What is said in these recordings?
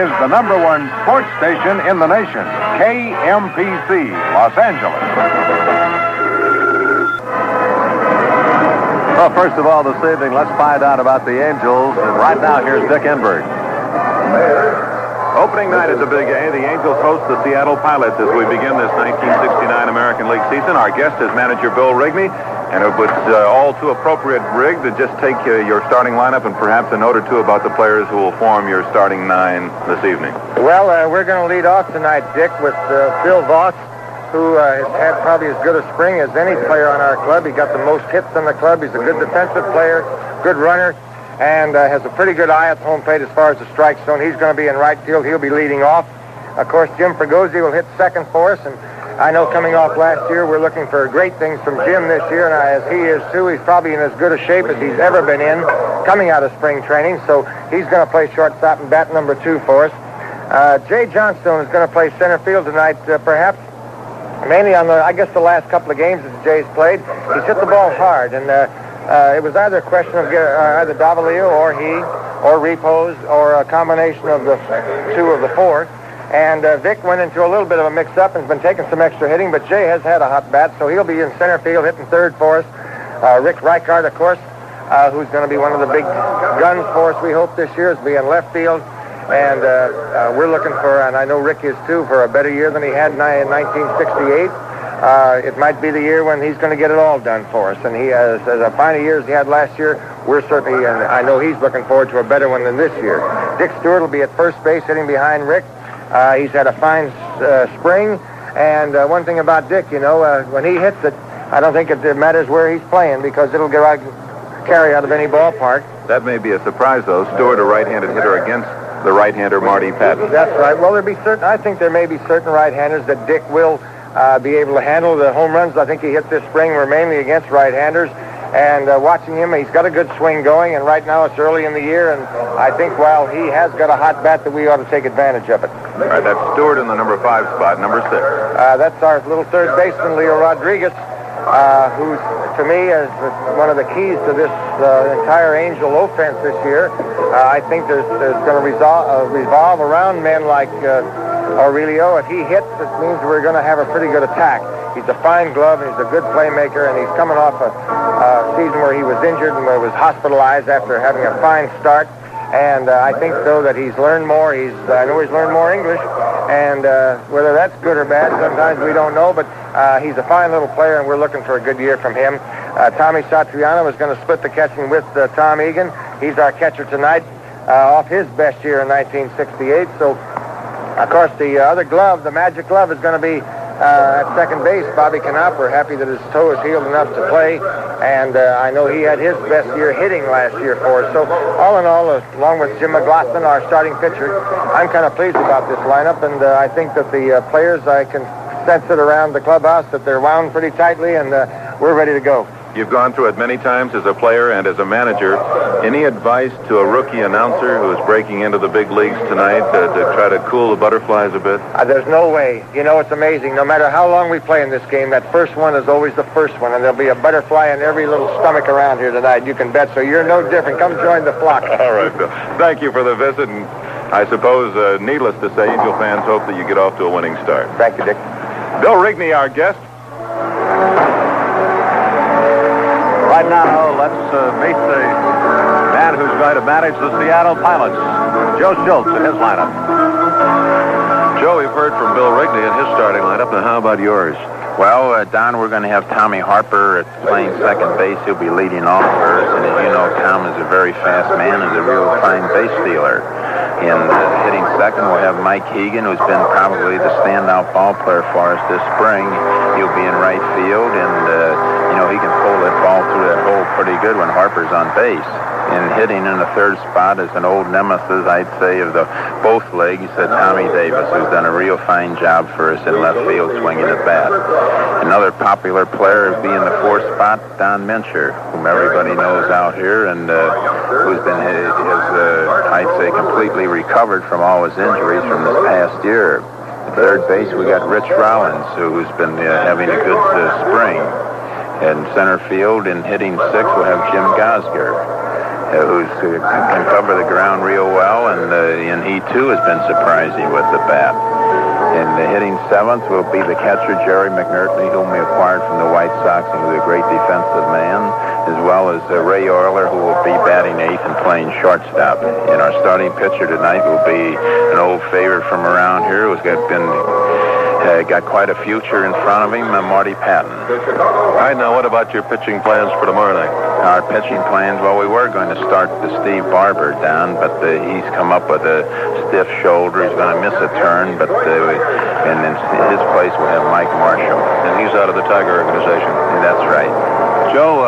is the #1 sports station in the nation, KMPC, Los Angeles. Well, first of all, this evening, let's find out about the Angels. And right now, here's Dick Enberg. Opening night at the Big A, the Angels host the Seattle Pilots as we begin this 1969 American League season. Our guest is manager Bill Rigney, and it was all too appropriate, Rig, to just take your starting lineup and perhaps a note or two about the players who will form your starting 9 this evening. Well, we're going to lead off tonight, Dick, with Phil Voss, who has had probably as good a spring as any player on our club. He got the most hits in the club. He's a good defensive player, good runner, and has a pretty good eye at the home plate as far as the strike zone. He's going to be in right field. He'll be leading off. Of course, Jim Fregosi will hit second for us, and I know coming off last year, we're looking for great things from Jim this year, and as he is too, he's probably in as good a shape as he's ever been in coming out of spring training, so he's going to play shortstop and bat number 2 for us. Jay Johnstone is going to play center field tonight, perhaps mainly on the last couple of games that Jay's played. He's hit the ball hard, and it was either a question of either Davalillo or he, or Repos, or a combination of the 2 of the 4. And Vic went into a little bit of a mix-up and has been taking some extra hitting, but Jay has had a hot bat, so he'll be in center field hitting third for us. Rick Reichard, of course, who's going to be one of the big guns for us, we hope, this year, is be in left field. And we're looking for, and I know Rick is too, for a better year than he had in 1968. It might be the year when he's going to get it all done for us. And he has, as fine a year as he had last year, we're certainly, and I know he's looking forward to a better one than this year. Dick Stewart will be at first base hitting behind Rick. He's had a fine spring. And one thing about Dick, when he hits it, I don't think it matters where he's playing because it'll get carry out of any ballpark. That may be a surprise, though. Stewart, a right-handed hitter against the right-hander Marty Patton. That's right. Well, I think there may be certain right-handers that Dick will be able to handle. The home runs I think he hit this spring were mainly against right-handers. And watching him, he's got a good swing going, and right now it's early in the year, and I think while he has got a hot bat that we ought to take advantage of it. All right, that's Stewart in the number 5 spot, number 6. That's our little third baseman, Leo Rodriguez, who, to me, is one of the keys to this entire Angel offense this year. I think there's going to revolve around men like Aurelio. If he hits, it means we're going to have a pretty good attack. He's a fine glove, and he's a good playmaker, and he's coming off a season where he was injured and was hospitalized after having a fine start. And I think, though, that he's learned more. I know he's learned more English, and whether that's good or bad, sometimes we don't know, but he's a fine little player, and we're looking for a good year from him. Tommy Satriano is going to split the catching with Tom Egan. He's our catcher tonight, off his best year in 1968. So, of course, the other glove, the magic glove, is going to be at second base, Bobby Knapp. We're happy that his toe is healed enough to play, and I know he had his best year hitting last year for us. So all in all, along with Jim McLaughlin, our starting pitcher, I'm kind of pleased about this lineup, and I think that the players, I can sense it around the clubhouse that they're wound pretty tightly, and we're ready to go. You've gone through it many times as a player and as a manager. Any advice to a rookie announcer who is breaking into the big leagues tonight to try to cool the butterflies a bit? There's no way. It's amazing. No matter how long we play in this game, that first one is always the first one, and there'll be a butterfly in every little stomach around here tonight. You can bet. So you're no different. Come join the flock. All right, Bill. Thank you for the visit, and I suppose, needless to say, Angel fans hope that you get off to a winning start. Thank you, Dick. Bill Rigney, our guest. Right now, let's meet the man who's going to manage the Seattle Pilots, Joe Schultz, in his lineup. Joe, we've heard from Bill Rigney in his starting lineup. Now, how about yours? Well, Don, we're going to have Tommy Harper playing second base. He'll be leading off first. And as you know, Tom is a very fast man and a real fine base stealer. In hitting second, we'll have Mike Hegan, who's been probably the standout ball player for us this spring. He'll be in right field, and he can pull that ball through that hole pretty good when Harper's on base. And hitting in the third spot is an old nemesis, I'd say, of the both legs, Tommy Davis, who's done a real fine job for us in left field swinging the bat. Another popular player would be in the fourth spot, Don Mincher, whom everybody knows out here, and who's been, I'd say, completely recovered from all his injuries from this past year. At third base, we got Rich Rollins, who's been having a good spring. In center field, in hitting sixth, we'll have Jim Gosger. can cover the ground real well, and he too has been surprising with the bat. And hitting seventh will be the catcher, Jerry McNertney, whom we acquired from the White Sox, and who's a great defensive man, as well as Ray Euler, who will be batting eighth and playing shortstop. And our starting pitcher tonight will be an old favorite from around here who's got quite a future in front of him, Marty Patton. All right, now what about your pitching plans for tomorrow night? Our pitching plans, well, we were going to start the Steve Barber down, but he's come up with a stiff shoulder. He's going to miss a turn, but and in his place we'll have Mike Marshall. And he's out of the Tiger organization. That's right. Joe,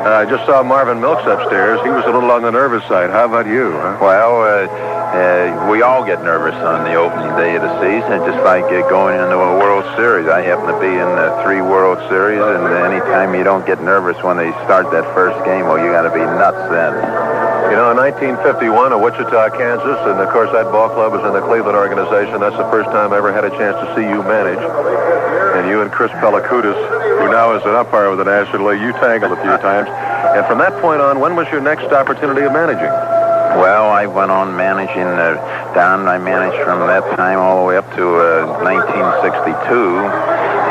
I just saw Marvin Milks upstairs. He was a little on the nervous side. How about you? Huh? Well, we all get nervous on the opening day of the season, just like going into a World Series. I happen to be in 3 World Series, and anytime you don't get nervous when they start that first game, well, you got to be nuts then. You know, in 1951 at Wichita, Kansas, and of course that ball club was in the Cleveland organization. That's the first time I ever had a chance to see you manage. And you and Chris Pellicudis, who now is an umpire with the National League, you tangled a few times. And from that point on, when was your next opportunity of managing? Well, I went on managing down. I managed from that time all the way up to 1962.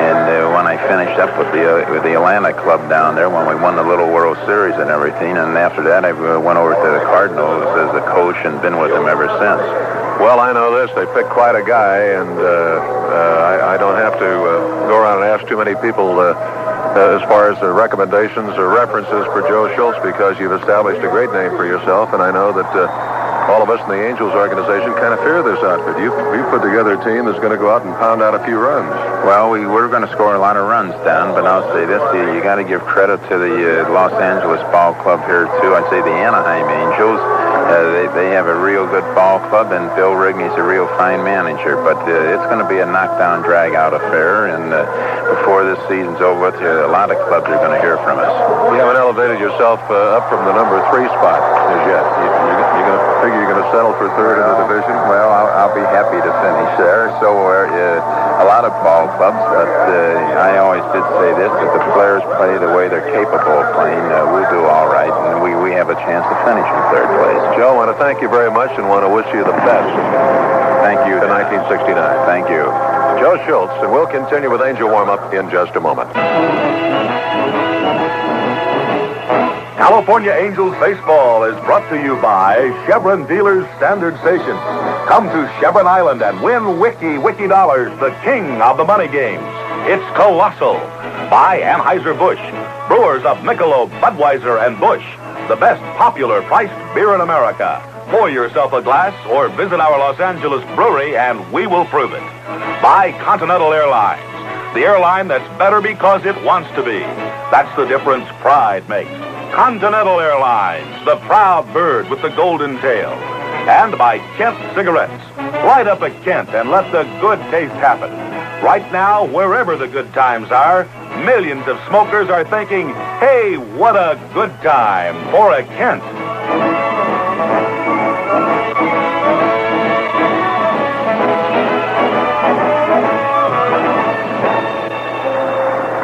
And when I finished up with the Atlanta club down there, when we won the Little World Series and everything, and after that I went over to the Cardinals as a coach and been with them ever since. Well, I know this. They picked quite a guy, and I don't have to go around and ask too many people as far as recommendations or references for Joe Schultz, because you've established a great name for yourself, and I know that all of us in the Angels organization kind of fear this outfit. You put together a team that's going to go out and pound out a few runs. Well, we're going to score a lot of runs down, but I'll say this, you got to give credit to the Los Angeles ball club here, too. I'd say the Anaheim Angels. They have a real good ball club, and Bill Rigney's a real fine manager. But it's going to be a knockdown, drag-out affair, and before this season's over, a lot of clubs are going to hear from us. You haven't elevated yourself up from the number 3 spot as yet. You're going to figure you're going to settle for third in the division? Well, I'll be happy to finish there. So a lot of ball clubs, but I always did say this, if the players play the way they're capable of playing, we'll do all right, and we have a chance to finish in third place. Joe, I want to thank you very much and want to wish you the best. Thank you. In 1969. Thank you. Joe Schultz, and we'll continue with Angel warm-up in just a moment. California Angels baseball is brought to you by Chevron Dealers Standard Station. Come to Chevron Island and win Wiki Dollars, the king of the money games. It's colossal. By Anheuser-Busch, brewers of Michelob, Budweiser, and Busch, the best popular priced beer in America. Pour yourself a glass or visit our Los Angeles brewery and we will prove it. By Continental Airlines, the airline that's better because it wants to be. That's the difference pride makes. Continental Airlines, the proud bird with the golden tail. And by Kent Cigarettes. Light up a Kent and let the good taste happen. Right now, wherever the good times are, millions of smokers are thinking, hey, what a good time for a Kent.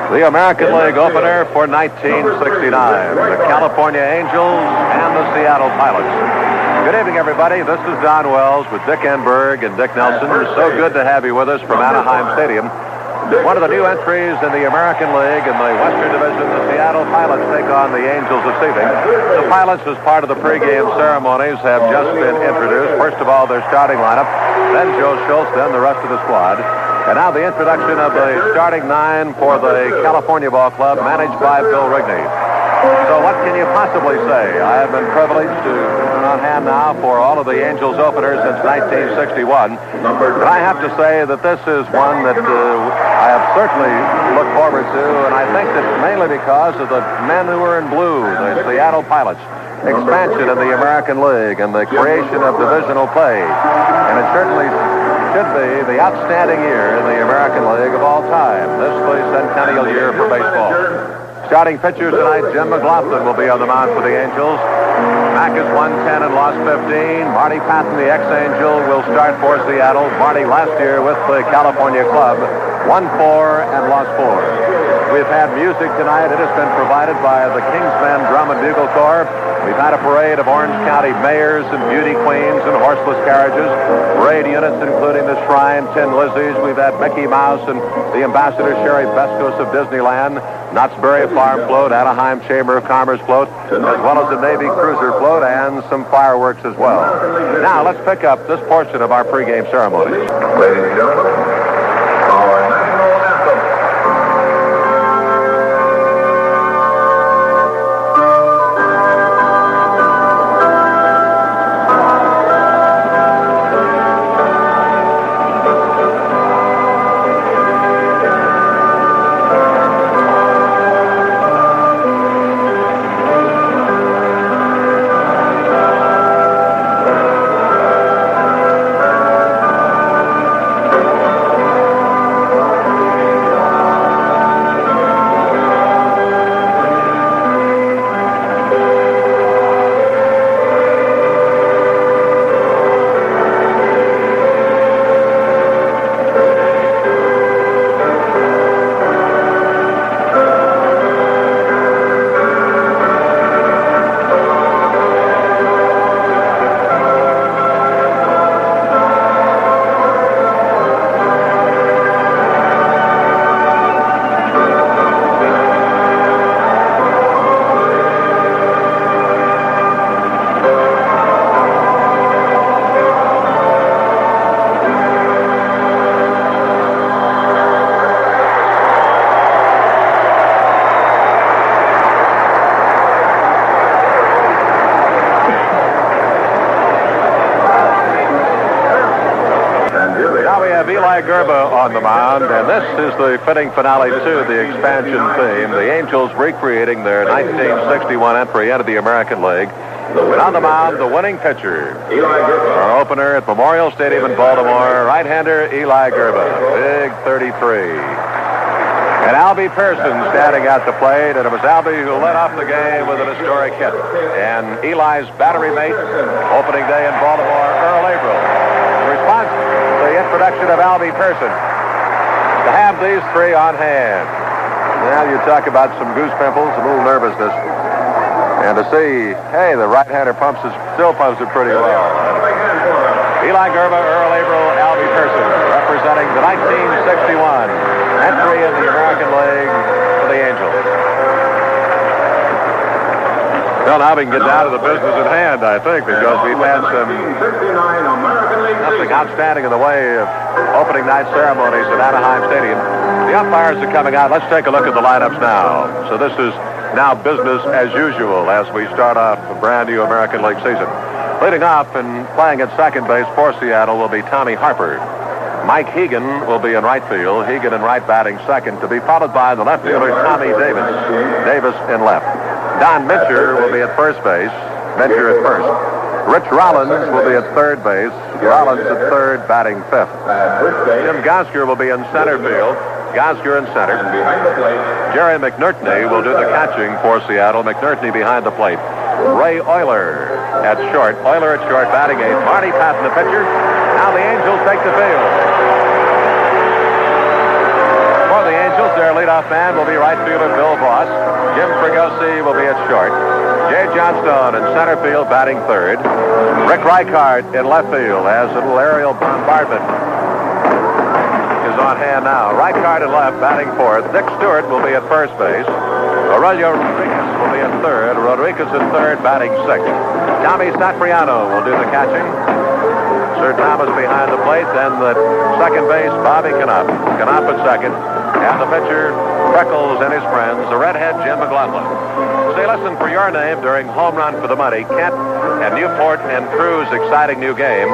The American League opener for 1969. The California Angels and the Seattle Pilots. Good evening, everybody. This is Don Wells with Dick Enberg and Dick Nelson. So good to have you with us from Anaheim Stadium. One of the new entries in the American League in the Western Division, the Seattle Pilots take on the Angels this evening. The Pilots, as part of the pregame ceremonies, have just been introduced. First of all, their starting lineup, then Joe Schultz, then the rest of the squad. And now the introduction of the starting 9 for the California Ball Club, managed by Bill Rigney. So what can you possibly say? I have been privileged to be on hand now for all of the Angels openers since 1961. And I have to say that this is one that I have certainly looked forward to, and I think that mainly because of the men who are in blue, the Seattle Pilots. Expansion in the American League and the creation of divisional play. And it certainly should be the outstanding year in the American League of all time. This is the centennial year for baseball. Starting pitchers tonight, Jim McLaughlin will be on the mound for the Angels. Mack is 110 and lost 15. Marty Patton, the ex-Angel, will start for Seattle. Marty last year with the California club, 1-4 and lost 4. We've had music tonight. It has been provided by the Kingsmen Drum and Bugle Corps. We've had a parade of Orange County mayors and beauty queens and horseless carriages, parade units including the Shrine, Tin Lizzies. We've had Mickey Mouse and the Ambassador Sherry Bescos of Disneyland, Knott's Berry Farm float, Anaheim Chamber of Commerce float, as well as the Navy Cruiser float and some fireworks as well. Now let's pick up this portion of our pregame ceremony. Ladies and gentlemen, our national anthem. Gerba on the mound, and this is the fitting finale to the expansion theme. The Angels recreating their 1961 entry into the American League. And on the mound, the winning pitcher. Our opener at Memorial Stadium in Baltimore, right-hander Eli Gerba, big 33. And Albie Pearson standing at the plate, and it was Albie who led off the game with an historic hit. And Eli's battery mate, opening day in Baltimore, Earl Averill. In response to the introduction of Albie Pearson, to have these three on hand. Now you talk about some goose pimples, a little nervousness. And to see, hey, the right-hander still pumps it pretty well. Eli Gerba, Earl Averill, Albie Pearson, representing the 1961 entry in the American League for the Angels. Well, now we can get down to the business at hand, I think, because we've had nothing outstanding in the way of opening night ceremonies at Anaheim Stadium. The umpires are coming out. Let's take a look at the lineups now. So this is now business as usual as we start off a brand new American League season. Leading off and playing at second base for Seattle will be Tommy Harper. Mike Hegan will be in right field. Hegan in right, batting second, to be followed by the left fielder Tommy Davis. Davis in left. Don Mincher will be at first base. Mincher at first. Rich Rollins will be at third base. Rollins at third, batting fifth. Jim Gosker will be in center field. Gosker in center. Jerry McNertney will do the catching for Seattle. McNertney behind the plate. Ray Euler at short. Euler at short, batting eighth. Marty Patton, the pitcher. Now the Angels take the field. For the Angels, their leadoff man will be right fielder Bill Voss. Jim Fregosi will be at short. Jay Johnstone in center field, batting third. Rick Reichart in left field as a little aerial bombardment is on hand now. Reichart in left, batting fourth. Dick Stewart will be at first base. Aurelio Rodriguez will be at third. Rodriguez at third, batting sixth. Tommy Satriano will do the catching. Sir Thomas behind the plate. Then the second base, Bobby Knopp. Knopp at second. And the pitcher, Freckles and his friends, the redhead Jim McLaughlin. Say, listen, for your name during Home Run for the Money, Kent and Newport and Crew's exciting new game.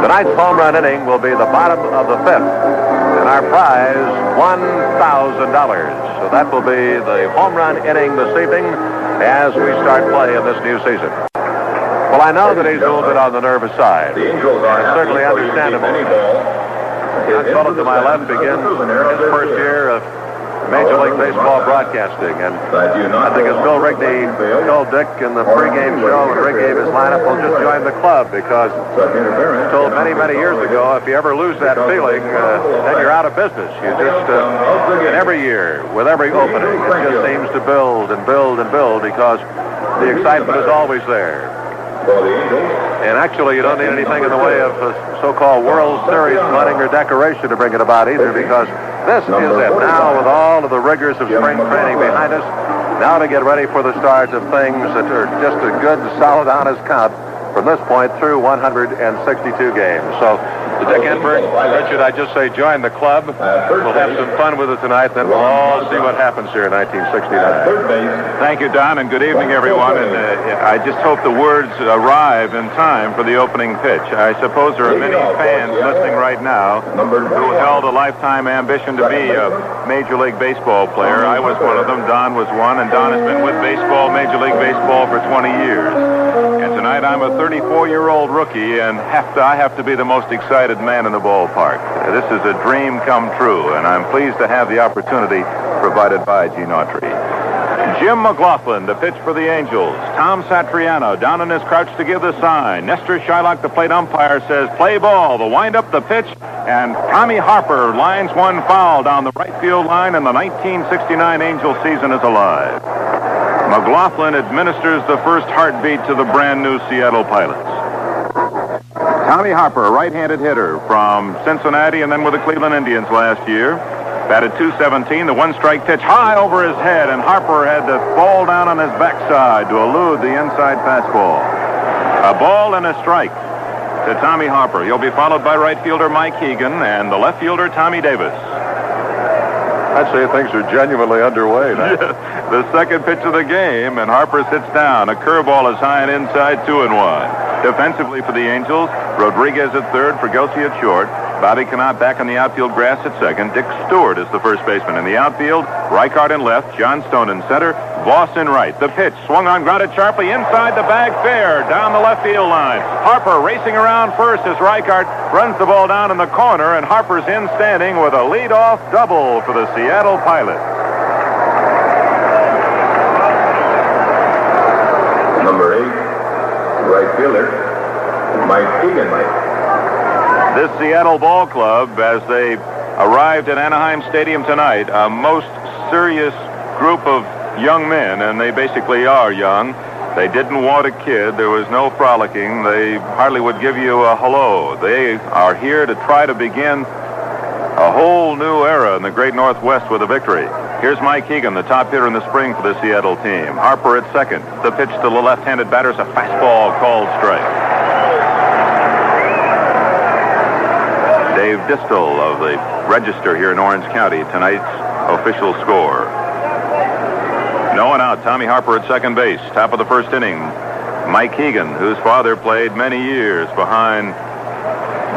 Tonight's home run inning will be the bottom of the fifth. And our prize, $1,000. So that will be the home run inning this evening as we start play in this new season. Well, I know that he's a little bit on the nervous side. And it's certainly understandable. John Miley to my left begins his first year of Major League Baseball broadcasting. And I think as Bill Rigney told Dick in the pregame show when Rick gave his lineup, we'll just join the club because he told many, many years ago, if you ever lose that feeling, then you're out of business. You just, and every year, with every opening, it just seems to build and build and build because the excitement is always there. And actually, you don't need anything in the way of so-called World Series flooding or decoration to bring it about either, because this is it. Now, with all of the rigors of spring training behind us, now to get ready for the start of things that are just a good, solid, honest count from this point through 162 games. So, Dick Enberg, Richard, I just say join the club. We'll have some fun with it tonight, then we'll all see what happens here in 1969. Thank you, Don, and good evening, everyone. And I just hope the words arrive in time for the opening pitch. I suppose there are many fans listening right now who held a lifetime ambition to be a Major League Baseball player. I was one of them. Don was one, and Don has been with baseball, Major League Baseball, for 20 years. And tonight I'm a 34-year-old rookie, and I have to be the most excited man in the ballpark. This is a dream come true, and I'm pleased to have the opportunity provided by Gene Autry. Jim McLaughlin to pitch for the Angels. Tom Satriano down in his crouch to give the sign. Nestor Shylock, the plate umpire, says play ball. The wind-up, the pitch, and Tommy Harper lines one foul down the right field line, and the 1969 Angel season is alive. McLaughlin administers the first heartbeat to the brand-new Seattle Pilots. Tommy Harper, a right-handed hitter from Cincinnati and then with the Cleveland Indians last year. Batted .217, the one-strike pitch high over his head, and Harper had to fall down on his backside to elude the inside fastball. A ball and a strike to Tommy Harper. He'll be followed by right fielder Mike Hegan and the left fielder Tommy Davis. I'd say things are genuinely underway now. The second pitch of the game, and Harper sits down. A curveball is high and inside, 2-1. Defensively for the Angels, Rodriguez at third, Fregosi at short. Bobby Cannot back on the outfield grass at second. Dick Stewart is the first baseman. In the outfield, Reichard in left, John Stone in center, Voss in right. The pitch swung on, grounded sharply inside the bag, fair, down the left field line. Harper racing around first as Reichard runs the ball down in the corner, and Harper's in standing with a leadoff double for the Seattle Pilots. Number 8, right fielder, Mike Hegan. This Seattle ball club, as they arrived at Anaheim Stadium tonight, a most serious group of young men, and they basically are young. They didn't want a kid. There was no frolicking. They hardly would give you a hello. They are here to try to begin a whole new era in the great Northwest with a victory. Here's Mike Hegan, the top hitter in the spring for the Seattle team. Harper at second. The pitch to the left-handed batter is a fastball called strike. Dave Distel of the Register here in Orange County, tonight's official score. No one out. Tommy Harper at second base. Top of the first inning. Mike Hegan, whose father played many years behind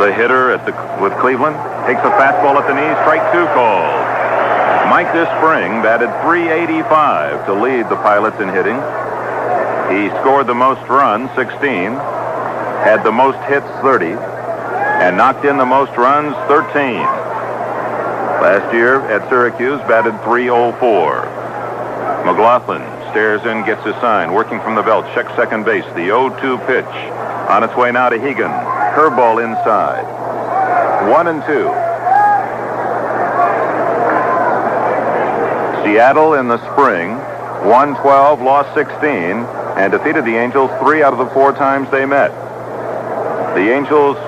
the hitter with Cleveland, takes a fastball at the knee. Strike two called. Mike this spring batted .385 to lead the Pilots in hitting. He scored the most runs, 16, had the most hits, 30, and knocked in the most runs, 13. Last year at Syracuse, batted .304. McLaughlin stares in, gets his sign, working from the belt, checks second base. The 0-2 pitch on its way now to Hegan. Curveball inside. 1-2. Seattle in the spring won 12, lost 16, and defeated the Angels 3 out of the 4 times they met. The Angels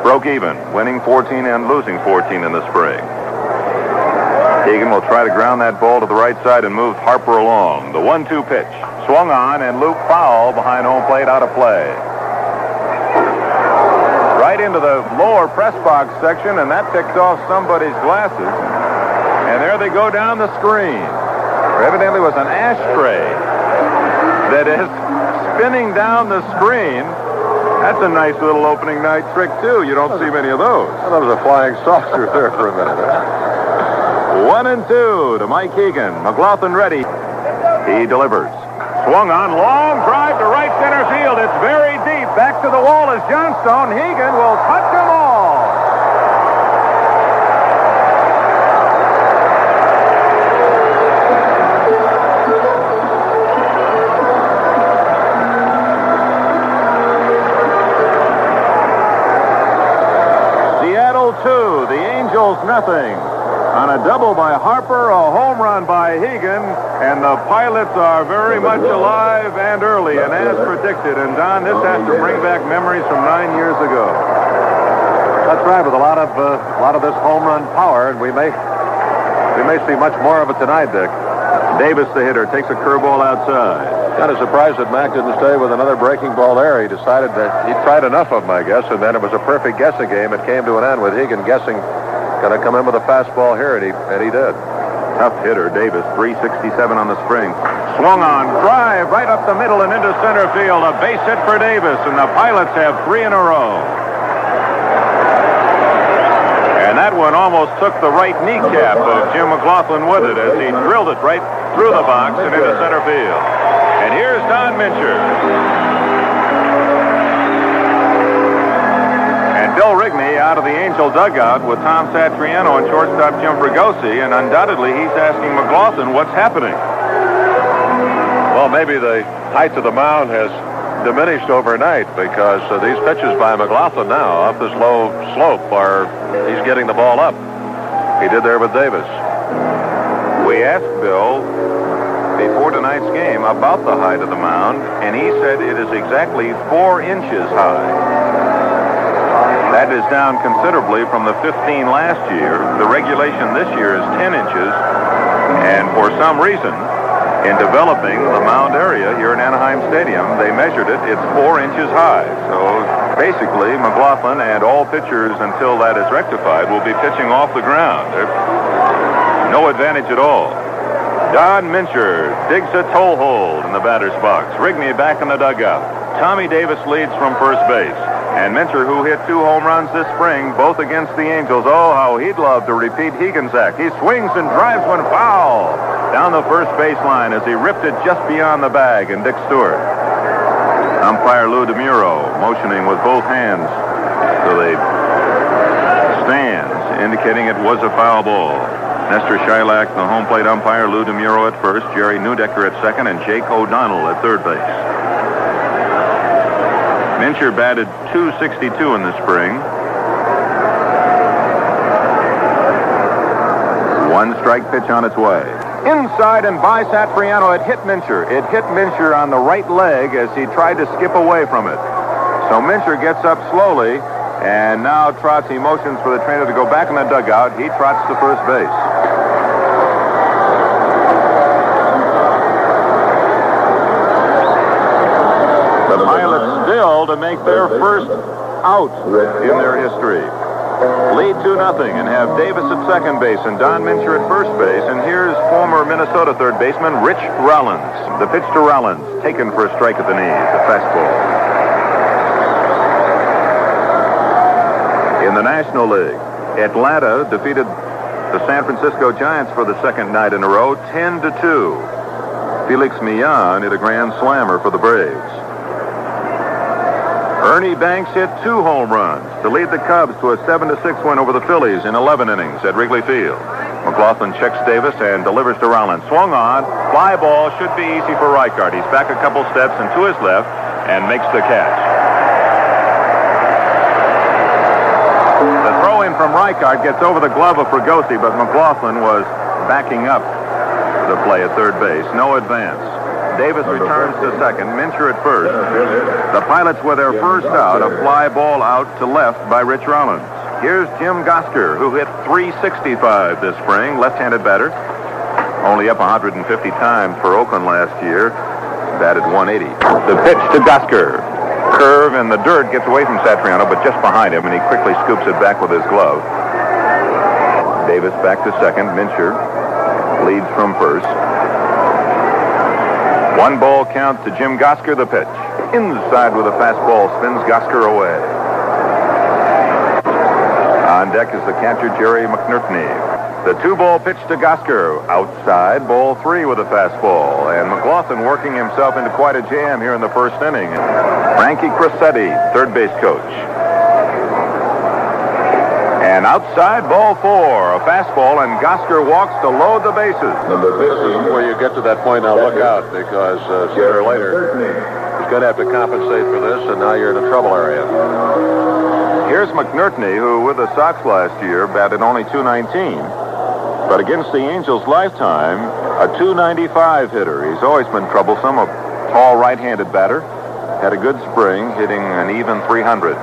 broke even, winning 14 and losing 14 in the spring. Hegan will try to ground that ball to the right side and move Harper along. The 1-2 pitch swung on and looped foul behind home plate, out of play. Right into the lower press box section, and that picked off somebody's glasses. And there they go down the screen. There evidently was an ashtray that is spinning down the screen. That's a nice little opening night trick, too. You don't see many of those. Well, that was a flying saucer there for a minute. 1-2 to Mike Hegan. McLaughlin ready. He delivers. Swung on, long drive to right center field. It's very deep. Back to the wall is Johnstone. Hegan will touch them all. Seattle 2, the Angels nothing. On a double by Harper, a home run by Hegan, and the Pilots are very much alive and early, and as predicted. And Don, this has to bring back memories from 9 years ago. That's right, with a lot of this home run power, and we may see much more of it tonight, Dick. Davis, the hitter, takes a curveball outside. Kind of surprised that Mac didn't stay with another breaking ball there. He decided that he'd tried enough of them, I guess, and then it was a perfect guessing game. It came to an end with Hegan guessing going to come in with a fastball here, and he did. Tough hitter, Davis, 367 on the spring. Swung on, drive right up the middle and into center field. A base hit for Davis, and the Pilots have 3 in a row. And that one almost took the right kneecap of Jim McLaughlin with it as he drilled it right through the box and into center field. And here's Don Mincher. And Bill Rigney out of the Angel dugout with Tom Satriano and shortstop Jim Fregosi, and undoubtedly he's asking McLaughlin what's happening. Well, maybe the height of the mound has diminished overnight because these pitches by McLaughlin now up this low slope he's getting the ball up. He did there with Davis. We asked Bill before tonight's game about the height of the mound, and he said it is exactly 4 inches high. That is down considerably from the 15 last year. The regulation this year is 10 inches, and for some reason, in developing the mound area here in Anaheim Stadium, they measured it. It's 4 inches high. So basically, McLaughlin and all pitchers until that is rectified will be pitching off the ground. No advantage at all. Don Mincher digs a toe hold in the batter's box. Rigney back in the dugout. Tommy Davis leads from first base. And Mincher, who hit 2 home runs this spring, both against the Angels. Oh, how he'd love to repeat Hegan's act. He swings and drives one foul down the first baseline as he ripped it just beyond the bag, and Dick Stewart. Umpire Lou DeMuro motioning with both hands to the stands, indicating it was a foul ball. Nestor Shilak, the home plate umpire, Lou DeMuro at first, Jerry Neudecker at second, and Jake O'Donnell at third base. Mincher batted .262 in the spring. 1 strike pitch on its way. Inside and by Satriano, it hit Mincher. It hit Mincher on the right leg as he tried to skip away from it. So Mincher gets up slowly, and now trots. He motions for the trainer to go back in the dugout. He trots to first base. The Pilots still to make their first out in their history. Lead 2-0 and have Davis at second base and Don Mincher at first base. And here's former Minnesota third baseman Rich Rollins. The pitch to Rollins, taken for a strike at the knees, a fastball. In the National League, Atlanta defeated the San Francisco Giants for the second night in a row, 10-2. Felix Millan hit a grand slammer for the Braves. Ernie Banks hit 2 home runs to lead the Cubs to a 7-6 win over the Phillies in 11 innings at Wrigley Field. McLaughlin checks Davis and delivers to Rollins. Swung on, fly ball, should be easy for Reichard. He's back a couple steps and to his left and makes the catch. The throw-in from Reichard gets over the glove of Fregosi, but McLaughlin was backing up the play at third base. No advance. Davis returns to second, Mincher at first. The Pilots with their first out, a fly ball out to left by Rich Rollins. Here's Jim Gosker, who hit .365 this spring, left-handed batter. Only up 150 times for Oakland last year, batted .180. The pitch to Gosker. Curve in the dirt, gets away from Satriano, but just behind him, and he quickly scoops it back with his glove. Davis back to second, Mincher leads from first. 1 ball count to Jim Gosker, the pitch. Inside with a fastball, spins Gosker away. On deck is the catcher, Jerry McNertney. The 2-ball pitch to Gosker. Outside, ball 3 with a fastball. And McLaughlin working himself into quite a jam here in the first inning. Frankie Crissetti, third base coach. And outside, ball 4, a fastball, and Gosker walks to load the bases. This is where you get to that point. Now look out, because sooner or later he's going to have to compensate for this, and now you're in the trouble area. Here's McNertney, who with the Sox last year batted only .219. But against the Angels' lifetime, a .295 hitter. He's always been troublesome, a tall right-handed batter. Had a good spring, hitting an even .300.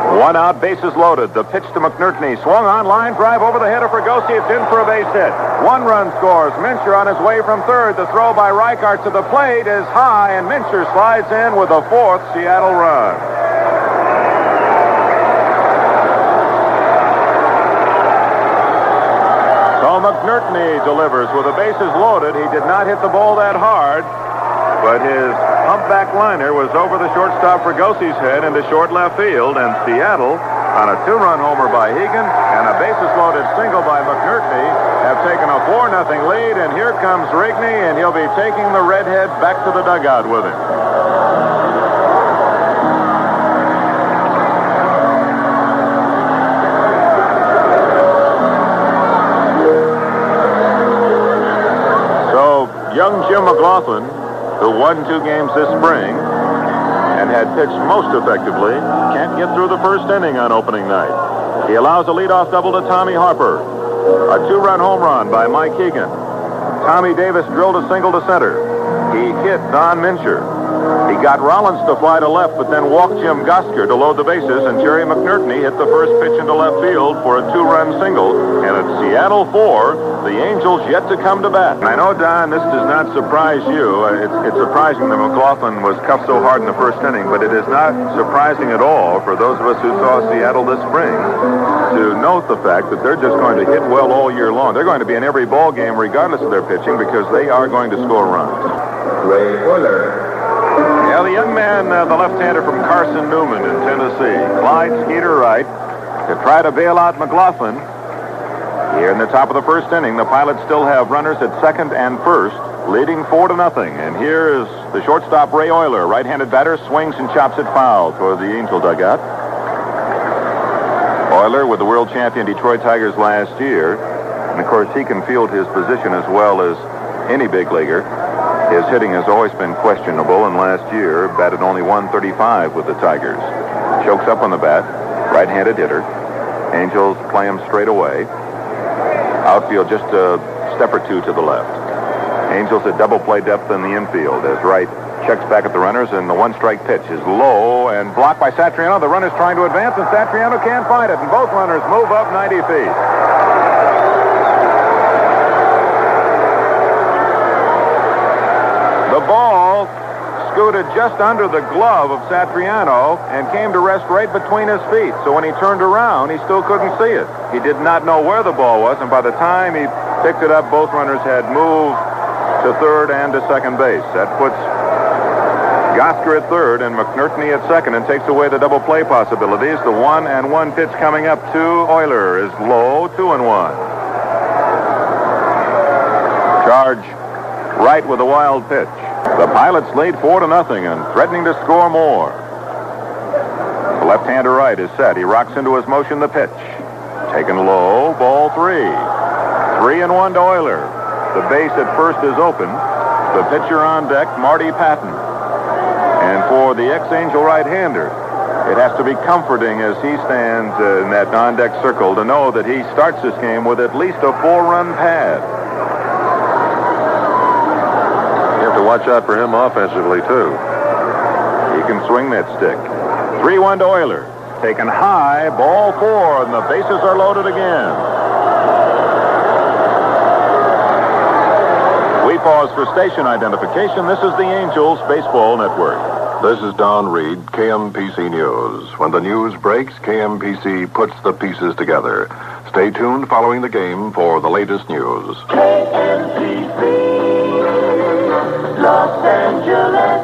1 out, bases loaded. The pitch to McNertney. Swung on, line drive over the head of Fregosi. It's in for a base hit. 1 run scores. Mincher on his way from third. The throw by Reichart to the plate is high, and Mincher slides in with a 4th Seattle run. So McNertney delivers with the bases loaded. He did not hit the ball that hard, but his humpback liner was over the shortstop Fragosi's head into short left field, and Seattle, on a 2-run homer by Hegan and a bases-loaded single by McNertney, have taken a 4-0 lead, and here comes Rigney, and he'll be taking the redhead back to the dugout with him. So, young Jim McLaughlin, who won 2 games this spring and had pitched most effectively, can't get through the first inning on opening night. He allows a leadoff double to Tommy Harper. A 2-run home run by Mike Hegan. Tommy Davis drilled a single to center. He hit Don Mincher. He got Rollins to fly to left, but then walked Jim Gosker to load the bases, and Jerry McNertney hit the first pitch into left field for a 2-run single. And at Seattle 4, the Angels yet to come to bat. I know, Don, this does not surprise you. It's surprising that McLaughlin was cuffed so hard in the first inning, but it is not surprising at all for those of us who saw Seattle this spring to note the fact that they're just going to hit well all year long. They're going to be in every ball game regardless of their pitching because they are going to score runs. Ray Euler. Yeah, the young man, the left-hander from Carson Newman in Tennessee, Clyde Skeeter Wright, to try to bail out McLaughlin. Here in the top of the first inning, the Pilots still have runners at second and first, leading 4-0. And here is the shortstop, Ray Euler, right-handed batter, swings and chops it foul toward the Angel dugout. Euler with the world champion Detroit Tigers last year, and of course he can field his position as well as any big leaguer. His hitting has always been questionable, and last year batted only .135 with the Tigers. Chokes up on the bat, right-handed hitter. Angels play him straight away. Outfield just a step or 2 to the left. Angels at double play depth in the infield as Wright checks back at the runners, and the 1-strike pitch is low and blocked by Satriano. The runner's trying to advance, and Satriano can't find it, and both runners move up 90 feet. The ball scooted just under the glove of Satriano and came to rest right between his feet. So when he turned around, he still couldn't see it. He did not know where the ball was, and by the time he picked it up, both runners had moved to third and to second base. That puts Gosker at third and McNertney at second and takes away the double play possibilities. The 1-1 pitch coming up to Euler is low, 2-1. Charge Wright with a wild pitch. The Pilots lead 4-0 and threatening to score more. The left-hander Wright is set. He rocks into his motion the pitch. Taken low, ball 3. 3-1 to Euler. The base at first is open. The pitcher on deck, Marty Patton. And for the ex-Angel right-hander, it has to be comforting as he stands in that on-deck circle to know that he starts this game with at least a 4-run pad. To watch out for him offensively, too. He can swing that stick. 3-1 to Euler. Taken high, ball 4, and the bases are loaded again. We pause for station identification. This is the Angels Baseball Network. This is Don Reed, KMPC News. When the news breaks, KMPC puts the pieces together. Stay tuned following the game for the latest news. KMPC. Los Angeles.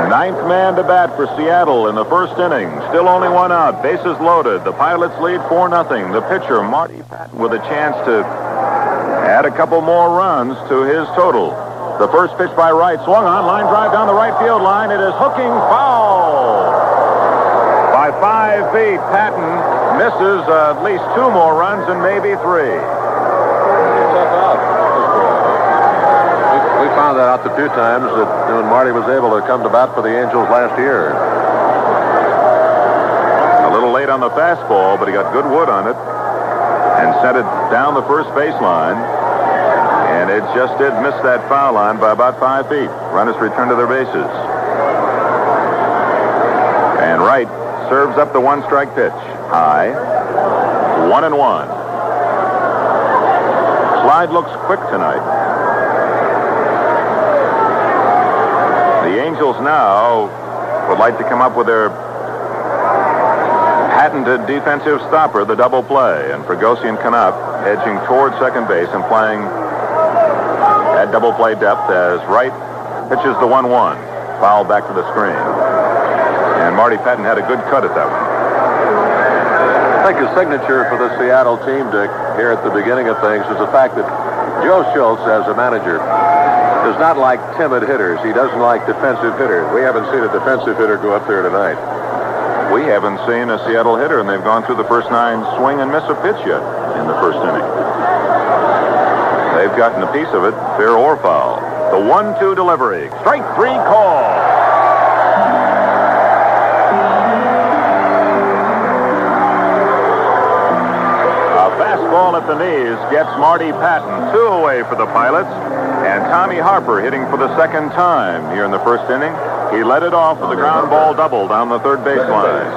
Ninth man to bat for Seattle in the first inning. Still only 1 out. Bases loaded. The Pilots lead 4-0. The pitcher, Marty Patton, with a chance to add a couple more runs to his total. The first pitch by Wright. Swung on. Line drive down the right field line. It is hooking foul. By 5 feet, Patton misses at least 2 more runs and maybe 3. We found that out the 2 times that when Marty was able to come to bat for the Angels last year. A little late on the fastball, but he got good wood on it and sent it down the first baseline. And it just did miss that foul line by about 5 feet. Runners return to their bases. And Wright serves up the one-strike pitch. High. 1-1. Slide looks quick tonight. The Angels now would like to come up with their patented defensive stopper, the double play. And Fregosi and Canap edging toward second base and playing at double play depth as Wright pitches the 1-1. Foul back to the screen. And Marty Patton had a good cut at that one. I think his signature for the Seattle team, Dick, here at the beginning of things is the fact that Joe Schultz, as a manager, does not like timid hitters. He doesn't like defensive hitters. We haven't seen a defensive hitter go up there tonight. We haven't seen a Seattle hitter, and they've gone through the first 9 swing and miss a pitch yet in the first inning. They've gotten a piece of it, fair or foul. The 1-2 delivery. Strike 3 call. A fastball at the knees gets Marty Patton 2 away for the Pilots. And Tommy Harper hitting for the second time here in the first inning. He led it off with a ground ball double down the third baseline.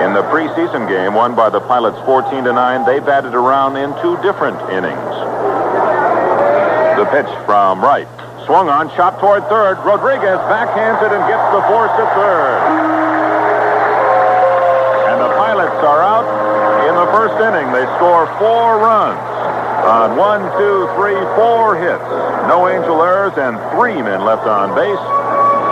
In the preseason game won by the Pilots 14-9, they batted around in 2 different innings. The pitch from Wright. Swung on, shot toward third. Rodriguez backhands it and gets the force to third. Are out in the first inning. They score 4 runs on 1, 2, 3, 4 hits. No Angel errors and 3 men left on base.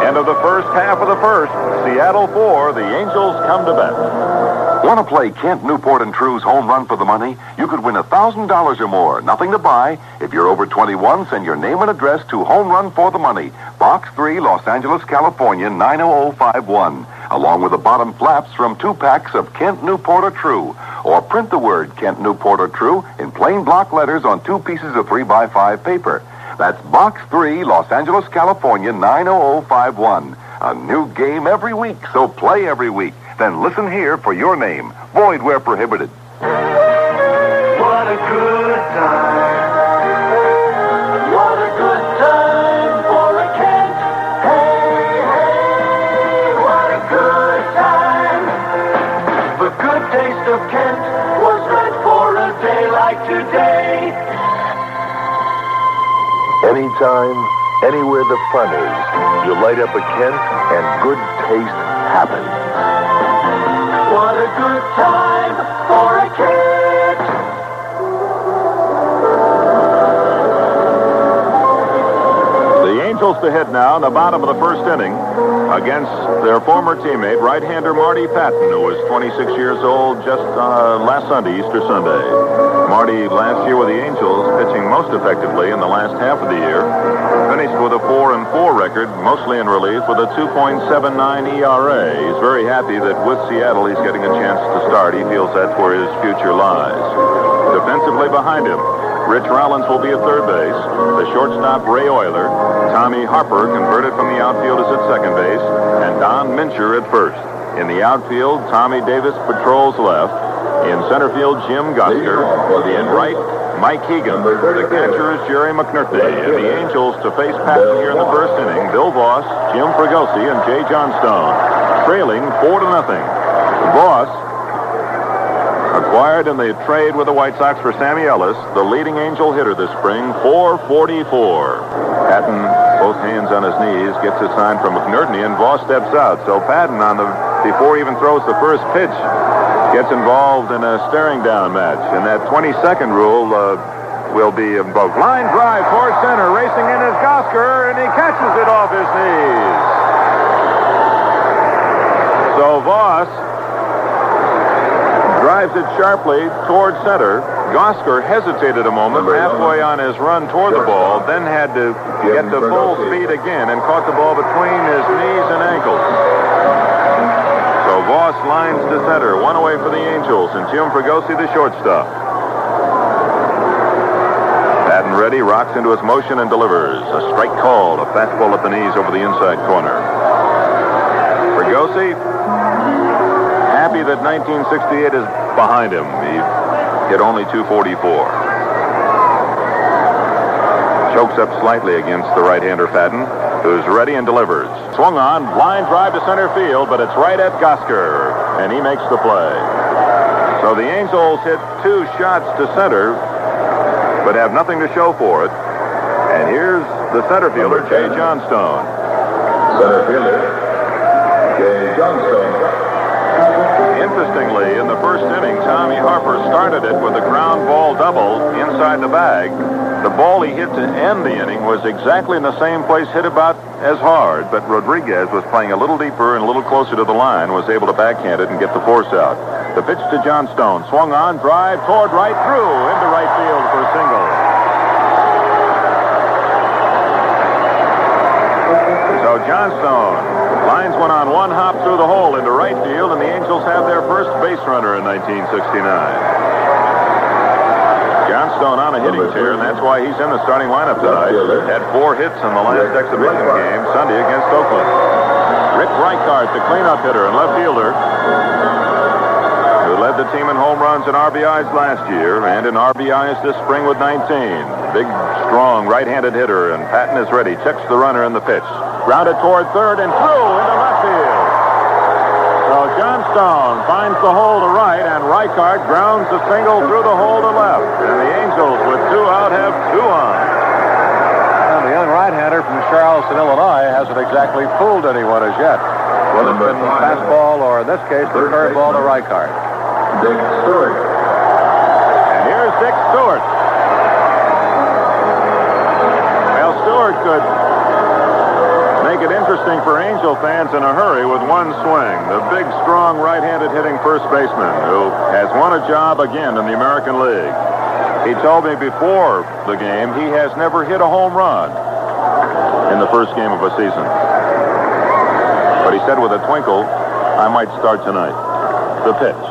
End of the first half of the first. Seattle 4. The Angels come to bat. Want to play Kent, Newport, and True's Home Run for the Money? You could win $1,000 or more. Nothing to buy. If you're over 21, send your name and address to Home Run for the Money, Box 3, Los Angeles, California, 90051. Along with the bottom flaps from 2 packs of Kent, Newport, or True. Or print the word Kent, Newport, or True in plain block letters on 2 pieces of 3x5 paper. That's Box 3, Los Angeles, California, 90051. A new game every week, so play every week. Then listen here for your name. Void where prohibited. What a good time. What a good time for a Kent. Hey, hey, what a good time. The good taste of Kent was meant for a day like today. Anytime, anywhere the fun is, you light up a Kent and good taste happens. What a good time for a Kent. The Angels to hit now in the bottom of the first inning against their former teammate, right-hander Marty Patton, who was 26 years old just last Sunday, Easter Sunday. Marty last year with the Angels, pitching most effectively in the last half of the year, finished with a 4-4 record, mostly in relief, with a 2.79 ERA. He's very happy that with Seattle he's getting a chance to start. He feels that's where his future lies. Defensively behind him, Rich Rollins will be at third base. The shortstop, Ray Oyler. Tommy Harper, converted from the outfield, is at second base. And Don Mincher at first. In the outfield, Tommy Davis patrols left. In center field, Jim Gosker. In right, Mike Hegan. The catcher is Jerry McNerney. And the Angels to face Patton here in the first inning, Bill Voss, Jim Fregosi, and Jay Johnstone. Trailing 4-0. Voss, acquired in the trade with the White Sox for Sammy Ellis, the leading Angel hitter this spring, .444. Patton, both hands on his knees, gets a sign from McNerney, and Voss steps out. So Patton, before he even throws the first pitch, gets involved in a staring down match. And that 20-second rule will be invoked. Line drive towards center. Racing in is Gosker, and he catches it off his knees. So Voss drives it sharply towards center. Gosker hesitated a moment halfway on his run toward the ball, then had to get to full speed again and caught the ball between his knees and ankles. So Voss lines to center, one away for the Angels, and Jim Fregosi, the shortstop. At Patton ready, rocks into his motion and delivers. A strike called, a fastball at the knees over the inside corner. Fregosi, happy that 1968 is behind him. He hit only 244. Chokes up slightly against the right-hander Patton, who's ready and delivers. Swung on, line drive to center field, but it's right at Gosker, and he makes the play. So the Angels hit 2 shots to center, but have nothing to show for it. And here's the center fielder, Jay Johnstone. Center fielder, Jay Johnstone. Interestingly, in the first inning, Tommy Harper started it with a ground ball double inside the bag. The ball he hit to end the inning was exactly in the same place, hit about as hard, but Rodriguez was playing a little deeper and a little closer to the line, was able to backhand it and get the force out. The pitch to Johnstone, swung on, drive toward right, through into right field for a single. So Johnstone lines one on one hop through the hole into right field, and the Angels have their first base runner in 1969. Johnstone on a hitting tear, and that's why he's in the starting lineup tonight. Had 4 hits in the last exhibition game Sunday against Oakland. Rick Reichart, the cleanup hitter and left fielder, who led the team in home runs and RBIs last year, and in RBIs this spring with 19. Big, strong, right-handed hitter, and Patton is ready. Checks the runner in the pitch. Grounded toward third and through into left field. So Johnstone finds the hole to right, and Reichart grounds the single through the hole to left. And the Angels, with 2 out, have 2 on. And the young right-hander from Charleston, Illinois, hasn't exactly fooled anyone as yet. Well, it's been fastball, or in this case, the curveball to Reichart. Dick Stewart. And here's Dick Stewart. Well, Stewart could make it interesting for Angel fans in a hurry with one swing. The big, strong, right-handed hitting first baseman who has won a job again in the American League. He told me before the game he has never hit a home run in the first game of a season. But he said with a twinkle, I might start tonight. The pitch.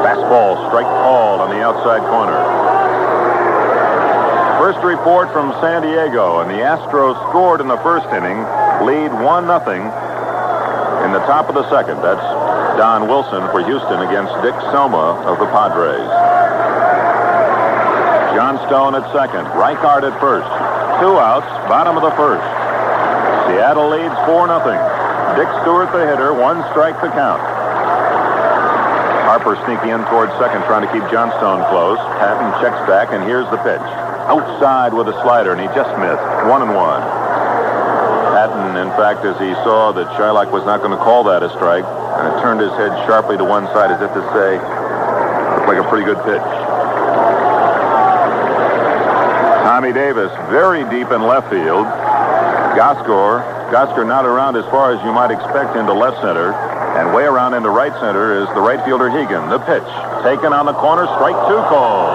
Fastball, strike called on the outside corner. First report from San Diego, and the Astros scored in the first inning, lead 1-0 in the top of the second. That's Don Wilson for Houston against Dick Selma of the Padres. Johnstone at second, Reichart at first. 2 outs, bottom of the first. Seattle leads 4-0. Dick Stewart the hitter, 1 strike the count. Harper sneaking in towards second, trying to keep Johnstone close. Patton checks back, and here's the pitch. Outside with a slider, and he just missed. 1-1. Patton, in fact, as he saw that Shylock was not going to call that a strike, and it turned his head sharply to one side as if to say, looked like a pretty good pitch. Tommy Davis, very deep in left field. Gosker not around as far as you might expect into left center, and way around into right center is the right fielder Hegan. The pitch, taken on the corner, strike 2 called.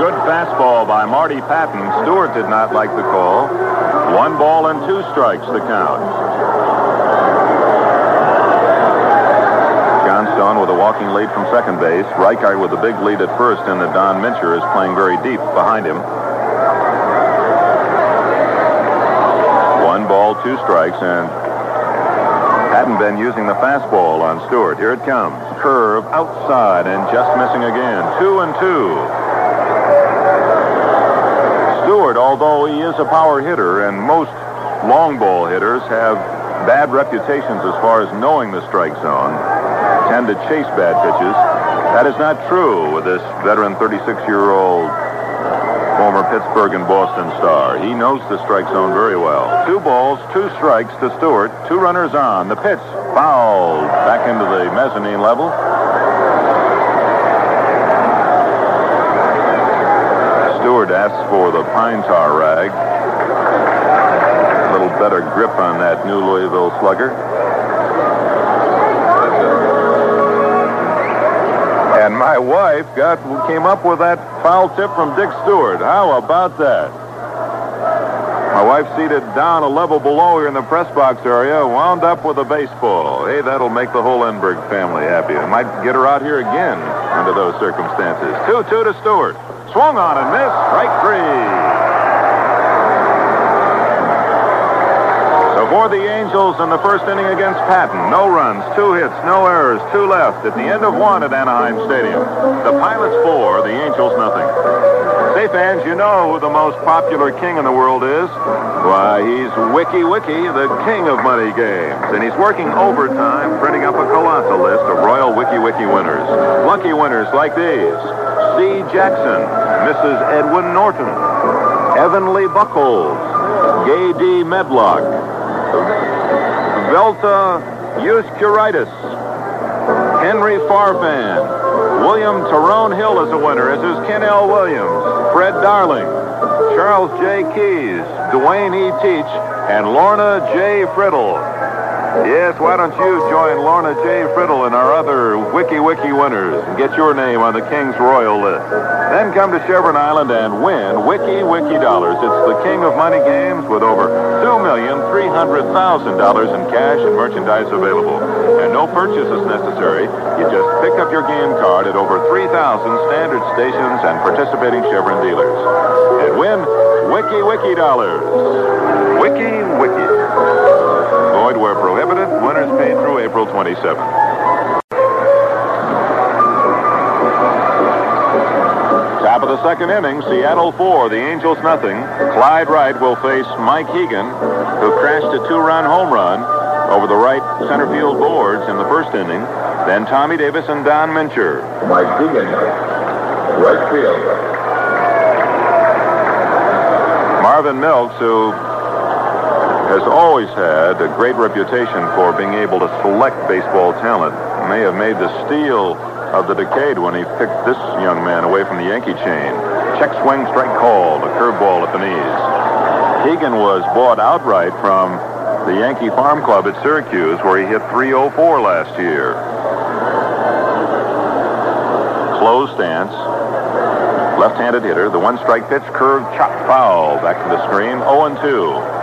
Good fastball by Marty Patton. Stewart did not like the call. 1 ball and 2 strikes the count. Johnstone with a walking lead from second base. Reichart with a big lead at first, and the Don Mincher is playing very deep behind him. 1 ball, 2 strikes, and hadn't been using the fastball on Stewart. Here it comes. Curve outside and just missing again. 2-2. Stewart, although he is a power hitter, and most long ball hitters have bad reputations as far as knowing the strike zone, tend to chase bad pitches. That is not true with this veteran 36-year-old former Pittsburgh and Boston star. He knows the strike zone very well. 2 balls, 2 strikes to Stewart. 2 runners on. The pitch fouled back into the mezzanine level. Stewart asks for the pine tar rag. A little better grip on that new Louisville slugger. And my wife came up with that foul tip from Dick Stewart. How about that? My wife, seated down a level below here in the press box area, wound up with a baseball. Hey, that'll make the whole Enberg family happy. I might get her out here again under those circumstances. 2-2 to Stewart. Swung on and missed. Strike 3. For the Angels in the first inning against Patton, no runs, 2 hits, no errors, 2 left at the end of 1 at Anaheim Stadium. The Pilots 4, the Angels nothing. Say, fans, you know who the most popular king in the world is? Why, he's Wiki, the king of money games. And he's working overtime, printing up a colossal list of Royal Wiki winners. Lucky winners like these: C. Jackson, Mrs. Edwin Norton, Evan Lee Buckholz, Gay D. Medlock, Velta Euskuritis, Henry Farfan, William Tyrone Hill is a winner, as is Ken L. Williams, Fred Darling, Charles J. Keyes, Dwayne E. Teach, and Lorna J. Friddle. Yes, why don't you join Lorna J. Friddle and our other Wiki winners and get your name on the King's Royal list. Then come to Chevron Island and win Wiki dollars. It's the king of money games with over $2,300,000 in cash and merchandise available. And no purchase is necessary. You just pick up your game card at over 3,000 standard stations and participating Chevron dealers. And win Wiki dollars. Wiki. Void where prohibited. Winners paid through April 27th. Top of the second inning, Seattle 4, the Angels nothing. Clyde Wright will face Mike Hegan, who crashed a 2-run home run over the right center field boards in the first inning. Then Tommy Davis and Don Mincher. Mike Hegan, right field. Marvin Milks, who has always had a great reputation for being able to select baseball talent, may have made the steal of the decade when he picked this young man away from the Yankee chain. Check swing, strike called, a curveball at the knees. Hegan was bought outright from the Yankee Farm Club at Syracuse, where he hit .304 last year. Closed stance, left-handed hitter. The one-strike pitch, curved, chopped foul. Back to the screen, 0-2.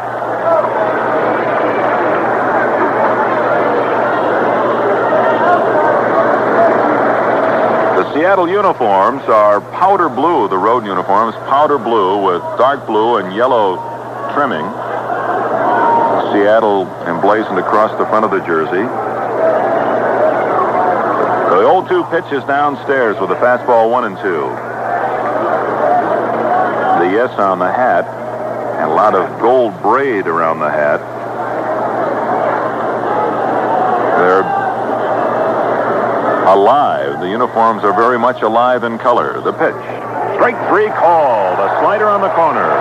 Seattle uniforms are powder blue, the road uniforms, powder blue with dark blue and yellow trimming. Seattle emblazoned across the front of the jersey. The 0-2 pitch is downstairs with a fastball 1-2. The yes on the hat and a lot of gold braid around the hat. They're alive. The uniforms are very much alive in color. The pitch. Strike 3 called. A slider on the corner.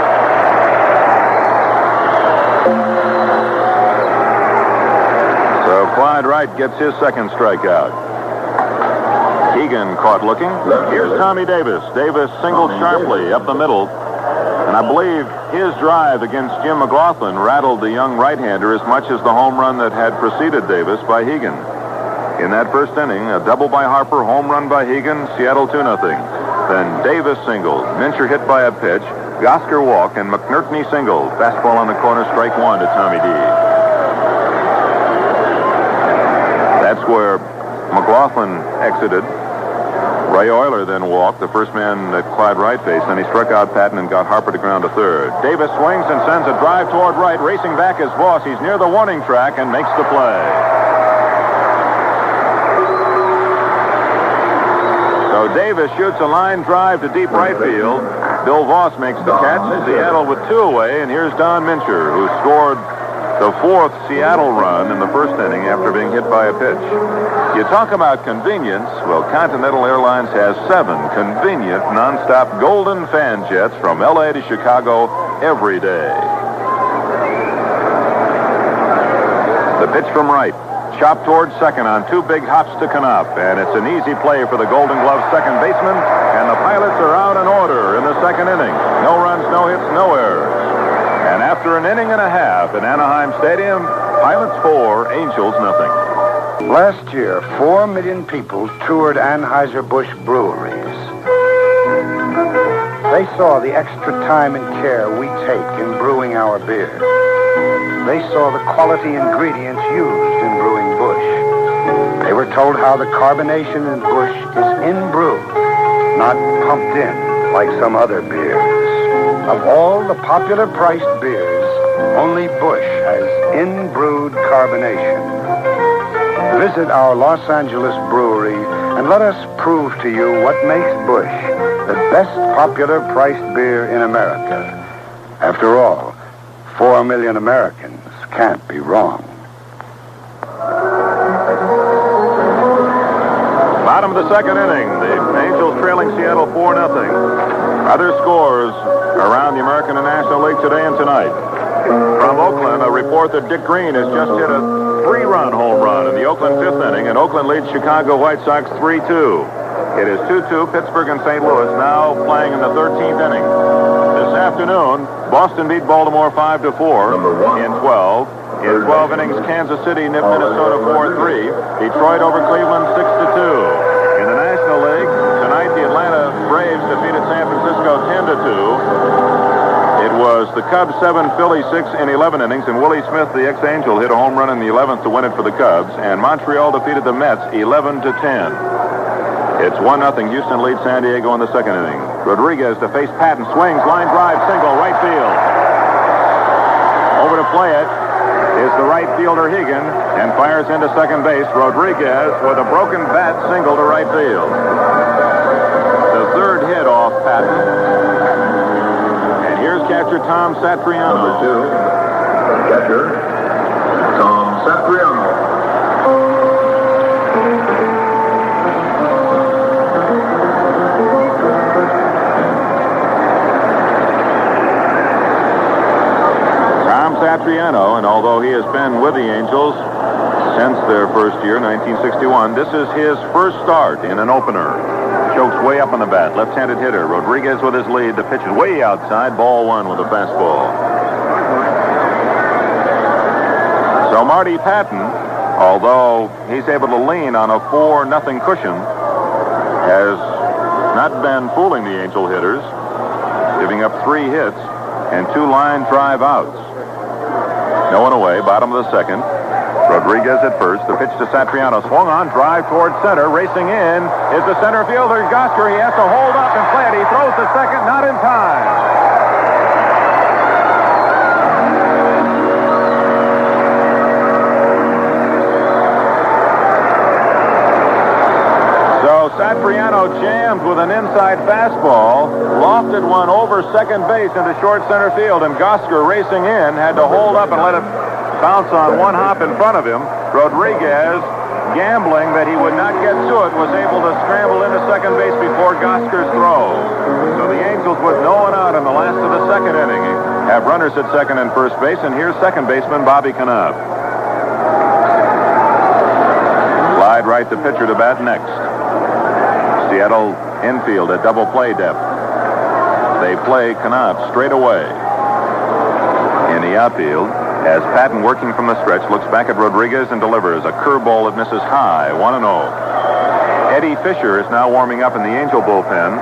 So Clyde Wright gets his second strikeout. Hegan caught looking. Here's Tommy Davis. Davis singled sharply up the middle. And I believe his drive against Jim McLaughlin rattled the young right-hander as much as the home run that had preceded Davis by Hegan. In that first inning, a double by Harper, home run by Hegan, Seattle 2-0. Then Davis singled, Mincher hit by a pitch, Gosker walk, and McNerney singled. Fastball on the corner, strike 1 to Tommy D. That's where McLaughlin exited. Ray Euler then walked, the first man that Clyde Wright faced. Then he struck out Patton and got Harper to ground to third. Davis swings and sends a drive toward right, racing back his boss. He's near the warning track and makes the play. So Davis shoots a line drive to deep right field. Bill Voss makes the catch. Seattle with 2 away, and here's Don Mincher, who scored the 4th Seattle run in the first inning after being hit by a pitch. You talk about convenience. Well, Continental Airlines has 7 convenient nonstop Golden fan jets from L.A. to Chicago every day. The pitch from right. Chopped towards second on 2 big hops to Knopf, and it's an easy play for the Golden Glove second baseman, and the Pilots are out in order in the second inning. No runs, no hits, no errors. And after an inning and a half in Anaheim Stadium, Pilots 4, Angels nothing. Last year, 4 million people toured Anheuser-Busch breweries. They saw the extra time and care we take in brewing our beer. They saw the quality ingredients used in brewing Busch. They were told how the carbonation in Busch is in-brewed, not pumped in like some other beers. Of all the popular priced beers, only Busch has in-brewed carbonation. Visit our Los Angeles brewery and let us prove to you what makes Busch the best popular priced beer in America. After all, 4 million Americans can't be wrong. Bottom of the second inning, the Angels trailing Seattle 4-0. Other scores around the American and National League today and tonight. From Oakland, a report that Dick Green has just hit a 3-run home run in the Oakland fifth inning, and Oakland leads Chicago White Sox 3-2. It is 2-2, Pittsburgh and St. Louis now playing in the 13th inning. This afternoon, Boston beat Baltimore 5-4 in 12. In 12 innings, Kansas City nipped Minnesota 4-3. Detroit over Cleveland 6-2. In the National League, tonight the Atlanta Braves defeated San Francisco 10-2. It was the Cubs 7, Phillies 6 in 11 innings, and Willie Smith, the ex-Angel, hit a home run in the 11th to win it for the Cubs, and Montreal defeated the Mets 11-10. It's 1-0. Houston leads San Diego in the second inning. Rodriguez to face Patton, swings, line drive, single, right field. Over to play it is the right fielder Hegan, and fires into second base. Rodriguez with a broken bat single to right field. The third hit off Patton. Here's catcher Tom Satriano. Number 2, catcher Tom Satriano. Tom Satriano, and although he has been with the Angels since their first year, 1961, this is his first start in an opener. Chokes way up on the bat. Left-handed hitter. Rodriguez with his lead. The pitch is way outside. Ball 1 with a fastball. So Marty Patton, although he's able to lean on a 4-0 cushion, has not been fooling the Angel hitters, giving up 3 hits and 2 line drive outs. No one away. Bottom of the second. Rodriguez at first. The pitch to Satriano. Swung on. Drive towards center. Racing in is the center fielder, Gosker. He has to hold up and play it. He throws to second. Not in time. So Satriano jammed with an inside fastball. Lofted one over second base into short center field. And Gosker, racing in, had to hold up and let it bounce on one hop in front of him. Rodriguez, gambling that he would not get to it, was able to scramble into second base before Gosker's throw. So the Angels, with no one out in the last of the second inning, have runners at second and first base, and here's second baseman Bobby Cannab. Slide right to pitcher to bat next. Seattle infield at double play depth. They play Cannab straight away. In the outfield, as Patton, working from the stretch, looks back at Rodriguez and delivers a curveball that misses high, 1-0. Eddie Fisher is now warming up in the Angel bullpen,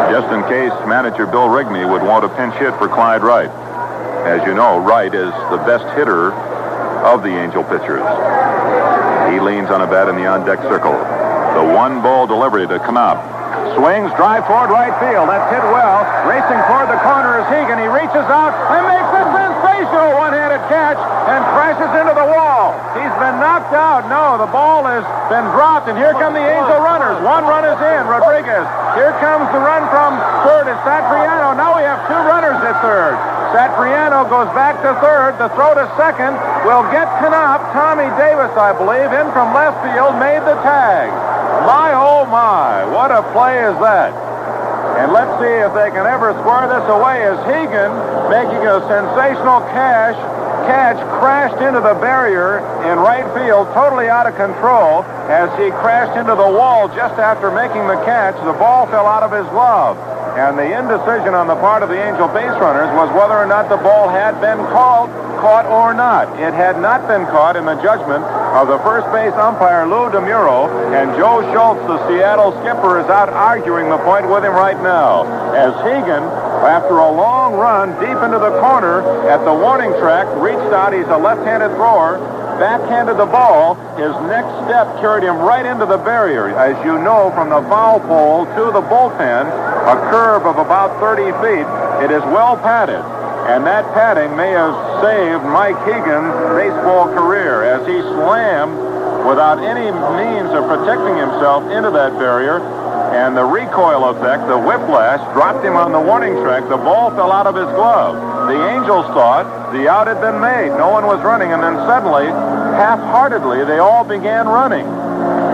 just in case manager Bill Rigney would want a pinch hit for Clyde Wright. As you know, Wright is the best hitter of the Angel pitchers. He leans on a bat in the on-deck circle. The 1-ball delivery to Cannab. Swings, drive toward right field. That's hit well. Racing toward the corner is Hegan. He reaches out and makes a sensational one-handed catch and crashes into the wall. He's been knocked out. No, the ball has been dropped, and here come the Angel runners. 1 run is in. Rodriguez. Here comes the run from third. It's Satriano. Now we have 2 runners at third. Satriano goes back to third. The throw to second will get Cannab. Tommy Davis, I believe, in from left field, made the tag. My, oh my, what a play is that? And let's see if they can ever square this away as Hegan, making a sensational catch, crashed into the barrier in right field, totally out of control. As he crashed into the wall just after making the catch, the ball fell out of his glove. And the indecision on the part of the Angel base runners was whether or not the ball had been caught or not. It had not been caught in the judgment of the first base umpire, Lou DeMuro, and Joe Schultz, the Seattle skipper, is out arguing the point with him right now. As Hegan, after a long run deep into the corner at the warning track, reached out. He's a left-handed thrower. Backhanded the ball. His next step carried him right into the barrier. As you know, from the foul pole to the bullpen, a curve of about 30 feet. It is well padded. And that padding may have saved Mike Hegan's baseball career as he slammed without any means of protecting himself into that barrier. And the recoil effect, the whiplash, dropped him on the warning track. The ball fell out of his glove. The Angels thought the out had been made. No one was running. And then suddenly, half-heartedly, they all began running.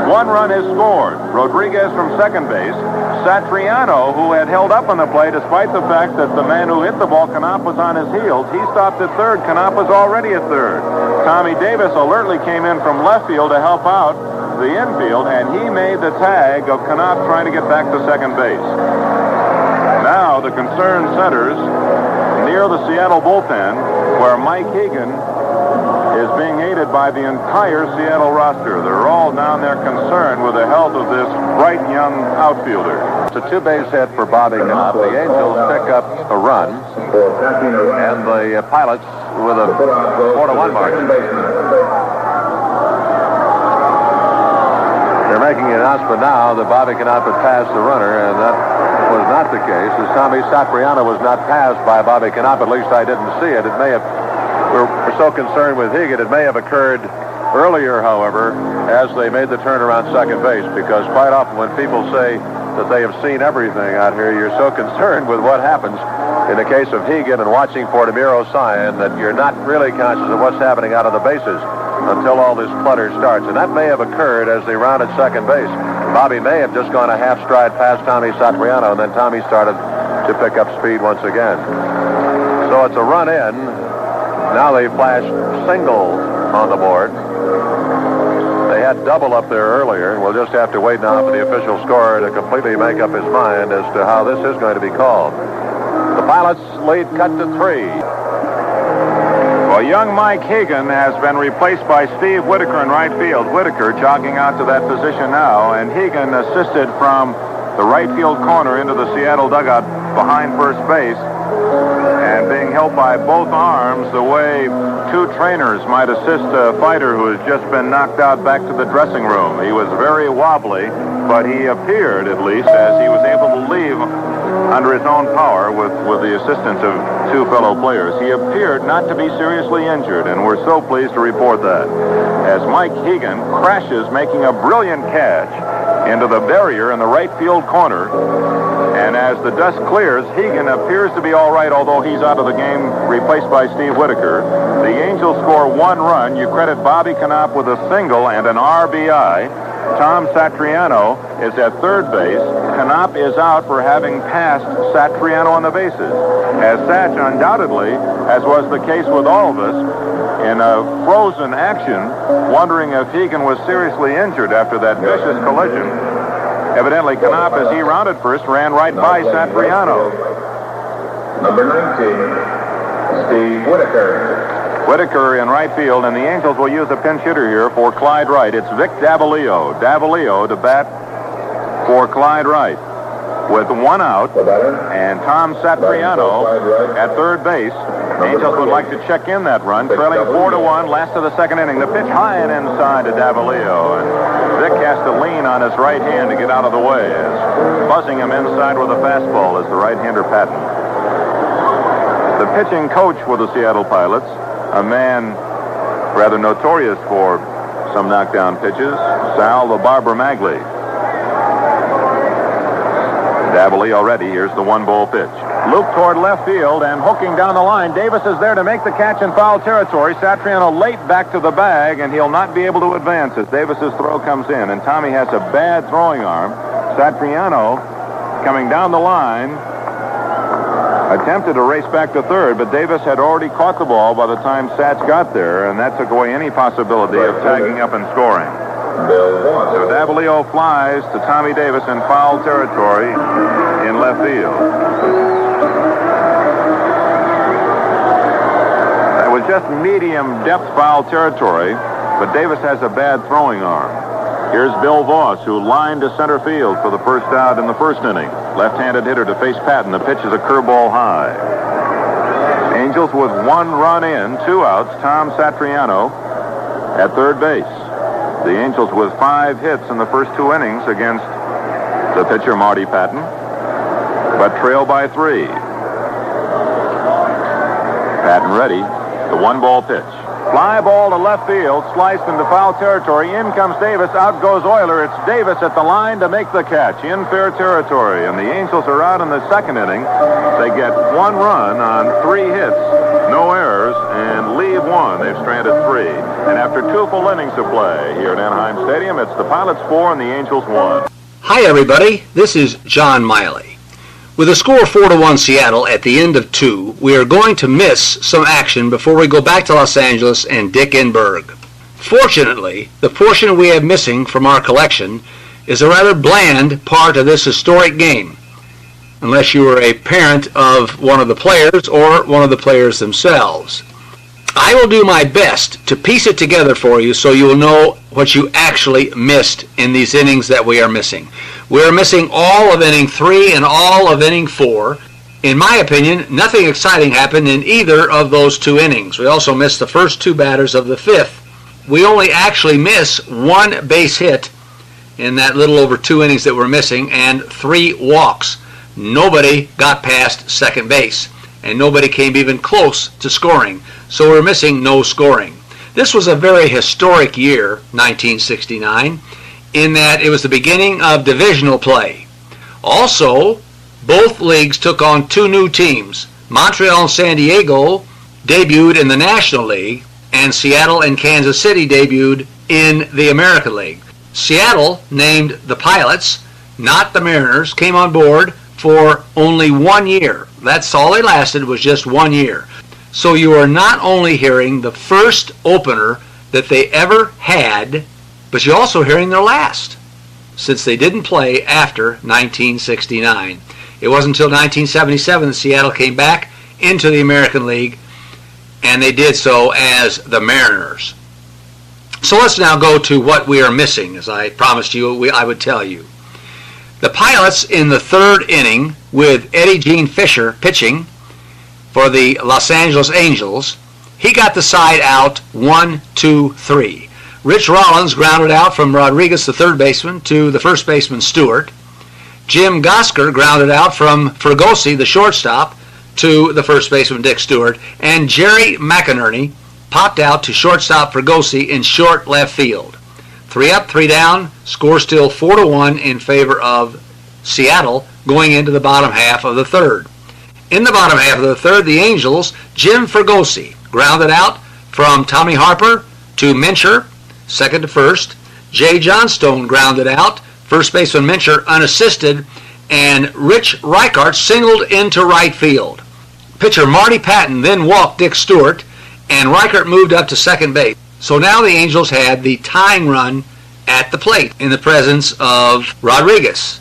One run is scored. Rodriguez from second base. Satriano, who had held up on the play despite the fact that the man who hit the ball, Knopp, was on his heels. He stopped at third. Knopp was already at third. Tommy Davis alertly came in from left field to help out the infield, and he made the tag of Knopp trying to get back to second base. Now the concern centers near the Seattle bullpen, where Mike Hegan is being aided by the entire Seattle roster. They're all down there concerned with the health of this bright young outfielder. It's a two-base hit for Bobby Knopp. The Angels pick up a run, and the Pilots with a 4-1 margin. They're making an announcement now that Bobby Knopp had passed the runner, and that was not the case. As Tommy Satriano was not passed by Bobby Knopp, at least I didn't see it. It may have. We're so concerned with Hegan, it may have occurred earlier, however, as they made the turn around second base, because quite often when people say that they have seen everything out here, you're so concerned with what happens in the case of Hegan and watching for DeMuro sign that you're not really conscious of what's happening out of the bases until all this clutter starts. And that may have occurred as they rounded second base. Bobby may have just gone a half stride past Tommy Satriano, and then Tommy started to pick up speed once again. So it's a run in. Now they flashed single on the board. They had double up there earlier, and we'll just have to wait now for the official scorer to completely make up his mind as to how this is going to be called. The Pilots lead cut to 3. Well, young Mike Hegan has been replaced by Steve Whitaker in right field. Whitaker jogging out to that position now, and Hegan assisted from the right field corner into the Seattle dugout behind first base, and being held by both arms the way two trainers might assist a fighter who has just been knocked out back to the dressing room. He was very wobbly, but he appeared, at least, as he was able to leave under his own power with the assistance of two fellow players. He appeared not to be seriously injured, and we're so pleased to report that. As Mike Hegan crashes, making a brilliant catch into the barrier in the right field corner, and as the dust clears, Hegan appears to be all right, although he's out of the game, replaced by Steve Whitaker. The Angels score one run. You credit Bobby Knopp with a single and an RBI. Tom Satriano is at third base. Knopp is out for having passed Satriano on the bases. As Satch undoubtedly, as was the case with all of us, in a frozen action, wondering if Hegan was seriously injured after that vicious collision. Evidently, Knopp, as he rounded first, ran right by Satriano. Number 19, Steve Whitaker. Whitaker in right field, and the Angels will use a pinch hitter here for Clyde Wright. It's Vic Davalillo. Davalillo to bat for Clyde Wright. With one out, and Tom Satriano at third base. Angels would like to check in that run, trailing 4-1, last of the second inning. The pitch high and inside to Davalillo, and Vic has to lean on his right hand to get out of the way, as buzzing him inside with a fastball is the right-hander Patton. The pitching coach for the Seattle Pilots, a man rather notorious for some knockdown pitches, Sal the Barber Magley. Davalillo ready. Here's the 1-ball pitch. Loop toward left field and hooking down the line. Davis is there to make the catch in foul territory. Satriano late back to the bag, and he'll not be able to advance as Davis's throw comes in. And Tommy has a bad throwing arm. Satriano coming down the line attempted to race back to third, but Davis had already caught the ball by the time Satch got there, and that took away any possibility of tagging up and scoring. So Davalillo flies to Tommy Davis in foul territory in left field. That was just medium depth foul territory. but Davis has a bad throwing arm. Here's Bill Voss, who lined to center field for the first out in the first inning. Left-handed hitter to face Patton. The pitch is a curveball high. Angels with 1 run in, 2 outs. Tom Satriano at third base. The Angels with 5 hits in the first 2 innings against the pitcher Marty Patton, but trail by 3. Patton ready. The 1-ball pitch. Fly ball to left field, sliced into foul territory. In comes Davis. Out goes Euler. It's Davis at the line to make the catch in fair territory. And the Angels are out in the second inning. They get 1 run on 3 hits, no errors, and leave 1. They've stranded 3. And after 2 full innings of play here at Anaheim Stadium, it's the Pilots 4 and the Angels 1. Hi, everybody. This is John Miley. With a score 4-1 Seattle at the end of 2, we are going to miss some action before we go back to Los Angeles and Dick and Berg. Fortunately, the portion we have missing from our collection is a rather bland part of this historic game, unless you are a parent of one of the players or one of the players themselves. I will do my best to piece it together for you so you will know what you actually missed in these innings that we are missing. We are missing all of inning 3 and all of inning 4. In my opinion, nothing exciting happened in either of those 2 innings. We also missed the first 2 batters of the 5th. We only actually miss 1 base hit in that little over 2 innings that we're missing and 3 walks. Nobody got past second base, and nobody came even close to scoring. So we're missing no scoring. This was a very historic year, 1969, in that it was the beginning of divisional play. Also, both leagues took on 2 new teams. Montreal and San Diego debuted in the National League, and Seattle and Kansas City debuted in the American League. Seattle, named the Pilots, not the Mariners, came on board for only 1 year. That's all they lasted, was just 1 year. So you are not only hearing the first opener that they ever had, but you're also hearing their last, since they didn't play after 1969. It wasn't until 1977 that Seattle came back into the American League, and they did so as the Mariners. So let's now go to what we are missing, as I promised you I would tell you. The Pilots in the 3rd inning, with Eddie Gene Fisher pitching for the Los Angeles Angels, he got the side out 1-2-3. Rich Rollins grounded out from Rodriguez, the third baseman, to the first baseman Stewart. Jim Gosker grounded out from Fregosi, the shortstop, to the first baseman Dick Stewart. And Jerry McInerney popped out to shortstop Fregosi in short left field. 3 up, 3 down, score still 4-1 in favor of Seattle going into the bottom half of the 3rd. In the bottom half of the 3rd, the Angels, Jim Fregosi grounded out from Tommy Harper to Mincher, second to first. Jay Johnstone grounded out, first baseman Mincher unassisted, and Rich Reichart singled into right field. Pitcher Marty Patton then walked Dick Stewart, and Reichart moved up to second base. So now the Angels had the tying run at the plate in the presence of Rodriguez.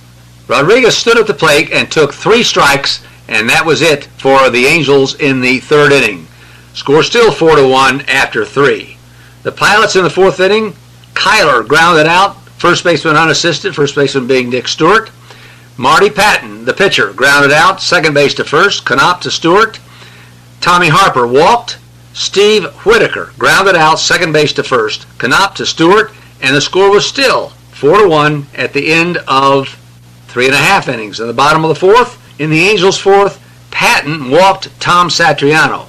Rodriguez stood at the plate and took 3 strikes, and that was it for the Angels in the 3rd inning. Score still 4-1 after 3. The Pilots in the 4th inning, Kyler grounded out, first baseman unassisted, first baseman being Dick Stewart. Marty Patton, the pitcher, grounded out, second base to first, Knopp to Stewart. Tommy Harper walked. Steve Whitaker grounded out, second base to first, Knopp to Stewart, and the score was still 4-1 at the end of 3.5 innings. In the bottom of the 4th, in the Angels' 4th, Patton walked Tom Satriano.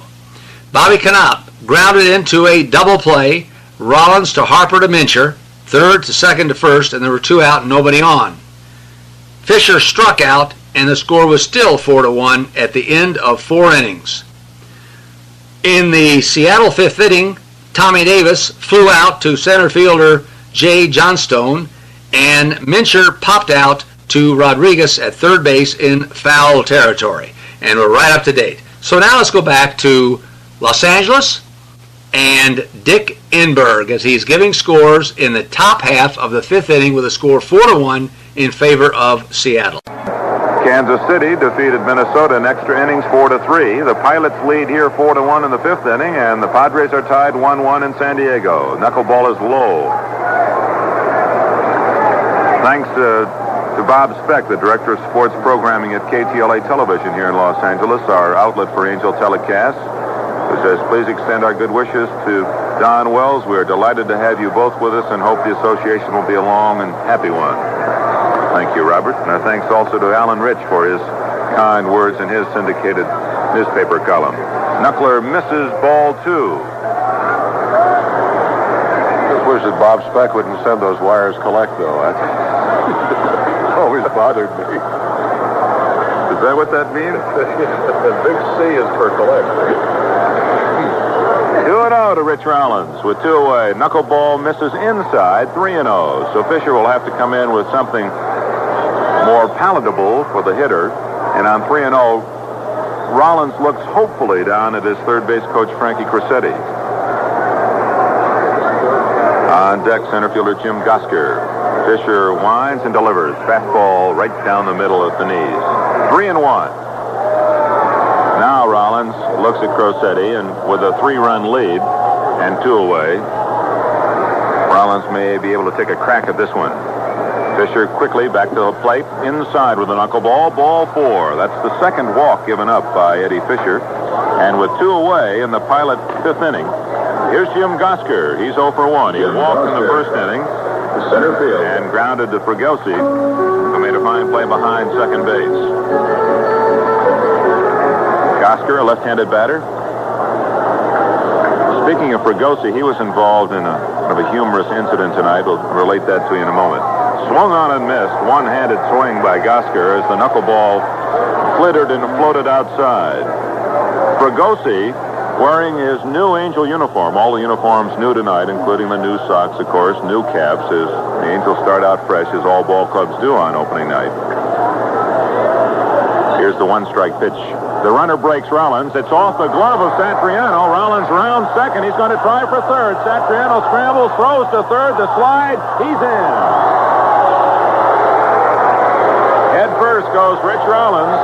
Bobby Knopp grounded into a double play, Rollins to Harper to Mincher, third to second to first, and there were 2 out and nobody on. Fisher struck out, and the score was still 4-1 at the end of 4 innings. In the Seattle 5th inning, Tommy Davis flew out to center fielder Jay Johnstone, and Mincher popped out to Rodriguez at third base in foul territory. And we're right up to date. So now let's go back to Los Angeles and Dick Enberg as he's giving scores in the top half of the 5th inning with a score 4-1 in favor of Seattle. Kansas City defeated Minnesota in extra innings 4-3. The Pilots lead here 4-1 in the fifth inning, and the Padres are tied 1-1 in San Diego. Knuckleball is low. Thanks to Bob Speck, the director of sports programming at KTLA Television here in Los Angeles, our outlet for Angel telecasts, who says, please extend our good wishes to Don Wells. We're delighted to have you both with us and hope the association will be a long and happy one. Thank you, Robert. And our thanks also to Alan Rich for his kind words in his syndicated newspaper column. Knuckler misses ball 2. Just wish that Bob Speck wouldn't send those wires collect, though. That's always bothered me. Is that what that means? The big C is for collect. 2-0 to Rich Rollins with 2 away. Knuckleball misses inside, 3-0. So Fisher will have to come in with something more palatable for the hitter. And on 3-0, Rollins looks hopefully down at his third base coach, Frankie Crosetti. On deck, center fielder Jim Gosker. Fisher winds and delivers. Fastball right down the middle at the knees. 3-1. Now Rollins looks at Crosetti, and with a 3-run lead and 2 away, Rollins may be able to take a crack at this one. Fisher quickly back to the plate, inside with a knuckleball, ball 4. That's the second walk given up by Eddie Fisher. And with 2 away in the Pilot fifth inning, here's Jim Gosker. He's 0 for 1. He walked in the first inning, center field, and grounded to Fregosi, who made a fine play behind second base. Gosker, a left-handed batter. Speaking of Fregosi, he was involved in a humorous incident tonight. We'll relate that to you in a moment. Swung on and missed. One-handed swing by Gosker as the knuckleball flittered and floated outside. Fregosi, wearing his new Angel uniform. All the uniforms new tonight, including the new socks, of course, new caps, as the Angels start out fresh, as all ball clubs do on opening night. Here's the one-strike pitch. The runner breaks Rollins. It's off the glove of Satriano. Rollins rounds second. He's going to try for third. Satriano scrambles, throws to third. The slide. He's in. Head first goes Rich Rollins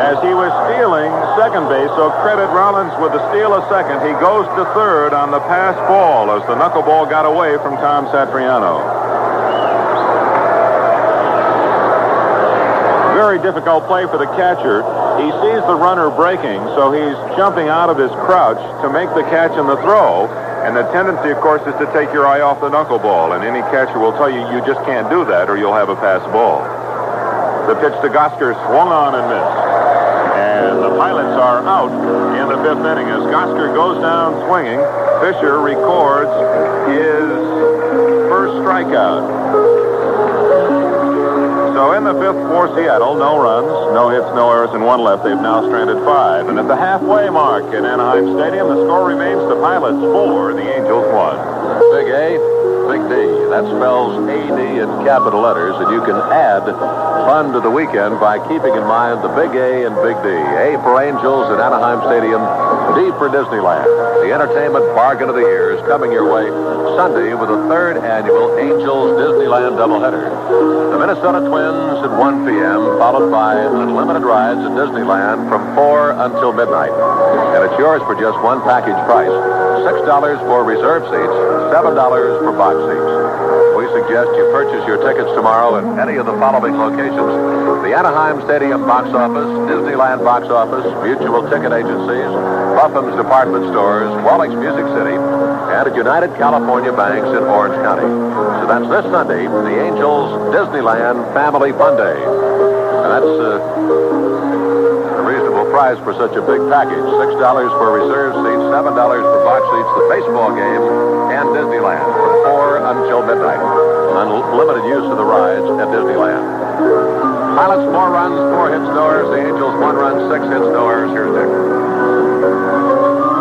as he was stealing second base. So credit Rollins with the steal of second. He goes to third on the pass ball as the knuckleball got away from Tom Satriano. Very difficult play for the catcher. He sees the runner breaking, so he's jumping out of his crouch to make the catch and the throw. And the tendency, of course, is to take your eye off the knuckleball. And any catcher will tell you you just can't do that or you'll have a pass ball. The pitch to Gosker swung on and missed. And the Pilots are out in the fifth inning as Gosker goes down swinging. Fisher records his first strikeout. So in the fifth for Seattle, no runs, no hits, no errors, and 1 left. They've now stranded 5. And at the halfway mark in Anaheim Stadium, the score remains the Pilots 4, the Angels 1. Big A, Big D. That spells AD in capital letters, and you can add fun to the weekend by keeping in mind the Big A and Big D. A for Angels at Anaheim Stadium, D for Disneyland. The entertainment bargain of the year is coming your way Sunday with the 3rd annual Angels Disneyland doubleheader. The Minnesota Twins at 1 p.m., followed by unlimited rides at Disneyland from 4 until midnight. And it's yours for just one package price. $6 for reserve seats, $7 for box seats. We suggest you purchase your tickets tomorrow at any of the following locations: the Anaheim Stadium box office, Disneyland box office, mutual ticket agencies, Bufham's department stores, Wallick's Music City, and at United California Banks in Orange County. So that's this Sunday, the Angels Disneyland Family Fun Day. And that's a reasonable price for such a big package. $6 for reserve seats, $7 for box seats, the baseball game, and Disneyland from 4 until midnight. Unlimited use of the rides at Disneyland. Pilots, 4 runs, 4 hits, no errors. The Angels, 1 run, 6 hits, no errors. Here's Dick.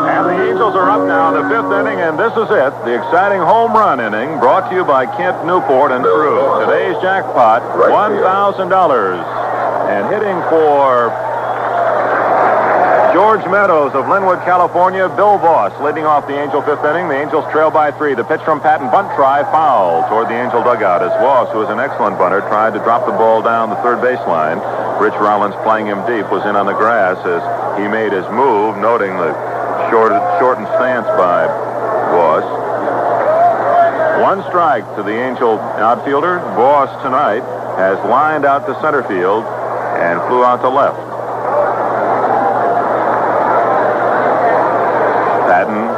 And the Angels are up now in the fifth inning, and this is it. The exciting home run inning brought to you by Kent Newport and Crew. Today's jackpot, $1,000. And hitting for George Meadows of Linwood, California, Bill Voss leading off the Angel fifth inning. The Angels trail by 3. The pitch from Patton, bunt try, foul toward the Angel dugout as Voss, who is an excellent bunter, tried to drop the ball down the third baseline. Rich Rollins, playing him deep, was in on the grass as he made his move, noting the shortened stance by Voss. One strike to the Angel outfielder. Voss tonight has lined out to center field and flew out to left. Patton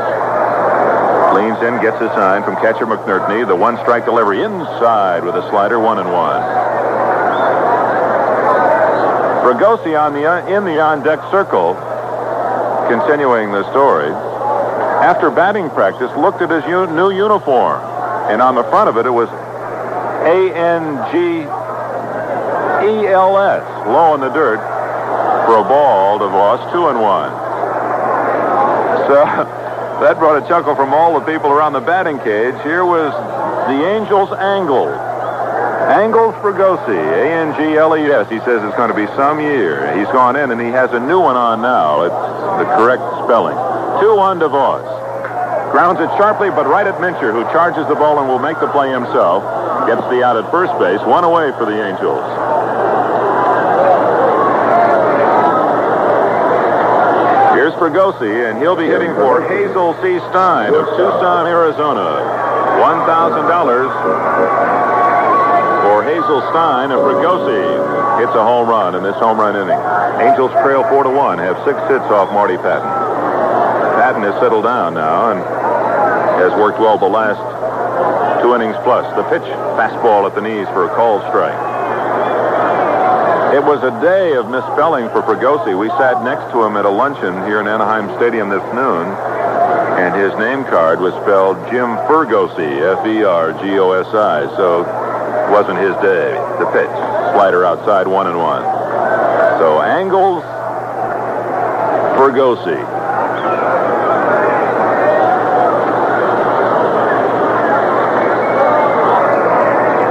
leans in, gets a sign from catcher McNertney. The one-strike delivery inside with a slider, 1-1. Fregosi in the on-deck circle, continuing the story, after batting practice, looked at his new uniform, and on the front of it, it was ANGELS, low in the dirt, for a ball to Voss, 2-1. So that brought a chuckle from all the people around the batting cage. Here was the Angels angle. Angles Fregosi, ANGLES. He says it's going to be some year. He's gone in, and he has a new one on now. It's the correct spelling. 2-1 to Voss. Grounds it sharply, but right at Mincher, who charges the ball and will make the play himself. Gets the out at first base. One away for the Angels. Here's Fregosi, and he'll be hitting for Hazel C. Stein of Tucson, Arizona. $1,000 for Hazel Stein of Fregosi. Hits a home run in this home run inning. Angels trail 4-1, have 6 hits off Marty Patton. Patton has settled down now and has worked well the last 2 innings plus. The pitch, fastball at the knees for a called strike. It was a day of misspelling for Fregosi. We sat next to him at a luncheon here in Anaheim Stadium this noon, and his name card was spelled Jim Fergosi, Fergosi. So it wasn't his day. The pitch, slider outside, 1-1. So Angles Fergosi.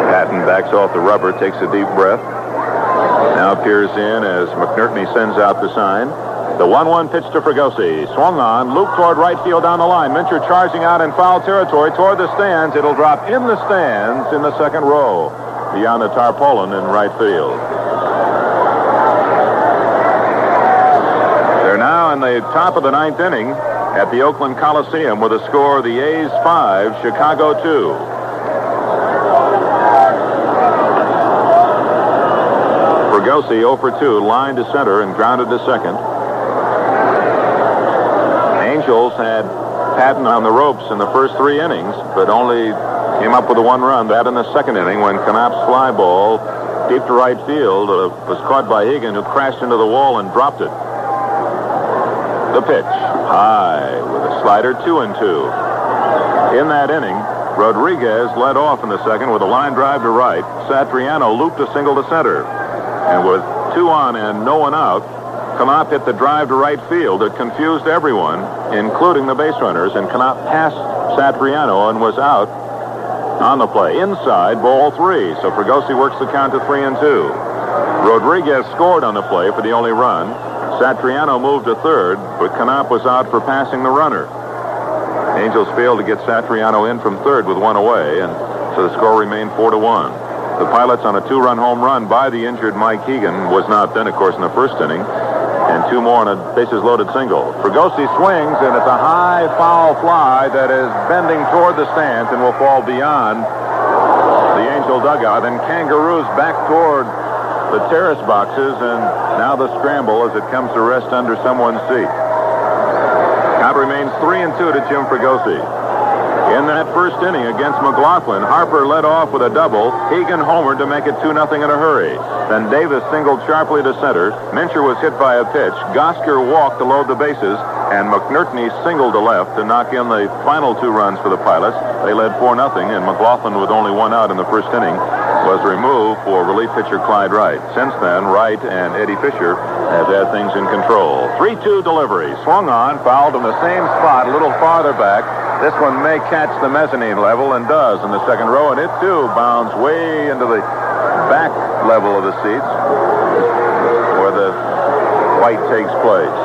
Patton backs off the rubber, takes a deep breath. Now peers in as McNertney sends out the sign. The 1-1 pitch to Fregosi. Swung on, looped toward right field down the line. Mincher charging out in foul territory toward the stands. It'll drop in the stands in the second row beyond the tarpaulin in right field. They're now in the top of the 9th inning at the Oakland Coliseum with a score: the A's 5, Chicago 2. Fregosi 0 for 2, line to center and grounded to second. Angels had Patton on the ropes in the first 3 innings, but only came up with a 1 run. That in the second inning when Knopp's fly ball deep to right field was caught by Hegan, who crashed into the wall and dropped it. The pitch, high with a slider, 2-2. In that inning, Rodriguez led off in the second with a line drive to right. Satriano looped a single to center. And with 2 on and no one out, Knopp hit the drive to right field that confused everyone, including the base runners, and Knopp passed Satriano and was out on the play. Inside, ball 3, so Fregosi works the count to 3-2. Rodriguez scored on the play for the only run. Satriano moved to third, but Knopp was out for passing the runner. Angels failed to get Satriano in from third with 1 away, and so the score remained 4-1. The Pilots on a 2-run home run by the injured Mike Hegan was not then, of course, in the first inning, and 2 more on a bases-loaded single. Fregosi swings, and it's a high foul fly that is bending toward the stands and will fall beyond the Angel dugout. Then kangaroos back toward the terrace boxes, and now the scramble as it comes to rest under someone's seat. Count remains 3-2 to Jim Fregosi. In that first inning against McLaughlin, Harper led off with a double. Hegan homered to make it 2-0 in a hurry. Then Davis singled sharply to center. Mincher was hit by a pitch. Gosker walked to load the bases, and McNertney singled to left to knock in the final 2 runs for the Pilots. They led 4-0, and McLaughlin, with only 1 out in the first inning, was removed for relief pitcher Clyde Wright. Since then, Wright and Eddie Fisher have had things in control. 3-2 delivery. Swung on, fouled in the same spot, a little farther back. This one may catch the mezzanine level, and does in the second row, and it too bounds way into the back level of the seats where the white takes place.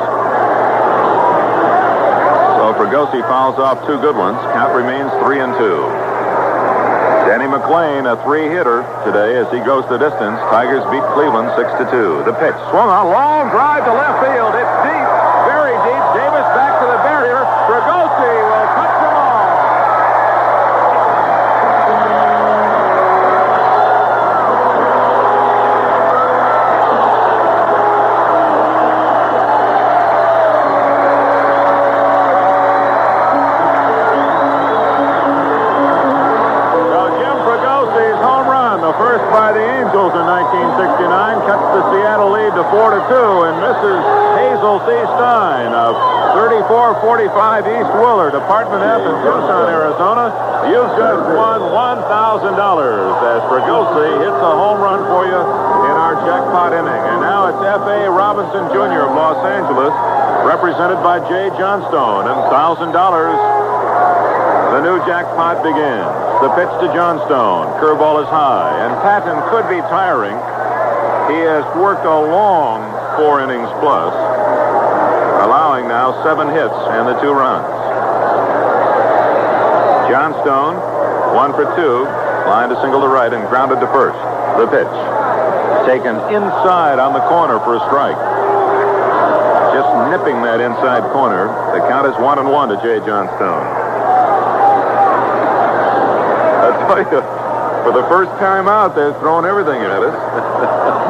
So Fregosi fouls off 2 good ones. Count remains 3-2. Danny McLean, a 3-hitter today as he goes the distance. Tigers beat Cleveland 6-2. The pitch swung on, long drive to left field. It's deep, very deep. Davis back to the barrier. Fregosi will touch them all. By the Angels in 1969, cuts the Seattle lead to 4-2, and misses Hazel C. Stein of 3445 East Willard, Apartment F in Tucson, Arizona. You've just won $1,000 as Fregosi hits a home run for you in our jackpot inning. And now it's F.A. Robinson Jr. of Los Angeles, represented by Jay Johnstone, and $1,000. The new jackpot begins. The pitch to Johnstone. Curveball is high, and Patton could be tiring. He has worked a long 4 innings plus, allowing now 7 hits and the 2 runs. Johnstone, 1 for 2, lined a single to right and grounded to first. The pitch, taken inside on the corner for a strike. Just nipping that inside corner. The count is 1-1 to Jay Johnstone. For the first time out, they're throwing everything at us.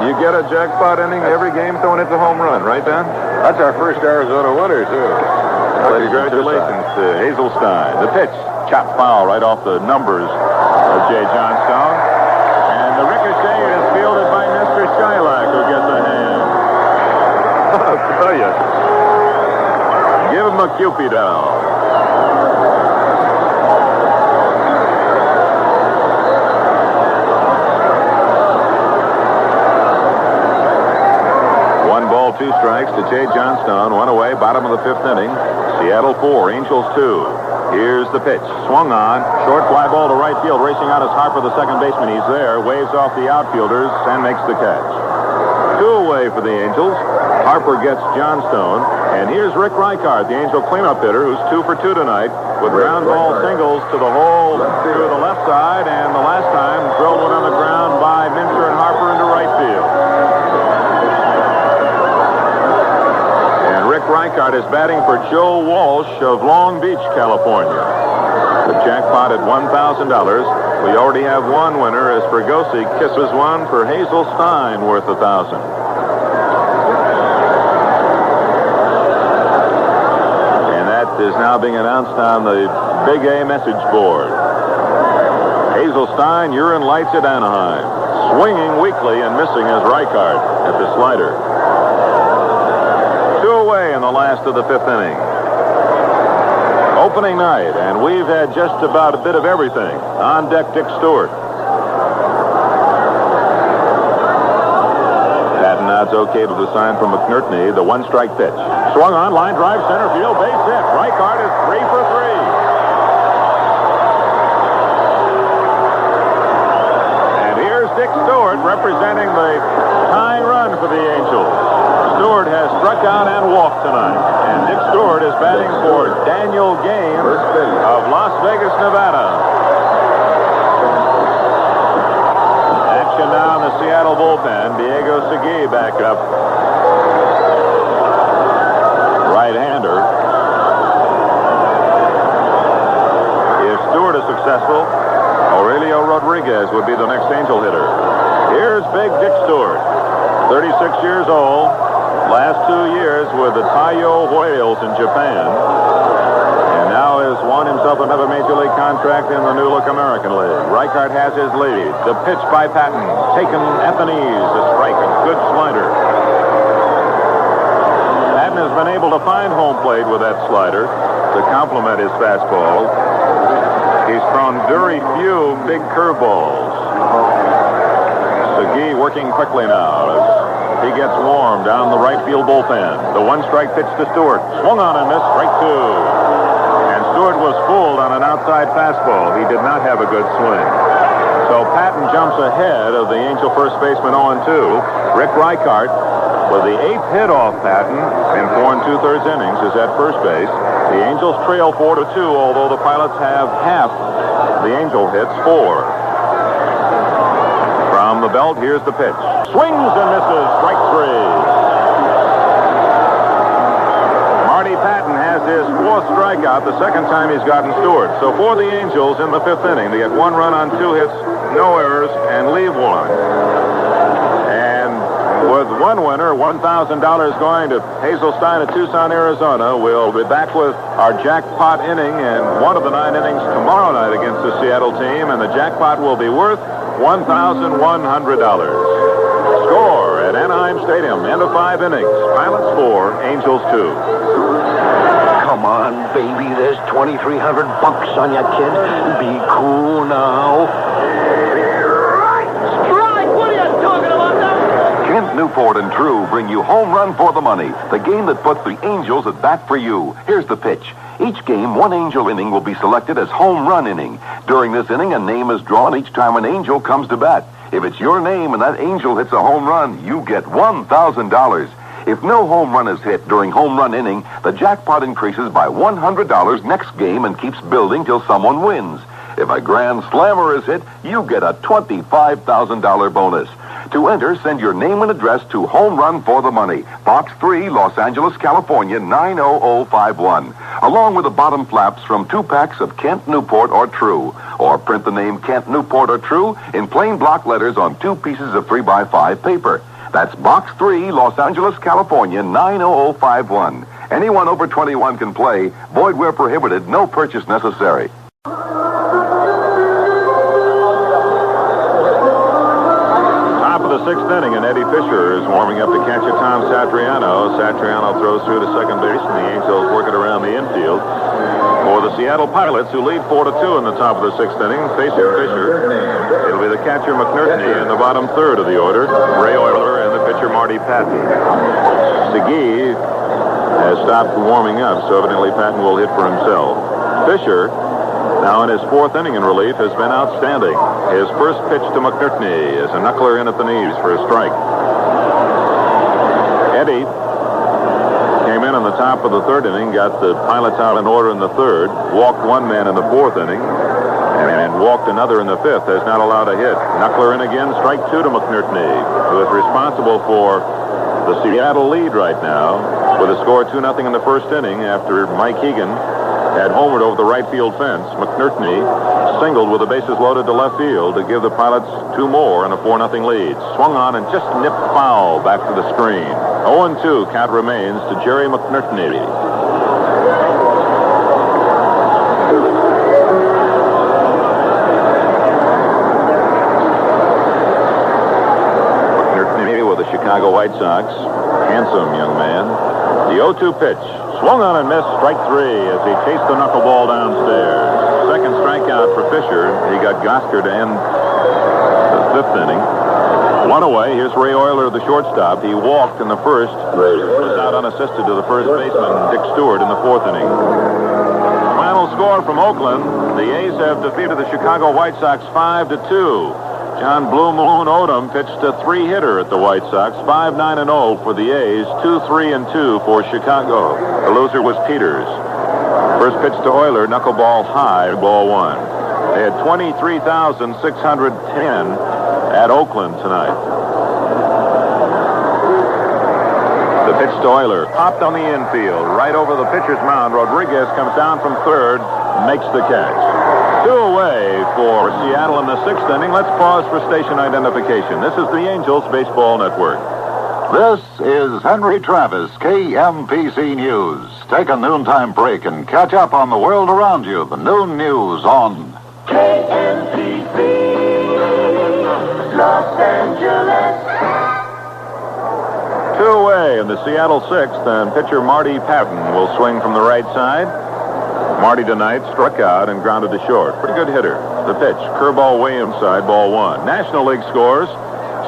You get a jackpot inning every game throwing it to home run, right, Dan? That's our first Arizona winner, too. Congratulations to Hazelstein. The pitch, chopped foul right off the numbers of Jay Johnstone. And the ricochet is fielded by Mr. Shylock, who gets a hand. I'll tell you. Give him a Cupid doll. Two strikes to Jay Johnstone. 1 away, bottom of the 5th inning. Seattle 4, Angels 2. Here's the pitch. Swung on. Short fly ball to right field. Racing out is Harper, the second baseman. He's there. Waves off the outfielders and makes the catch. 2 away for the Angels. Harper gets Johnstone. And here's Rick Reichart, the Angel cleanup hitter, who's 2 for 2 tonight, with ground ball singles to the hole to the left side. And the last time, drilled one on the ground by Minter and Harper into right field. Rick Reichart is batting for Joe Walsh of Long Beach, California. The jackpot at $1,000. We already have one winner as Fregosi kisses one for Hazel Stein worth $1,000. And that is now being announced on the Big A message board. Hazel Stein, you're in lights at Anaheim. Swinging weakly and missing as Reichart at the slider. 2 away in the last of the 5th inning. Opening night, and we've had just about a bit of everything. On deck, Dick Stewart. Patton odds okay to the sign from McNerney. The 1-strike pitch. Swung on, line drive, center field, base hit. Reichart is 3 for 3. And here's Dick Stewart representing the tying run for the Angels. Stewart has struck out and walked tonight. And Dick Stewart is batting for Daniel Gaines of Las Vegas, Nevada. Action now in the Seattle bullpen. Diego Segui back up. Right-hander. If Stewart is successful, Aurelio Rodriguez would be the next Angel hitter. Here's big Dick Stewart, 36 years old. Last 2 years with the Taiyo Whales in Japan. And now has won himself another Major League contract in the New Look American League. Reichart has his lead. The pitch by Patton. Taken at the knees. A strike. A good slider. Patton has been able to find home plate with that slider to complement his fastball. He's thrown very few big curveballs. Segui working quickly now. He gets warm down the right field bullpen. The 1-strike pitch to Stewart. Swung on and missed. Strike 2. And Stewart was fooled on an outside fastball. He did not have a good swing. So Patton jumps ahead of the Angel first baseman 0-2. Rick Reichart, with the 8th hit off Patton in 4 2/3 innings, is at first base. The Angels trail 4-2, although the Pilots have half the Angel hits, 4. from the belt. Here's the pitch. Swings and misses. Strike three. Marty Patton has his fourth strikeout, the second time he's gotten Stewart. So for the Angels in the fifth inning, they get 1 run on 2 hits, no errors, and leave 1. With 1 winner, $1,000 going to Hazelstein of Tucson, Arizona. We'll be back with our jackpot inning and one of the 9 innings tomorrow night against the Seattle team, and the jackpot will be worth $1,100. Score at Anaheim Stadium, end of 5 innings. Pilots 4, Angels 2. Come on, baby. There's $2,300 on you, kid. Be cool now. Kent Newport and True bring you Home Run for the Money, the game that puts the Angels at bat for you. Here's the pitch. Each game, one Angel inning will be selected as home run inning. During this inning, a name is drawn each time an Angel comes to bat. If it's your name and that Angel hits a home run, you get $1,000. If no home run is hit during home run inning, the jackpot increases by $100 next game and keeps building till someone wins. If a grand slammer is hit, you get a $25,000 bonus. To enter, send your name and address to Home Run for the Money, Box 3, Los Angeles, California, 90051, along with the bottom flaps from 2 packs of Kent Newport or True. Or print the name Kent Newport or True in plain block letters on 2 pieces of 3x5 paper. That's Box 3, Los Angeles, California, 90051. Anyone over 21 can play. Void where prohibited. No purchase necessary. The 6th inning, and Eddie Fisher is warming up to catch it. Tom Satriano. Satriano throws through to second base, and the Angels work it around the infield. For the Seattle Pilots, who lead 4-2 in the top of the 6th inning, facing Fisher, it'll be the catcher McNerney in the bottom third of the order, Ray Euler, and the pitcher Marty Patton. Segui has stopped warming up, so evidently Patton will hit for himself. Fisher, now in his 4th inning in relief, has been outstanding. His first pitch to McNerney is a knuckler in at the knees for a strike. Eddie came in on the top of the 3rd inning, got the Pilots out in order in the 3rd, walked 1 man in the 4th inning, and walked another in the 5th, has not allowed a hit. Knuckler in again, strike 2 to McNerney, who is responsible for the Seattle lead right now, with a score 2-0 in the 1st inning after Mike Hegan had homered over the right field fence. McNerney singled with the bases loaded to left field to give the Pilots 2 more and a 4-0 lead. Swung on and just nipped foul back to the screen. 0-2 count remains to Jerry McNerney. McNerney with the Chicago White Sox. Handsome young man. The 0-2 pitch. Swung on and missed, strike 3 as he chased the knuckleball downstairs. Second strikeout for Fisher. He got Gosker to end the 5th inning. 1 away. Here's Ray Euler, the shortstop. He walked in the 1st. Was out unassisted to the first baseman, Dick Stewart, in the 4th inning. Final score from Oakland. The A's have defeated the Chicago White Sox 5-2. John Blue Moon Odom pitched a 3-hitter at the White Sox, 5-9-0 for the A's, 2-3-2 for Chicago. The loser was Peters. First pitch to Euler, knuckleball high, ball 1. They had 23,610 at Oakland tonight. The pitch to Euler, popped on the infield, right over the pitcher's mound. Rodriguez comes down from 3rd, makes the catch. 2 away for Seattle in the 6th inning. Let's pause for station identification. This is the Angels Baseball Network. This is Henry Travis, KMPC News. Take a noontime break and catch up on the world around you. The noon news on KMPC, Los Angeles. 2 away in the Seattle 6th, and pitcher Marty Patton will swing from the right side. Marty tonight struck out and grounded to short. Pretty good hitter. The pitch, curveball way inside, ball 1. National League scores.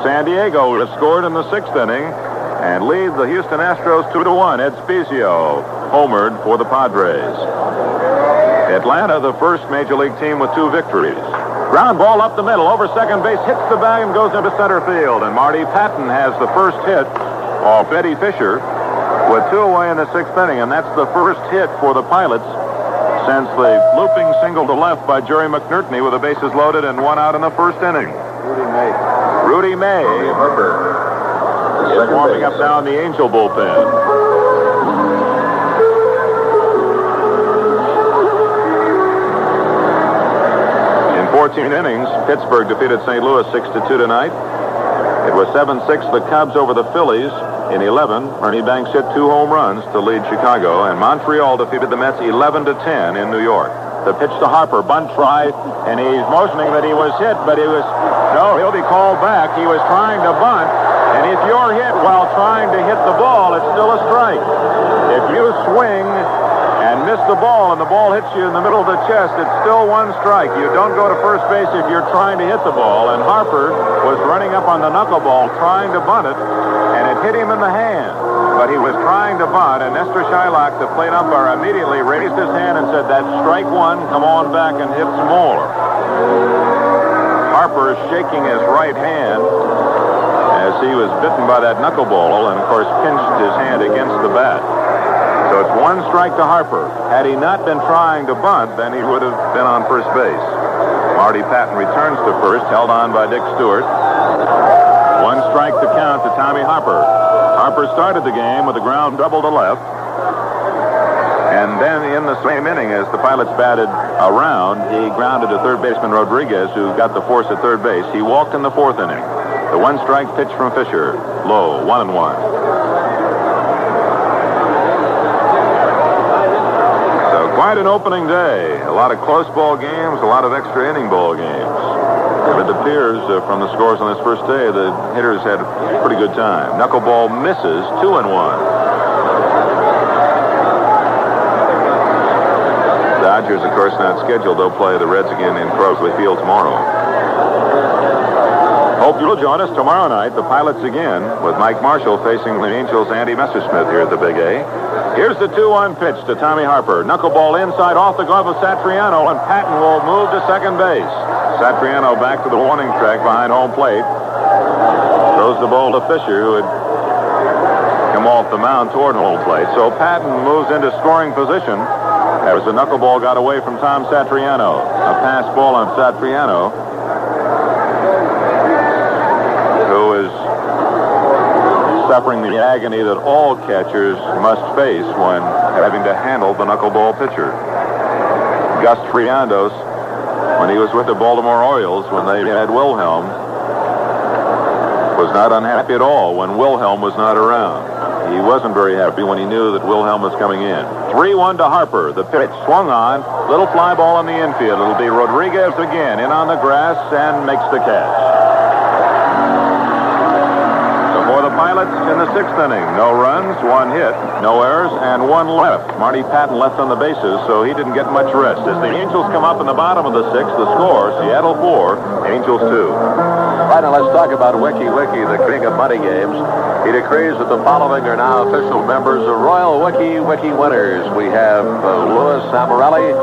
San Diego has scored in the 6th inning and lead the Houston Astros 2-1. Ed Spezio homered for the Padres. Atlanta, the first major league team with 2 victories. Ground ball up the middle, over second base, hits the bag and goes into center field. And Marty Patton has the first hit off Eddie Fisher with 2 away in the 6th inning. And that's the first hit for the Pilots since the looping single to left by Jerry McNerney with the bases loaded and 1 out in the 1st inning. Rudy May is warming up now in the Angel bullpen. In 14 innings, Pittsburgh defeated St. Louis 6-2 tonight. It was 7-6 the Cubs over the Phillies. In 11, Ernie Banks hit 2 home runs to lead Chicago, and Montreal defeated the Mets 11-10 in New York. The pitch to Harper, bunt try, and he's motioning that he was hit, but he'll be called back. He was trying to bunt, and if you're hit while trying to hit the ball, it's still a strike. If you swing and miss the ball and the ball hits you in the middle of the chest, it's still 1 strike. You don't go to first base if you're trying to hit the ball, and Harper was running up on the knuckleball trying to bunt it, and it hit him in the hand. But he was trying to bunt, and Nestor Shylock, the plate umpire, immediately raised his hand and said, "That's strike 1, come on back and hit some more." Harper shaking his right hand as he was bitten by that knuckleball and, of course, pinched his hand against the bat. So it's 1 strike to Harper. Had he not been trying to bunt, then he would have been on first base. Marty Patton returns to first, held on by Dick Stewart. 1 strike to count to Tommy Harper. Harper started the game with a ground double to left. And then in the same inning, as the Pilots batted around, he grounded to third baseman Rodriguez, who got the force at third base. He walked in the 4th inning. The 1 strike pitch from Fisher. Low, 1-1. So quite an opening day. A lot of close ball games, a lot of extra inning ball games. It appears from the scores on this first day, the hitters had a pretty good time. Knuckleball misses, 2-1. Dodgers, of course, not scheduled. They'll play the Reds again in Crosley Field tomorrow. Hope you'll join us tomorrow night. The Pilots again, with Mike Marshall facing the Angels' Andy Messersmith here at the Big A. Here's the 2-1 pitch to Tommy Harper. Knuckleball inside off the glove of Satriano, and Patton will move to second base. Satriano back to the warning track behind home plate. Throws the ball to Fisher, who had come off the mound toward home plate. So Patton moves into scoring position as the knuckleball got away from Tom Satriano. A pass ball on Satriano, who is suffering the agony that all catchers must face when having to handle the knuckleball pitcher. Gus Friandos, when he was with the Baltimore Orioles, when they had Wilhelm, was not unhappy at all when Wilhelm was not around. He wasn't very happy when he knew that Wilhelm was coming in. 3-1 to Harper. The pitch swung on. Little fly ball in the infield. It'll be Rodriguez again in on the grass and makes the catch. For the Pilots in the 6th inning, no runs, 1 hit, no errors, and 1 left. Marty Patton left on the bases, so he didn't get much rest. As the Angels come up in the bottom of the 6th, the score, Seattle 4, Angels 2. Right, now let's talk about Wiki, the king of money games. He decrees that the following are now official members of Royal Wiki winners. We have Louis Amarelli,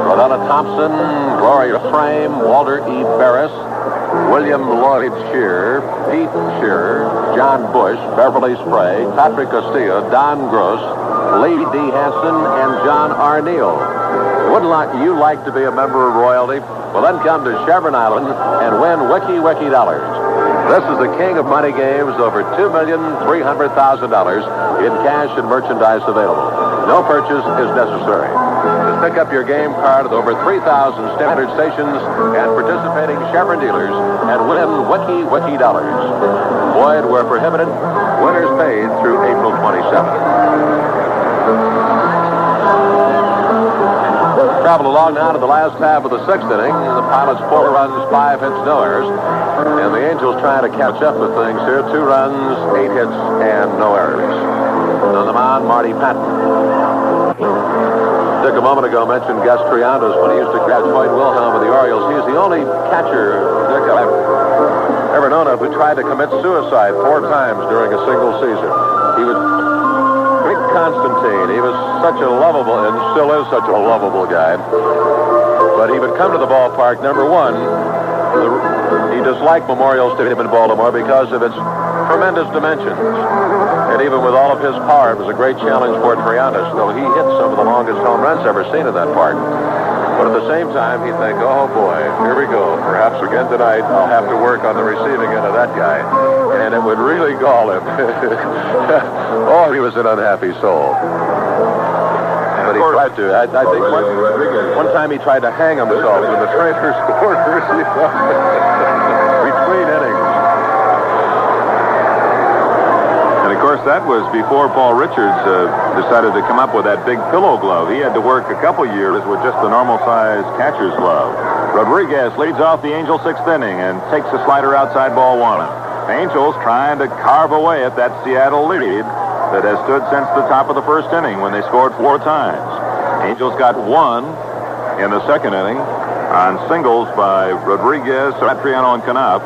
Rodonna Thompson, Gloria Frame, Walter E. Barris, William Lloyd Shearer, Pete Shearer, John Bush, Beverly Spray, Patrick Castillo, Don Gross, Lee D. Hansen, and John R. Neal. Wouldn't you like to be a member of royalty? Well, then come to Chevron Island and win Wiki dollars. This is the king of money games, over $2,300,000 in cash and merchandise available. No purchase is necessary. Just pick up your game card at over 3,000 standard stations and participating Chevron dealers and win Wiki dollars. Void where prohibited. Winners paid through April 27th. Travel along now to the last half of the 6th inning. The Pilots 4 runs, 5 hits, no errors. And the Angels trying to catch up with things here. 2 runs, 8 hits, and no errors. On the mound, Marty Patton. Dick a moment ago mentioned Gus Triandos when he used to catch Floyd Wilhelm of the Orioles. He's the only catcher, Dick, I've ever known of who tried to commit suicide 4 times during a single season. He was Rick Constantine. He was such a lovable, and still is such a lovable guy. But he would come to the ballpark, number one, he disliked Memorial Stadium in Baltimore because of its tremendous dimensions. And even with all of his power, it was a great challenge for Triandos, though he hit some of the longest home runs ever seen in that park. But at the same time, he'd think, oh boy, here we go. Perhaps again tonight I'll have to work on the receiving end of that guy. And it would really gall him. Oh, he was an unhappy soul. But he tried to. I think one time he tried to hang himself in the trainer's quarters between innings. And of course, that was before Paul Richards decided to come up with that big pillow glove. He had to work a couple years with just the normal-sized catcher's glove. Rodriguez leads off the Angels' 6th inning and takes a slider outside ball 1. The Angels trying to carve away at that Seattle lead that has stood since the top of the 1st inning when they scored 4 times. Angels got 1 in the 2nd inning on singles by Rodriguez, Satriano, and Knopf,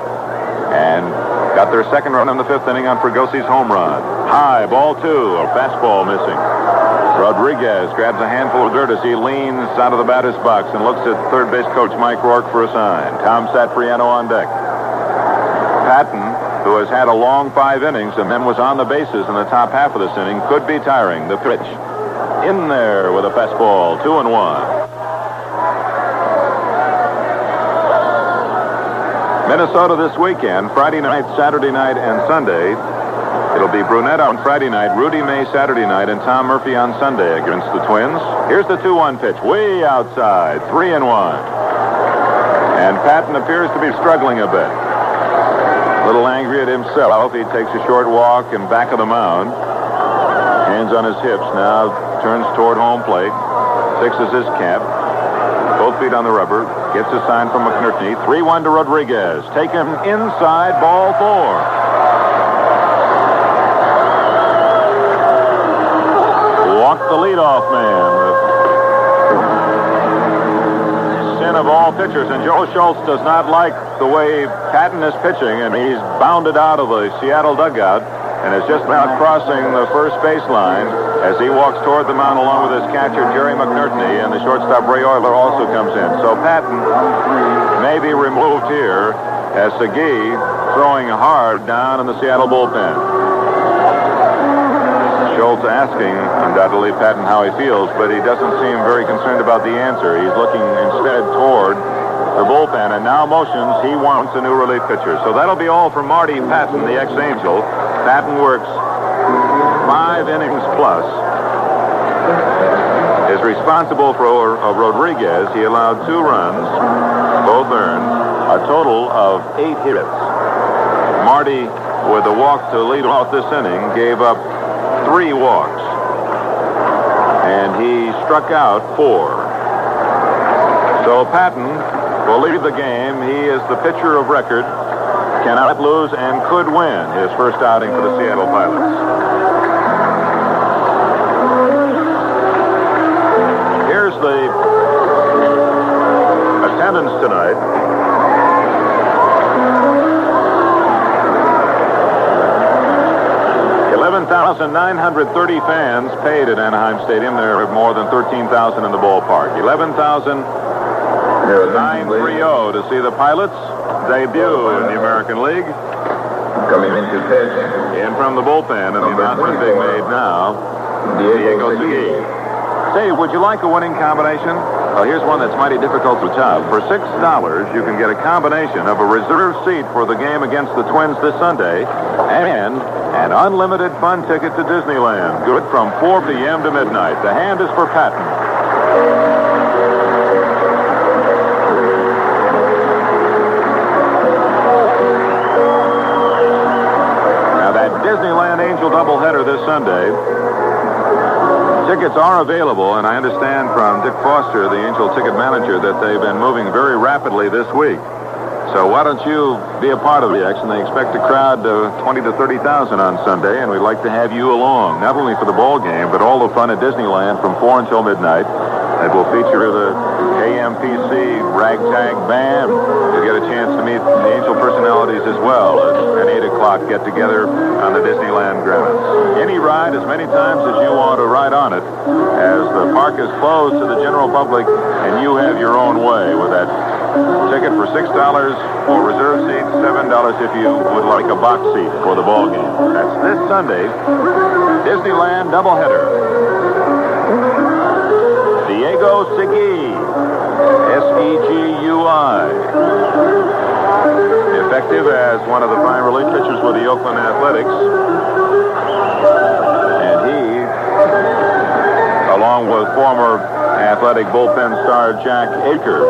and got their 2nd run in the 5th inning on Fragosi's home run. High, ball 2, a fastball missing. Rodriguez grabs a handful of dirt as he leans out of the batter's box and looks at third base coach Mike Rourke for a sign. Tom Satriano on deck. Patton, who has had a long 5 innings and then was on the bases in the top half of this inning, could be tiring. The pitch. In there with a fastball, 2-1. Minnesota this weekend, Friday night, Saturday night, and Sunday. It'll be Brunette on Friday night, Rudy May Saturday night, and Tom Murphy on Sunday against the Twins. Here's the 2-1 pitch, way outside, 3-1. And Patton appears to be struggling a bit. A little angry at himself. He takes a short walk and back of the mound. Hands on his hips now, turns toward home plate, fixes his cap. Both feet on the rubber. Gets a sign from McNerney. 3-1 to Rodriguez. Taken inside, ball 4. Walked the leadoff man. The sin of all pitchers. And Joe Schultz does not like the way Patton is pitching, and he's bounded out of the Seattle dugout and is just now crossing the first baseline as he walks toward the mound along with his catcher, Jerry McNerney, and the shortstop, Ray Euler, also comes in. So Patton may be removed here as Segui throwing hard down in the Seattle bullpen. Schultz asking, undoubtedly, Patton how he feels, but he doesn't seem very concerned about the answer. He's looking instead toward the bullpen, and now motions he wants a new relief pitcher. So that'll be all for Marty Patton, the ex-Angel. Patton works 5 innings plus. Is responsible for Rodriguez. He allowed 2 runs, both earned, a total of 8 hits. Marty, with a walk to lead off this inning, gave up 3 walks. And he struck out 4. So Patton will lead the game. He is the pitcher of record, cannot lose, and could win his first outing for the Seattle Pilots. Here's the attendance tonight. $11,930 fans paid at Anaheim Stadium. There are more than 13,000 in the ballpark. 11,930 to see the Pilots debut in the American League. Coming into pitch. In from the bullpen, and the announcement being made now. Diego Segui. Say, would you like a winning combination? Well, here's one that's mighty difficult to top. For $6, you can get a combination of a reserve seat for the game against the Twins this Sunday and an unlimited fun ticket to Disneyland. Good from 4 p.m. to midnight. The hand is for Patton. Disneyland Angel doubleheader this Sunday. Tickets are available, and I understand from Dick Foster, the Angel ticket manager, that they've been moving very rapidly this week. So why don't you be a part of the action? They expect a crowd of 20 to 30,000 on Sunday, and we'd like to have you along, not only for the ball game, but all the fun at Disneyland from 4 until midnight. It will feature the KMPC Ragtag Band. You'll get a chance to meet the Angel personalities as well at an 8 o'clock get-together on the Disneyland grounds. Any ride as many times as you want to ride on it, as the park is closed to the general public, and you have your own way with that ticket for $6 for reserve seats, $7 if you would like a box seat for the ball game. That's this Sunday, Disneyland doubleheader. Diego Segui Segui. Effective as one of the prime relief pitchers with the Oakland Athletics. And he, along with former Athletic bullpen star Jack Aker,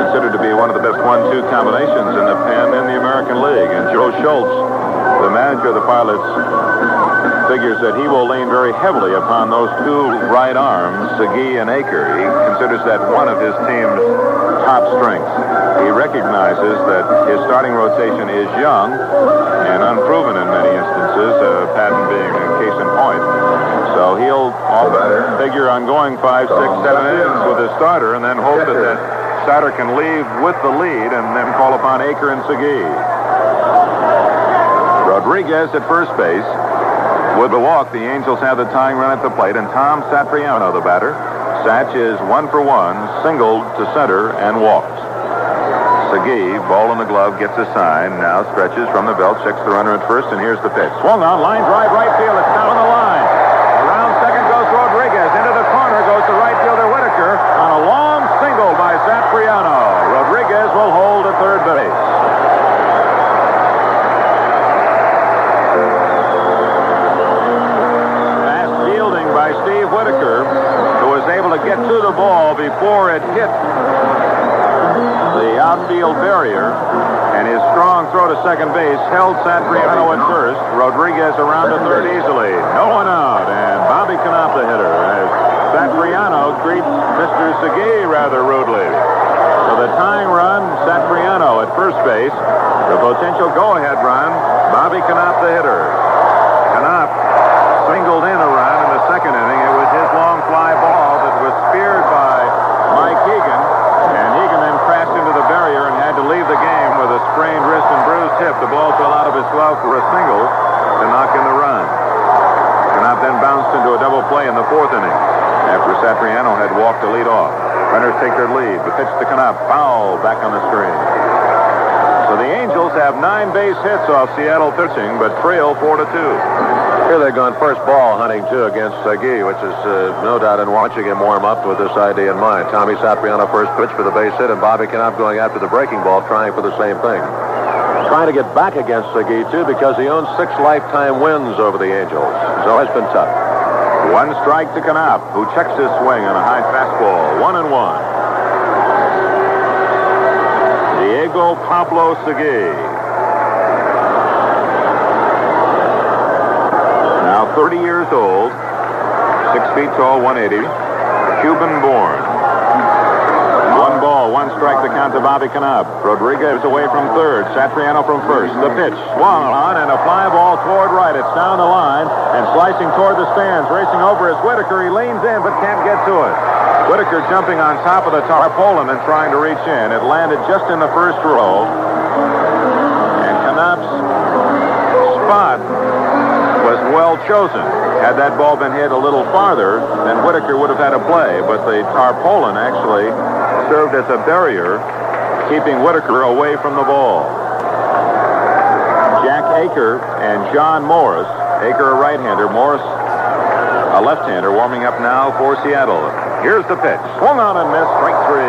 considered to be one of the best 1-2 combinations in the pen in the American League. And Joe Schultz, the manager of the Pilots, figures that he will lean very heavily upon those two right arms, Segui and Aker. He considers that one of his team's top strengths. He recognizes that his starting rotation is young and unproven in many instances, Patton being a case in point. So he'll figure on going 5, 6, 7 innings with his starter and then hope that that starter can leave with the lead and then call upon Aker and Segui. Rodriguez at first base. With the walk, the Angels have the tying run at the plate, and Tom Satriano, the batter. Satch is 1 for 1, singled to center, and walks. Segui, ball in the glove, gets a sign, now stretches from the belt, checks the runner at first, and here's the pitch. Swung on, line drive, right field, it's down the line. Around second goes Rodriguez, into the corner goes the right fielder Whitaker, on a long single by Satriano. Rodriguez will hold at third base. Steve Whitaker, who was able to get to the ball before it hit the outfield barrier, and his strong throw to second base held Satriano at first. Rodriguez around to third easily. No one out, and Bobby Knopp, the hitter, as Satriano greets Mr. Segui rather rudely. So the tying run, Satriano at first base. The potential go-ahead run, Bobby Knopp, the hitter. Knopp singled in a run in the second inning. It was his long fly ball that was speared by Mike Hegan, and Hegan then crashed into the barrier and had to leave the game with a sprained wrist and bruised hip. The ball fell out of his glove for a single to knock in the run. Knopp then bounced into a double play in the fourth inning after Satriano had walked to lead off. Runners take their lead. The pitch to Knopp, foul back on the screen. So the Angels have 9 base hits off Seattle pitching, but trail 4-2. Here they've gone first ball hunting, too, against Segui, which is no doubt in watching him warm up with this idea in mind. Tommy Satriano first pitch for the base hit, and Bobby Knopp going after the breaking ball, trying for the same thing. Trying to get back against Segui, too, because he owns 6 lifetime wins over the Angels. So it's been tough. 1 strike to Knopp, who checks his swing on a high fastball. 1-1. Diego Pablo Segui. 30 years old, 6 feet tall, 180, Cuban-born. 1 ball, 1 strike to count to Bobby Knopp. Rodriguez away from third, Satriano from first. The pitch swung on, and a fly ball toward right. It's down the line and slicing toward the stands. Racing over is Whitaker. He leans in but can't get to it. Whitaker jumping on top of the tarpaulin and trying to reach in. It landed just in the first row, and Knopp's spot was well chosen. Had that ball been hit a little farther, then Whitaker would have had a play, but the tarpaulin actually served as a barrier, keeping Whitaker away from the ball. Jack Aker and John Morris, Aker a right-hander, Morris a left-hander, warming up now for Seattle. Here's the pitch. Swung on and missed, strike 3.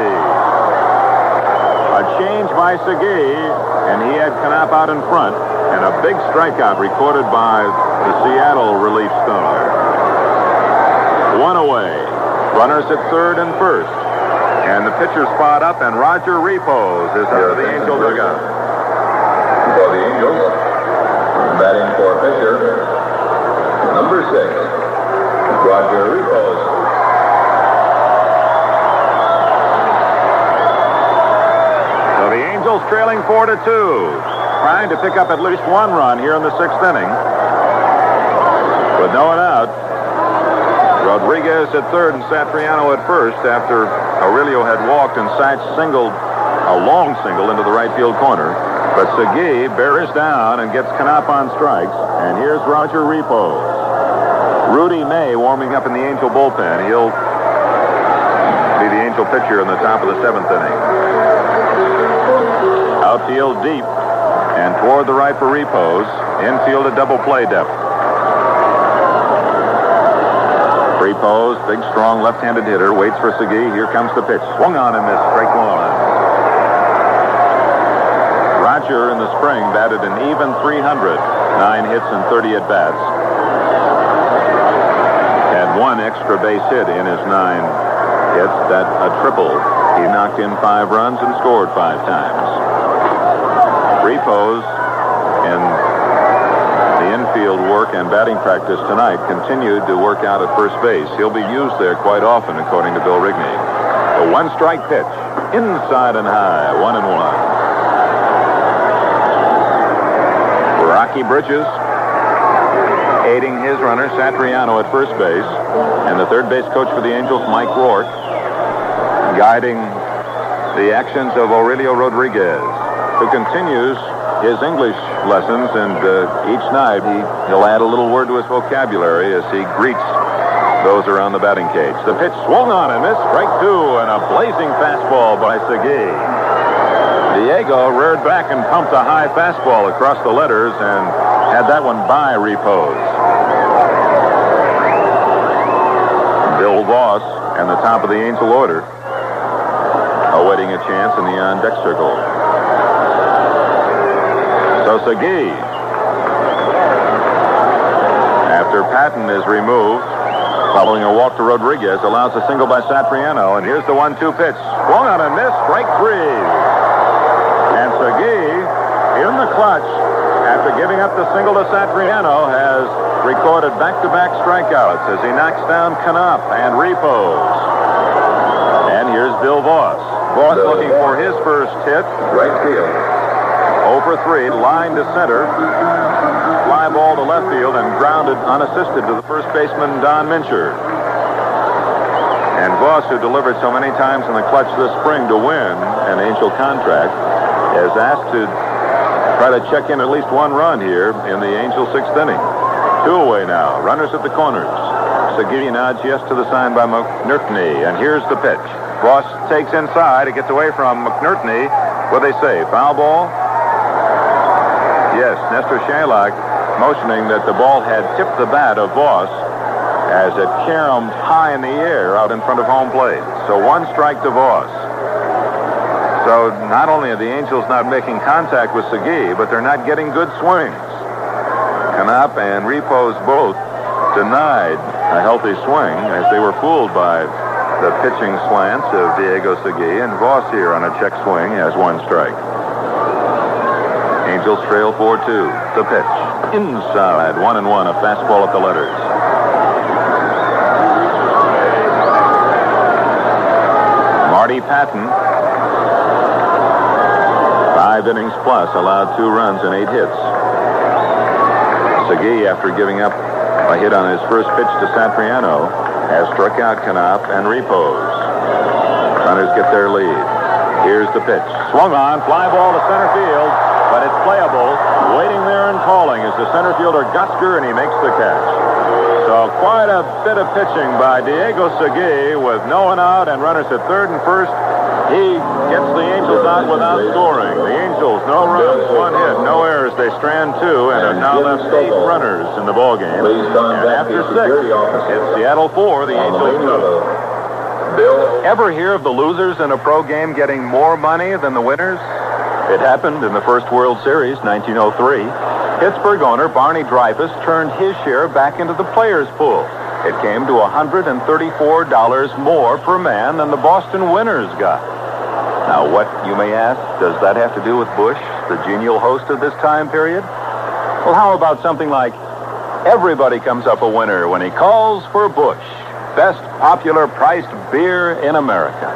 A change by Segui, and he had Knopp out in front, and a big strikeout recorded by the Seattle relief star. 1 away. Runners at third and first. And the pitcher spot up, and Roger Repos is out of the Angel dugout. For the Angels, batting for pitcher, number 6, Roger Repos. So the Angels trailing 4-2. Trying to pick up at least 1 run here in the 6th inning. With no one out. Rodriguez at third and Satriano at first after Aurelio had walked and Satch singled, a long single into the right field corner. But Segui bears down and gets Knopp on strikes. And here's Roger Repos. Rudy May warming up in the Angel bullpen. He'll be the Angel pitcher in the top of the 7th inning. Outfield deep. And toward the right for Repos. Infield at double play depth. Free pose, big, strong, left-handed hitter, waits for Segui. Here comes the pitch. Swung on and missed, strike one. Roger in the spring batted an even 300. 9 hits and 30 at-bats. Had 1 extra base hit in his 9 hits. That a triple. He knocked in 5 runs and scored 5 times. Free pose and the infield work and batting practice tonight continued to work out at first base. He'll be used there quite often, according to Bill Rigney. A 1-strike pitch. Inside and high. 1-1. Rocky Bridges aiding his runner, Satriano, at first base. And the third base coach for the Angels, Mike Rourke, guiding the actions of Aurelio Rodriguez, who continues his English lessons, and each night he'll add a little word to his vocabulary as he greets those around the batting cage. The pitch swung on and missed, strike 2, and a blazing fastball by Segui. Diego reared back and pumped a high fastball across the letters and had that one by repose. Bill Voss and the top of the Angel order awaiting a chance in the on-deck circle. So Segui, after Patton is removed, following a walk to Rodriguez, allows a single by Satriano, and here's the 1-2 pitch. Swung on and missed, strike 3. And Segui, in the clutch, after giving up the single to Satriano, has recorded back-to-back strikeouts as he knocks down Knopp and Repos. And here's Bill Voss. Voss looking for his first hit. Right field. 0 for 3, line to center. Fly ball to left field and grounded unassisted to the first baseman, Don Mincher. And Voss, who delivered so many times in the clutch this spring to win an Angel contract, is asked to try to check in at least 1 run here in the Angel 6th inning. 2 away now. Runners at the corners. Segui nods yes to the sign by McNertney. And here's the pitch. Voss takes inside. It gets away from McNertney. What do they say? Foul ball? Yes, Nestor Shalak motioning that the ball had tipped the bat of Voss as it caromed high in the air out in front of home plate. So 1 strike to Voss. So not only are the Angels not making contact with Segui, but they're not getting good swings. Knopp and Repos both denied a healthy swing as they were fooled by the pitching slants of Diego Segui, and Voss here on a check swing has 1 strike. Angels trail 4-2. The pitch. Inside, 1-1, a fastball at the letters. Marty Patton, 5 innings plus, allowed 2 runs and 8 hits. Segui, after giving up a hit on his first pitch to Satriano, has struck out Knopp and Repos. Runners get their lead. Here's the pitch. Swung on, fly ball to center field, but it's playable. Waiting there and calling is the center fielder Gusker, and he makes the catch. So quite a bit of pitching by Diego Segui with no one out and runners at third and first. He gets the Angels out without scoring. The Angels, no runs, 1 hit, no errors. They strand 2 and have now left 8 runners in the ballgame. And after 6, it's Seattle 4, the Angels 2. Ever hear of the losers in a pro game getting more money than the winners? It happened in the first World Series, 1903. Pittsburgh owner Barney Dreyfuss turned his share back into the players' pool. It came to $134 more per man than the Boston winners got. Now, what, you may ask, does that have to do with Bush, the genial host of this time period? Well, how about something like, everybody comes up a winner when he calls for Bush, best popular priced beer in America.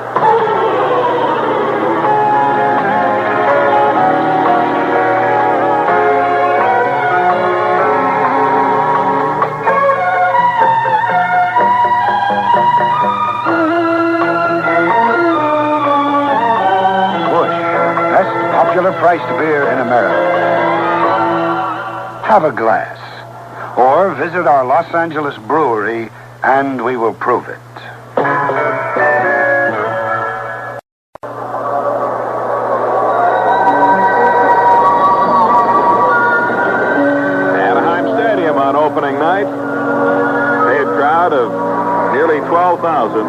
Priced beer in America. Have a glass. Or visit our Los Angeles brewery and we will prove it. Anaheim Stadium on opening night. Paid crowd of 12,000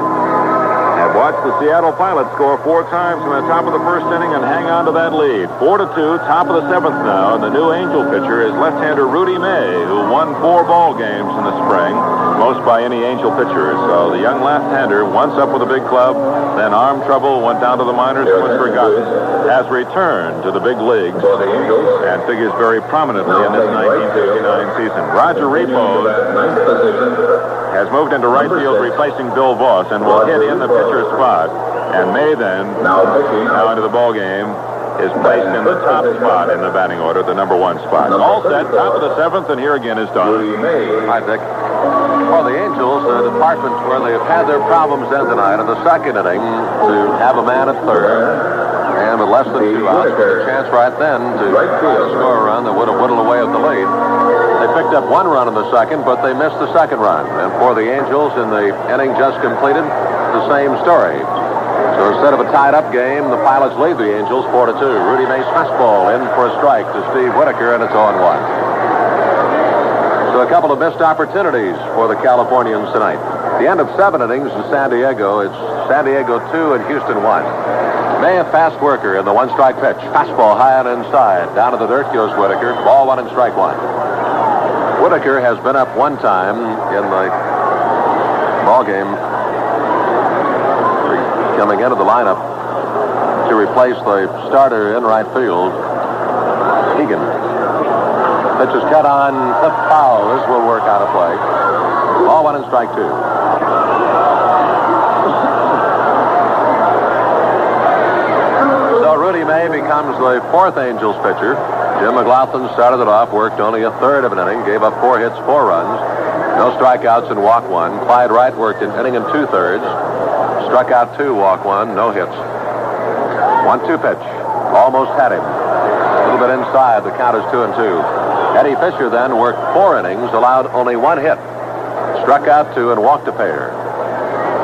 have watched the Seattle Pilots score 4 times in the top of the first inning and hang on to that lead. 4-2, top of the 7th now, and the new Angel pitcher is left-hander Rudy May, who won 4 ball games in the spring, most by any Angel pitcher. So the young left-hander, once up with a big club, then arm trouble, went down to the minors, was forgotten, has returned to the big leagues and figures very prominently in this 1959 season. Roger Repos has moved into right field, replacing Bill Voss, and will hit in the pitcher's spot. And May then, now into the ball game, is placed in the top spot in the batting order, the number 1 spot. All set, top of the 7th, and here again is Don. Hi, Dick. For the Angels, the department where they've had their problems end tonight in the second inning to have a man at third, and with less than 2 outs, with a chance right then to score a run that would have whittled away at the lead. They picked up 1 run in the second, but they missed the second run. And for the Angels, in the inning just completed, the same story. So instead of a tied-up game, the Pilots lead the Angels 4-2. Rudy May's fastball in for a strike to Steve Whitaker, and it's 0-1. So a couple of missed opportunities for the Californians tonight. The end of 7 innings in San Diego. It's San Diego 2 and Houston 1. May, a fast worker in the 1-strike pitch. Fastball high on inside. Down to the dirt goes Whitaker. Ball 1 and strike 1. Whitaker has been up 1 time in the ball game, coming into the lineup to replace the starter in right field, Hegan. Pitch is cut on the foul. This will work out of play. Ball 1 and strike 2. So Rudy May becomes the 4th Angels pitcher. Jim McLaughlin started it off, worked only a third of an inning, gave up 4 hits, 4 runs, no strikeouts and walk 1. Clyde Wright worked an inning and 2/3, struck out 2, walk 1, no hits. 1-2 pitch, almost had him. A little bit inside, the count is 2-2. Eddie Fisher then worked 4 innings, allowed only 1 hit, struck out 2 and walked a pair.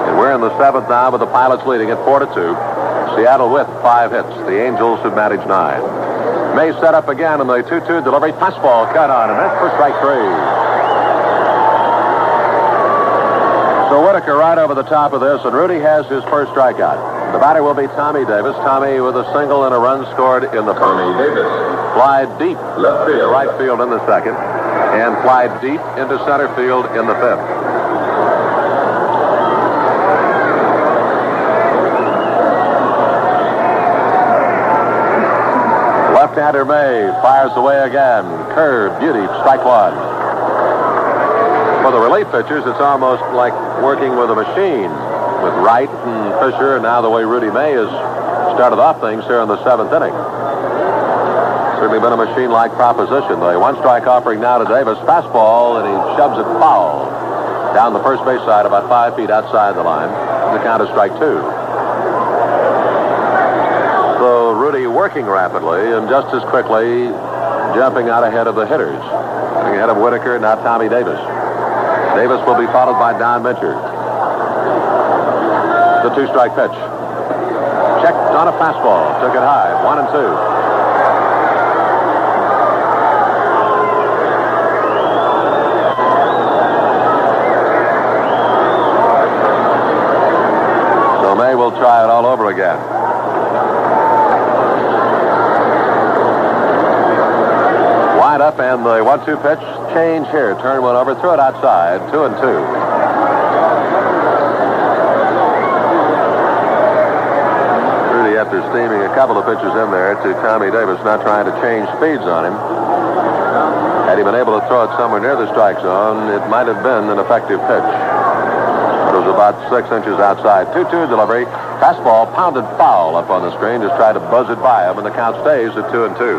And we're in the 7th now with the Pilots leading at 4-2. Seattle with 5 hits. The Angels have managed 9. May set up again in the 2-2 delivery. Fastball cut on, and that's for strike 3. So Whitaker right over the top of this, and Rudy has his first strikeout. The batter will be Tommy Davis. Tommy with a single and a run scored in the first. Fly deep to right field in the second, and fly deep into center field in the 5th. Left-hander May fires away again. Curve, beauty, strike 1. For the relief pitchers, it's almost like working with a machine. With Wright and Fisher, and now the way Rudy May has started off things here in the 7th inning. Certainly been a machine-like proposition. The 1-strike offering now to Davis. Fastball, and he shoves it foul. Down the first base side, about 5 feet outside the line. The count is strike 2. So Rudy working rapidly and just as quickly jumping out ahead of the hitters. Ahead of Whitaker, now Tommy Davis. Davis will be followed by Don Mincher. The 2-strike pitch. Checked on a fastball. Took it high. 1-2. So May will try it all over again. Wind up, and the 1-2 pitch. Change here. Turn one over. Throw it outside. 2-2. After steaming a couple of pitches in there to Tommy Davis, not trying to change speeds on him. Had he been able to throw it somewhere near the strike zone, it might have been an effective pitch. But it was about 6 inches outside. 2-2 delivery. Fastball pounded foul up on the screen. Just tried to buzz it by him, and the count stays at 2-2.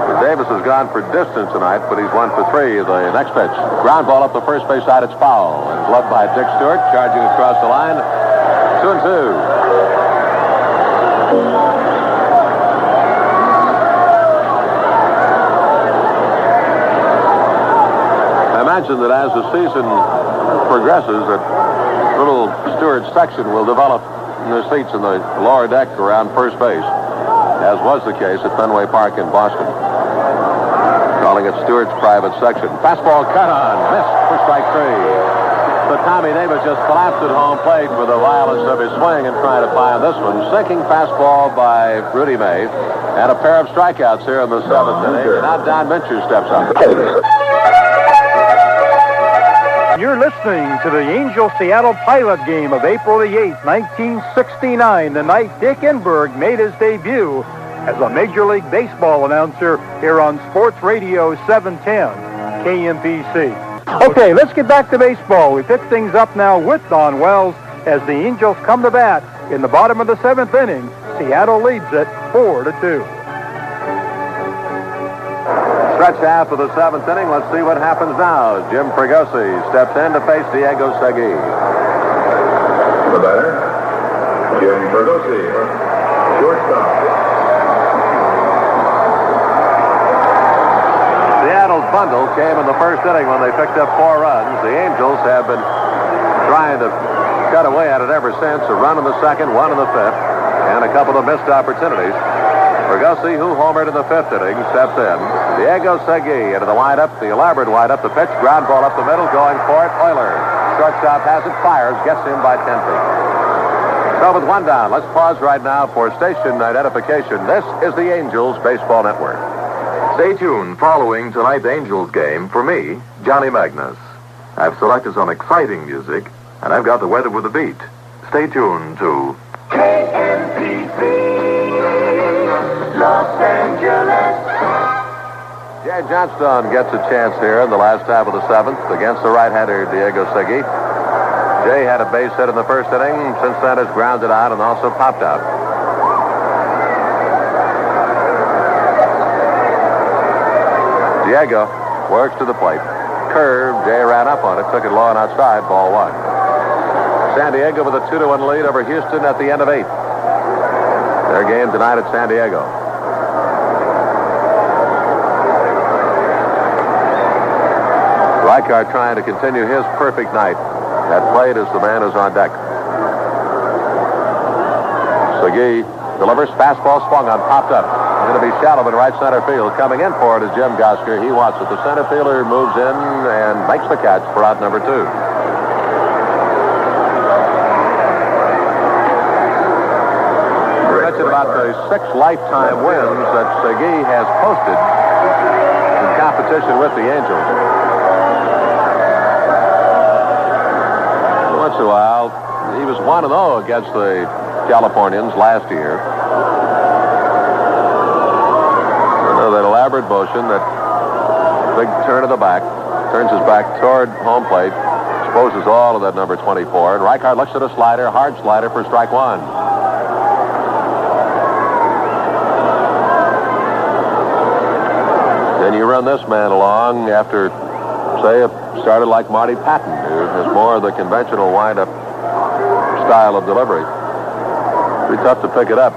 But Davis has gone for distance tonight, but he's 1 for 3. The next pitch. Ground ball up the first base side. It's foul. And gloved by Dick Stewart, charging across the line. 2-2. I imagine that as the season progresses, that little Stewart section will develop in the seats in the lower deck around first base, as was the case at Fenway Park in Boston. Calling it Stewart's private section. Fastball cut on, missed for strike 3. but Tommy Davis just collapsed at home plate with the violence of his swing and trying to find this one. Sinking fastball by Rudy May, and a pair of strikeouts here in the seventh inning. Now Don Mincher steps up. You're listening to the Angels-Seattle Pilot game of April the 8th, 1969, the night Dick Enberg made his debut as a Major League Baseball announcer here on Sports Radio 710 KMPC. Okay, let's get back to baseball. We pick things up now with Don Wells as the Angels come to bat in the bottom of the seventh inning. Seattle leads it 4-2. Stretch half of the seventh inning. Let's see what happens now. Jim Fregosi steps in to face Diego Segui. The batter, Jim Fregosi, shortstop. Seattle's bundle came in the first inning when they picked up 4 runs. The Angels have been trying to cut away at it ever since. A run in the second, 1 in the fifth, and a couple of missed opportunities. Fregosi, who homered in the fifth inning, steps in. Diego Segui into the windup, the elaborate windup, the pitch, ground ball up the middle, going for it. Euler, shortstop has it, fires, gets in by 10 feet. So with 1 down, let's pause right now for station identification. This is the Angels Baseball Network. Stay tuned following tonight's Angels game for me, Johnny Magnus. I've selected some exciting music, and I've got the weather with a beat. Stay tuned to KMPC, Los Angeles. Jay Johnstone gets a chance here in the last half of the seventh against the right-hander Diego Segui. Jay had a base hit in the first inning. Since then has grounded out and also popped out. Diego works to the plate. Curve. Jay ran up on it. Took it low and outside. Ball 1. San Diego with a 2-1 lead over Houston at the end of 8. Their game tonight at San Diego. Reichart trying to continue his perfect night at plate as the man is on deck. Segui delivers, fastball swung on, popped up. Going to be shallow in right center field. Coming in for it is Jim Gosker. He wants it. The center fielder moves in and makes the catch for out number 2. We mentioned about the 6 lifetime wins that Segui has posted in competition with the Angels. Once in a while, he was 1-0 against the Californians last year. That elaborate motion, that big turn of the back, turns his back toward home plate, exposes all of that number 24, and Reichart looks at a slider, hard slider for strike 1. Then you run this man along after, say, it started like Marty Patton, who has more of the conventional wind-up style of delivery. Pretty tough to pick it up.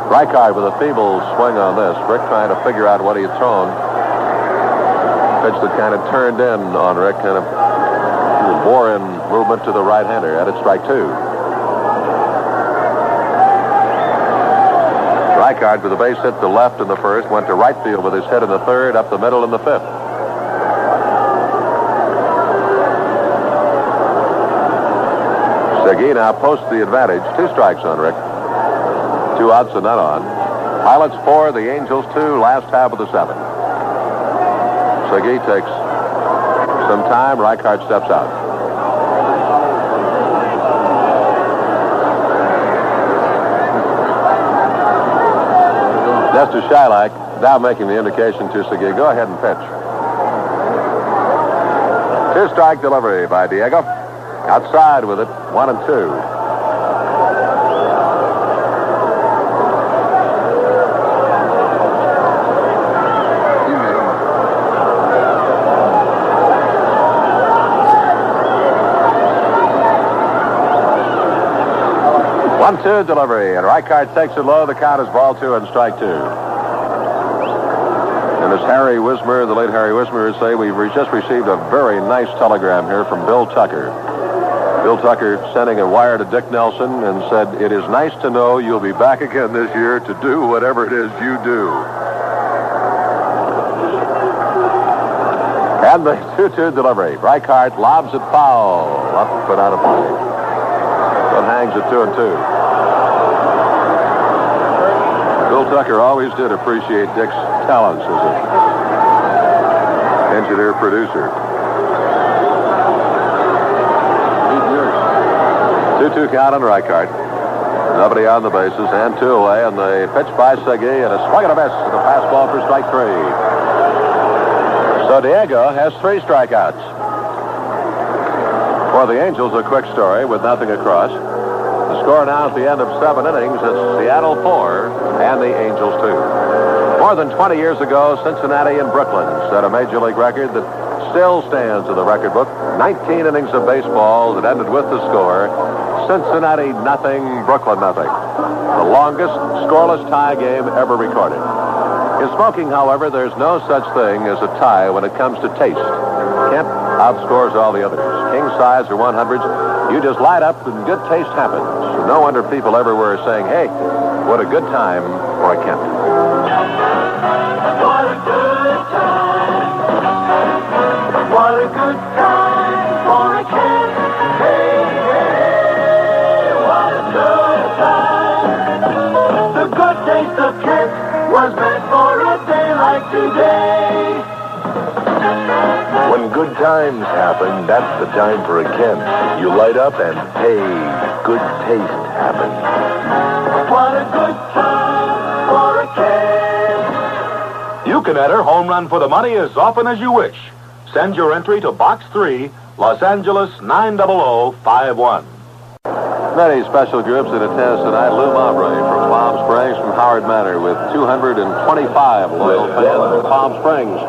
Reichart with a feeble swing on this. Rick trying to figure out what he had thrown. Pitch that kind of turned in on Rick, kind of bore in movement to the right-hander. At it, strike 2. Reichart with a base hit to left in the first, went to right field with his hit in the third, up the middle in the fifth. Segui now posts the advantage. 2 strikes on Rick. 2 outs and none on. Pilots 4, the Angels 2, last half of the 7th. Segui takes some time. Reichart steps out. Nestor Shylock now making the indication to Segui. Go ahead and pitch. 2-strike delivery by Diego. Outside with it, 1-2. One-two delivery, and Reichart takes it low. The count is ball 2 and strike 2. And as Harry Wismer, the late Harry Wismer, would say, we've just received a very nice telegram here from Bill Tucker. Bill Tucker sending a wire to Dick Nelson and said, "It is nice to know you'll be back again this year to do whatever it is you do." And the 2-2 delivery. Reichart lobs it foul. Up but out of play. So it hangs at 2-2. Bill Tucker always did appreciate Dick's talents as an engineer-producer. 2-2 count on Reichart. Nobody on the bases, and 2 away, and the pitch by Segui, and a swing and a miss, and a fastball for strike 3. So Diego has 3 strikeouts. For the Angels, a quick story with nothing across. The score now at the end of 7 innings is Seattle 4 and the Angels 2. More than 20 years ago, Cincinnati and Brooklyn set a major league record that still stands in the record book. 19 innings of baseball that ended with the score Cincinnati nothing, Brooklyn nothing. The longest scoreless tie game ever recorded. In smoking, however, there's no such thing as a tie when it comes to taste. Kent outscores all the others. King size or 100s, you just light up and good taste happens. No wonder people everywhere are saying, hey, what a good time for a Kent. What a good time. What a good time for a Kent. Hey, hey, what a good time. The good taste of Kent was meant for a day like today. When good times happen, that's the time for a Kent. You light up and, hey, good taste happens. What a good time for a Kent. You can enter Home Run for the Money as often as you wish. Send your entry to Box 3, Los Angeles 90051. Many special groups in attendance tonight. Lou Mabry from Palm Springs, from Howard Manor, with 225 loyal fans from Palm Springs.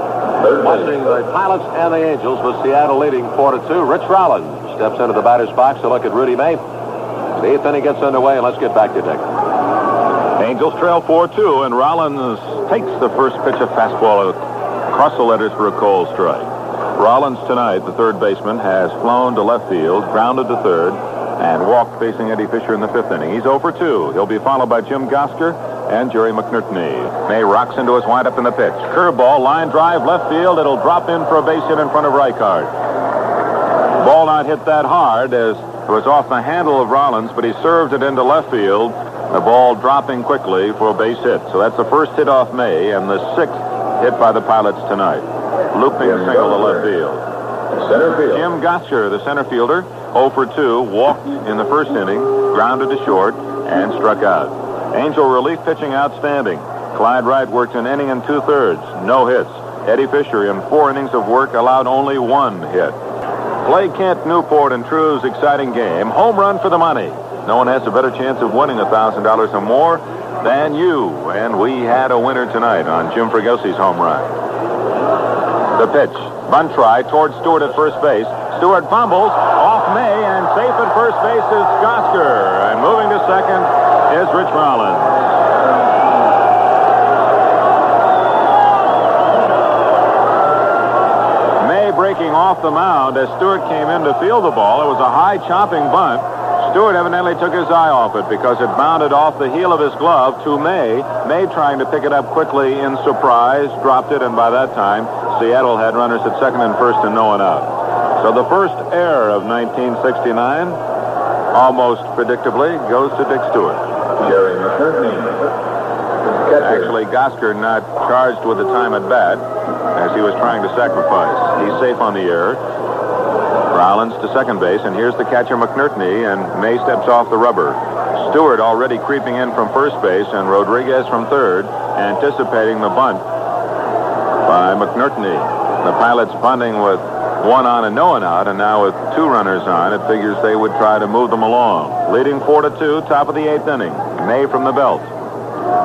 Watching the Pilots and the Angels with Seattle leading 4-2. Rich Rollins steps into the batter's box to look at Rudy May. The 8th inning gets underway, and let's get back to Dick. Angels trail 4-2, and Rollins takes the first pitch of fastball across the letters for a cold strike. Rollins tonight, the third baseman, has flown to left field, grounded to third, and walked facing Eddie Fisher in the 5th inning. He's 0 for 2. He'll be followed by Jim Gosker and Jerry McNerney. May rocks into his windup in the pitch. Curveball, line drive, left field. It'll drop in for a base hit in front of Reichart. Ball not hit that hard as it was off the handle of Rollins, but he served it into left field. The ball dropping quickly for a base hit. So that's the first hit off May and the 6th hit by the Pilots tonight. Looping a single to left field. Center field. Jim Gottcher, the center fielder, 0 for 2, walked in the first inning, grounded to short, and struck out. Angel relief pitching outstanding. Clyde Wright worked an inning and 2/3, no hits. Eddie Fisher, in 4 innings of work, allowed only 1 hit. Play Kent, Newport, and True's exciting game. Home run for the money. No one has a better chance of winning $1,000 or more than you. And we had a winner tonight on Jim Fragosi's home run. The pitch. Bunt try towards Stewart at first base. Stewart fumbles off May, and safe at first base is Gosker. And moving to second is Rich Rollins. May breaking off the mound as Stewart came in to field the ball. It was a high chopping bunt. Stewart evidently took his eye off it because it bounded off the heel of his glove to May. May trying to pick it up quickly in surprise, dropped it, and by that time, Seattle had runners at second and first and no one out. So the first error of 1969, almost predictably, goes to Dick Stewart. Jerry McNerney. Actually, Gosker not charged with the time at bat as he was trying to sacrifice. He's safe on the error. Rollins to second base, and here's the catcher McNerney, and May steps off the rubber. Stewart already creeping in from first base, and Rodriguez from third, anticipating the bunt by McNerney. The Pilots bunting with 1 on and no one out, and now with 2 runners on, it figures they would try to move them along. Leading 4-2, top of the 8th inning. May from the belt.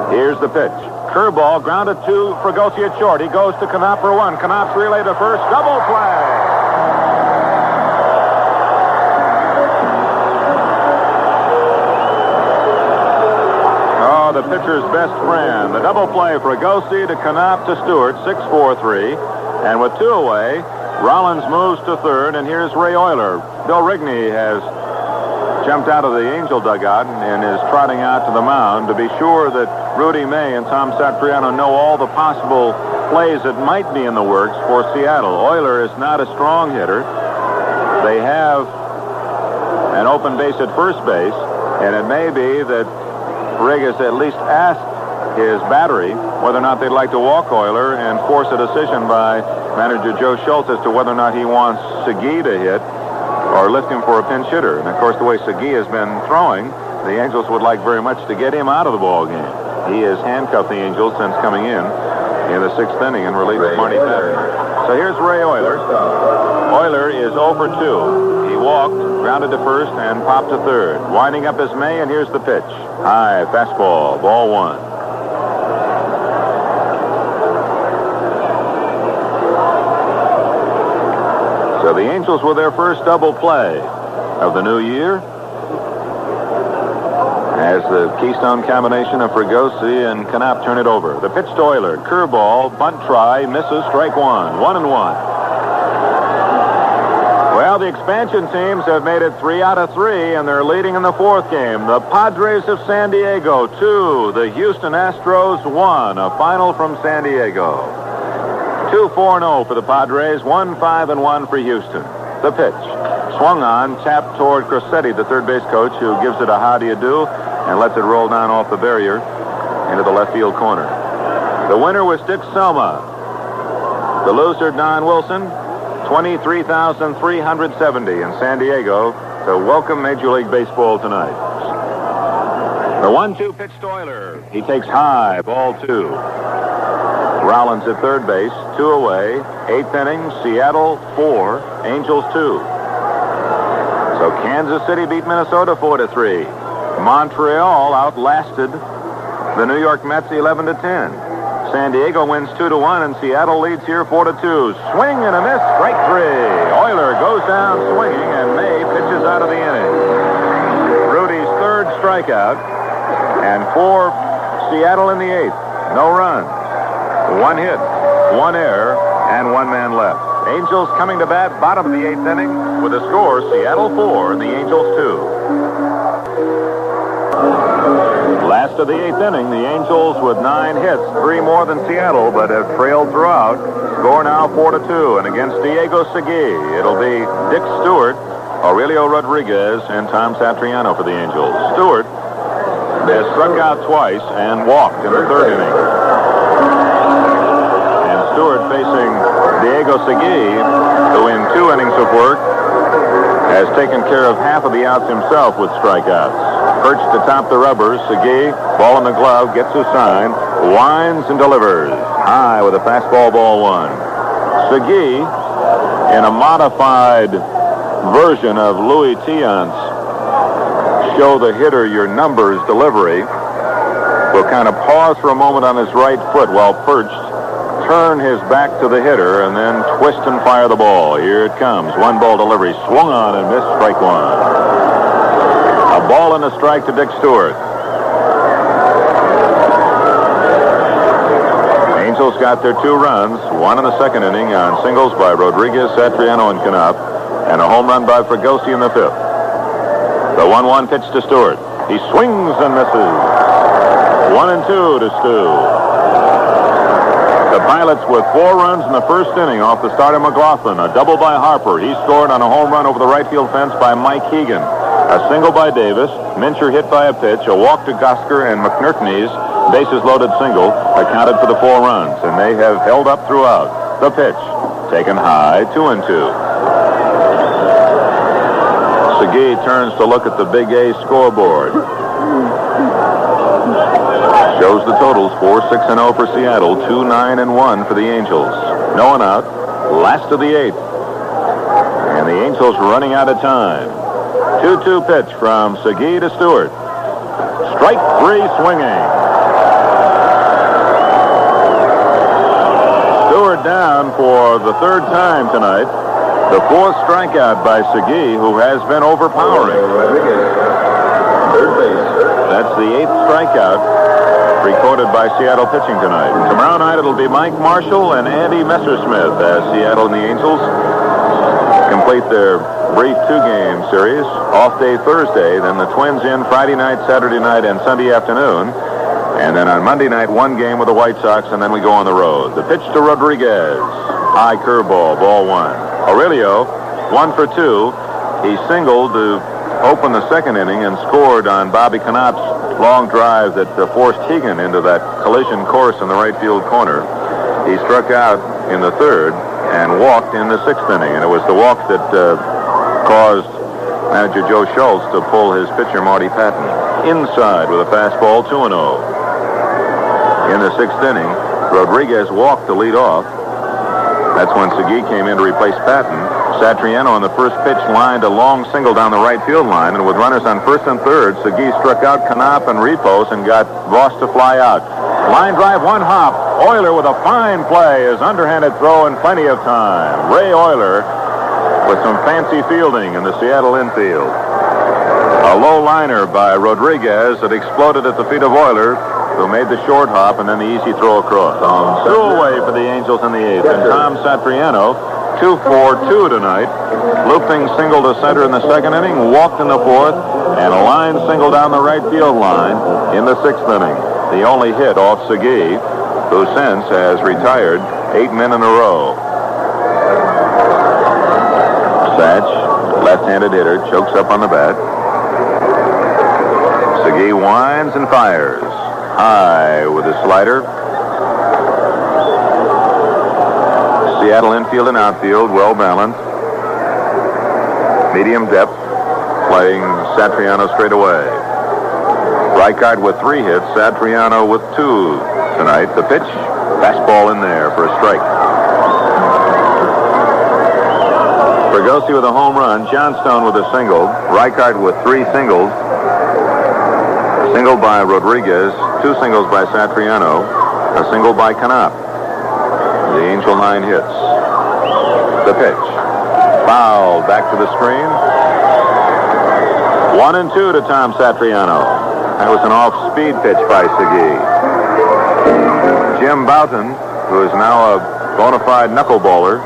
Here's the pitch. Curveball grounded to Fregosi at short. He goes to Knopp for 1. Knopp's relay to first. Double play. The pitcher's best friend. The double play for Fregosi to Knopp to Stewart, 6-4-3. And with 2 away, Rollins moves to third, and here's Ray Euler. Bill Rigney has jumped out of the Angel dugout and is trotting out to the mound to be sure that Rudy May and Tom Satriano know all the possible plays that might be in the works for Seattle. Euler is not a strong hitter. They have an open base at first base, and it may be that Rigg has at least asked his battery whether or not they'd like to walk Euler and force a decision by manager Joe Schultz as to whether or not he wants Segui to hit or lift him for a pinch hitter. And, of course, the way Segui has been throwing, the Angels would like very much to get him out of the ball game. He has handcuffed the Angels since coming in the 6th inning and relieved Marty Patton. So here's Ray Euler. Euler is 0 for 2. He walked, grounded to first, and popped to third. Winding up is May, and here's the pitch. High fastball, ball 1. So the Angels with their first double play of the new year as the Keystone combination of Fregosi and Knapp turn it over. The pitch to Euler, curveball, bunt try, misses, strike 1, 1-1. Well, the expansion teams have made it 3 out of 3, and they're leading in the 4th game. The Padres of San Diego 2, the Houston Astros 1, a final from San Diego. 2-4-0 for the Padres, 1-5-1 for Houston. The pitch. Swung on, tapped toward Crosetti, the third base coach, who gives it a how do you do and lets it roll down off the barrier into the left field corner. The winner was Dick Selma. The loser, Don Wilson, 23,370 in San Diego to welcome Major League Baseball tonight. The 1-2 pitch to Euler. He takes high, ball 2. Rollins at third base, 2 away. 8th inning, Seattle 4, Angels 2. So Kansas City beat Minnesota 4-3. Montreal outlasted the New York Mets 11-10. San Diego wins 2-1, and Seattle leads here 4-2. Swing and a miss, strike 3. Euler goes down swinging, and May pitches out of the inning. Rudy's third strikeout, and for Seattle in the 8th. No runs. 1 hit, 1 error, and 1 man left. Angels coming to bat, bottom of the 8th inning, with a score, Seattle 4 and the Angels 2. Last of the 8th inning, the Angels with 9 hits, 3 more than Seattle, but have trailed throughout. Score now 4-2, and against Diego Segui, it'll be Dick Stewart, Aurelio Rodriguez, and Tom Satriano for the Angels. Stewart has struck out twice and walked in the 3rd inning. Stewart facing Diego Segui, who in 2 innings of work has taken care of half of the outs himself with strikeouts. Perched atop the rubber, Segui, ball in the glove, gets his sign, winds and delivers. High with a fastball, ball 1. Segui, in a modified version of Louis Tiant's show the hitter your numbers delivery, will kind of pause for a moment on his right foot while perched, turn his back to the hitter, and then twist and fire the ball. Here it comes. 1-ball delivery. Swung on and missed, strike 1. A ball and a strike to Dick Stewart. Angels got their 2 runs, 1 in the 2nd inning on singles by Rodriguez, Satriano, and Knapp, and a home run by Fregosi in the 5th. The 1-1 pitch to Stewart. He swings and misses. 1-2 to Stu. The Pilots with 4 runs in the 1st inning off the start of McLaughlin. A double by Harper. He scored on a home run over the right field fence by Mike Hegan. A single by Davis. Mincher hit by a pitch. A walk to Gosker, and McNertney's bases loaded single accounted for the 4 runs, and they have held up throughout. The pitch taken high, 2-2. Segui turns to look at the Big A scoreboard. Shows the totals, 4-6-0 for Seattle, 2-9-1 for the Angels. No one out, last of the 8th. And the Angels running out of time. 2-2 pitch from Segui to Stewart. Strike 3 swinging. Stewart down for the 3rd time tonight. The 4th strikeout by Segui, who has been overpowering. Third base. That's the 8th strikeout recorded by Seattle pitching tonight. Tomorrow night it'll be Mike Marshall and Andy Messersmith as Seattle and the Angels complete their brief two-game series. Off day Thursday, then the Twins in Friday night, Saturday night, and Sunday afternoon. And then on Monday night, one game with the White Sox, and then we go on the road. The pitch to Rodriguez. High curveball, ball one. Aurelio, 1 for 2. He singled to open the second inning and scored on Bobby Knopp's long drive that forced Hegan into that collision course in the right field corner. He struck out in the third and walked in the sixth inning, and it was the walk that caused manager Joe Schultz to pull his pitcher Marty Patton inside with a fastball, 2-0. In the sixth inning, Rodriguez walked to lead off. That's when Segui came in to replace Patton. Satriano on the first pitch lined a long single down the right field line, and with runners on first and third, Segui struck out Knopp and Repos and got Voss to fly out. Line drive, one hop. Euler with a fine play, his underhanded throw in plenty of time. Ray Euler with some fancy fielding in the Seattle infield. A low liner by Rodriguez that exploded at the feet of Euler, who made the short hop and then the easy throw across. Two away for the Angels in the eighth. And Tom Satriano, 2-for-2 tonight. Looping single to center in the second inning, walked in the fourth, and a line single down the right field line in the sixth inning. The only hit off Segui, who since has retired 8 men in a row. Satch, left-handed hitter, chokes up on the bat. Segui winds and fires. High with a slider. Seattle infield and outfield, well balanced. Medium depth, playing Satriano straight away. Reichard with 3 hits, Satriano with 2 tonight. The pitch, fastball in there for a strike. Fregosi with a home run, Johnstone with a single, Reichard with 3 singles. Single by Rodriguez, 2 singles by Satriano, a single by Knopp. The Angel 9 hits. The pitch. Fouled back to the screen. 1-2 to Tom Satriano. That was an off-speed pitch by Segui. Jim Boughton, who is now a bona fide knuckleballer,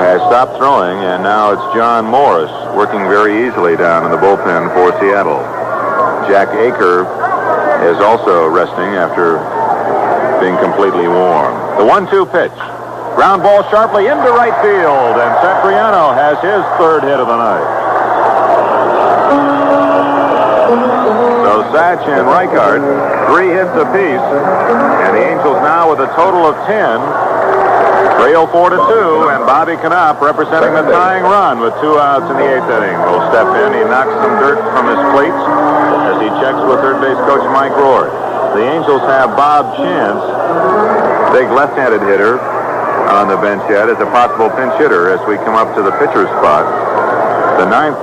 has stopped throwing, and now it's John Morris working very easily down in the bullpen for Seattle. Jack Aker is also resting after being completely warm. The 1-2 pitch. Ground ball sharply into right field, and Satriano has his 3rd hit of the night. So Satch and Reichard, 3 hits apiece, and the Angels now with a total of 10. Trail 4-2, and Bobby Knopp representing the tying run with 2 outs in the 8th inning. Will step in. He knocks some dirt from his cleats as he checks with third base coach Mike Rourke. The Angels have Bob Chance, big left-handed hitter, on the bench yet as a possible pinch hitter as we come up to the pitcher's spot. The 9th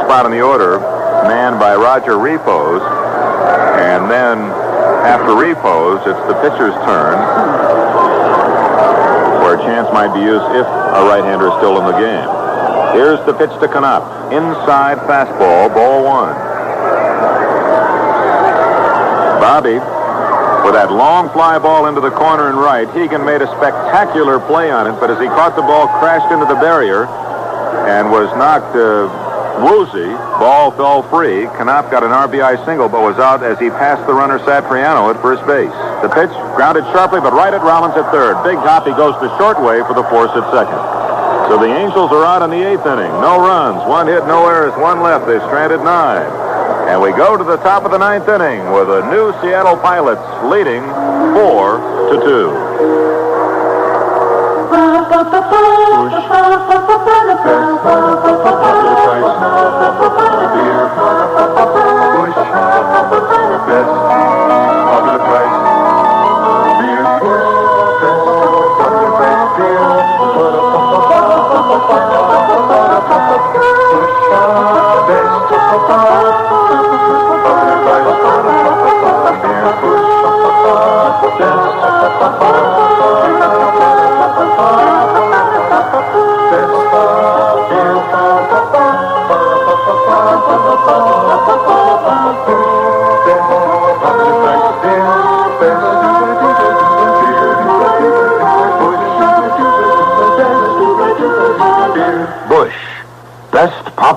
spot in the order, manned by Roger Repos, and then after Repos, it's the pitcher's turn, where a chance might be used if a right-hander is still in the game. Here's the pitch to Knopp. Inside fastball, ball 1. Bobby, with that long fly ball into the corner and right, Hegan made a spectacular play on it, but as he caught the ball, crashed into the barrier and was knocked woozy. Ball fell free. Knopp got an RBI single, but was out as he passed the runner Satriano at first base. The pitch grounded sharply, but right at Rollins at third. Big hop, he goes to short way for the force at second. So the Angels are out in the 8th inning. No runs, 1 hit, no errors, 1 left. They've stranded 9. And we go to the top of the 9th inning with the new Seattle Pilots leading 4-2.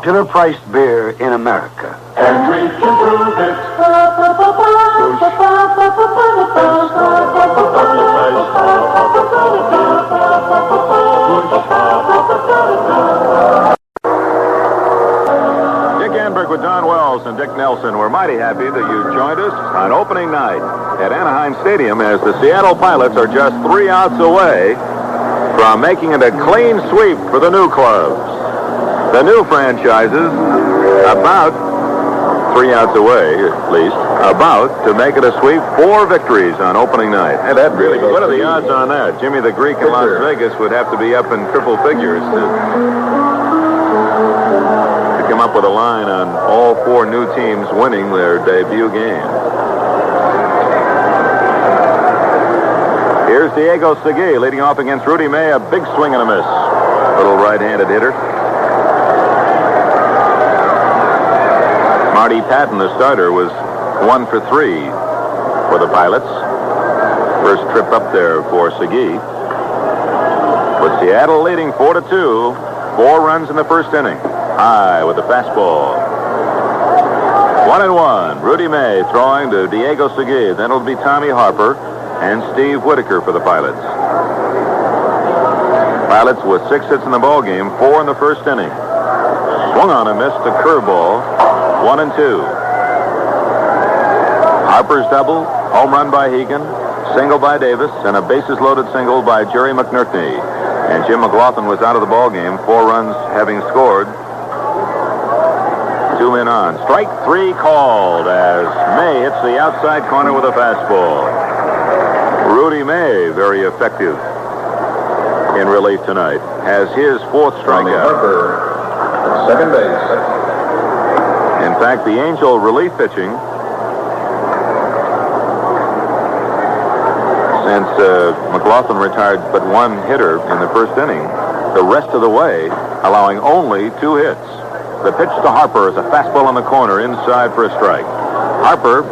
popular priced beer in America. And we can prove it. Dick Enberg with Don Wells and Dick Nelson. We're mighty happy that you joined us on opening night at Anaheim Stadium as the Seattle Pilots are just 3 outs away from making it a clean sweep for the new clubs. The new franchises about 3 outs away, at least, about to make it a sweep. 4 victories on opening night. And that really goes. What are the odds on that? Jimmy the Greek in Las Vegas would have to be up in triple figures to come up with a line on all 4 new teams winning their debut game. Here's Diego Padres leading off against Rudy May. A big swing and a miss. Little right-handed hitter. Marty Patton, the starter, was 1 for 3 for the Pilots. First trip up there for Segui. With Seattle leading 4-2. 4 runs in the first inning. High with the fastball. 1-1. Rudy May throwing to Diego Segui. Then it'll be Tommy Harper and Steve Whitaker for the Pilots. Pilots with 6 hits in the ball game, 4 in the first inning. Swung on and missed a curveball. 1-2. Harper's double, home run by Hegan, single by Davis, and a bases-loaded single by Jerry McNerney. And Jim McLaughlin was out of the ball game, 4 runs having scored. 2 men on. Strike 3 called as May hits the outside corner with a fastball. Rudy May, very effective in relief tonight, has his 4th strikeout. Harper, second base. In fact, the Angel relief pitching, since McLaughlin retired but 1 hitter in the first inning, the rest of the way allowing only 2 hits. The pitch to Harper is a fastball in the corner inside for a strike. Harper,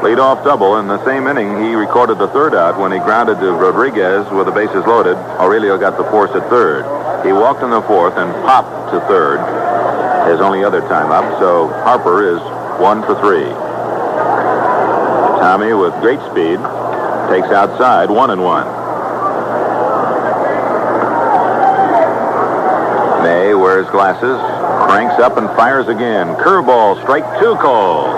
leadoff double. In the same inning, he recorded the 3rd out when he grounded to Rodriguez with the bases loaded. Aurelio got the force at 3rd. He walked in the 4th and popped to 3rd. His only other time up, so Harper is 1 for 3. Tommy, with great speed, takes outside 1-1. May wears glasses, cranks up and fires again. Curveball, strike 2 call.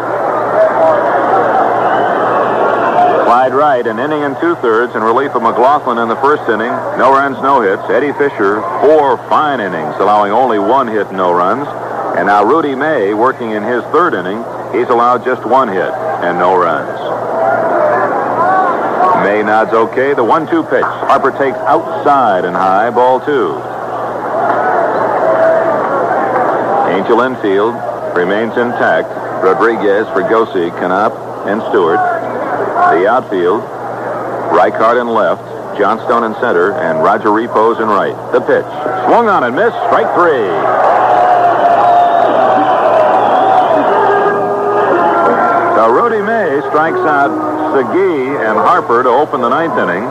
Clyde Wright, an inning and 2/3 in relief of McLaughlin in the first inning. No runs, no hits. Eddie Fisher, 4 fine innings, allowing only 1 hit, no runs. And now Rudy May, working in his 3rd inning, he's allowed just 1 hit and no runs. May nods okay. The 1-2 pitch. Harper takes outside and high, ball 2. Angel infield remains intact. Rodriguez, Fregosi, Knapp, and Stewart. The outfield, Reichard in left, Johnstone in center, and Roger Repos in right. The pitch. Swung on and missed. Strike 3. So Rudy May strikes out Segui and Harper to open the 9th inning,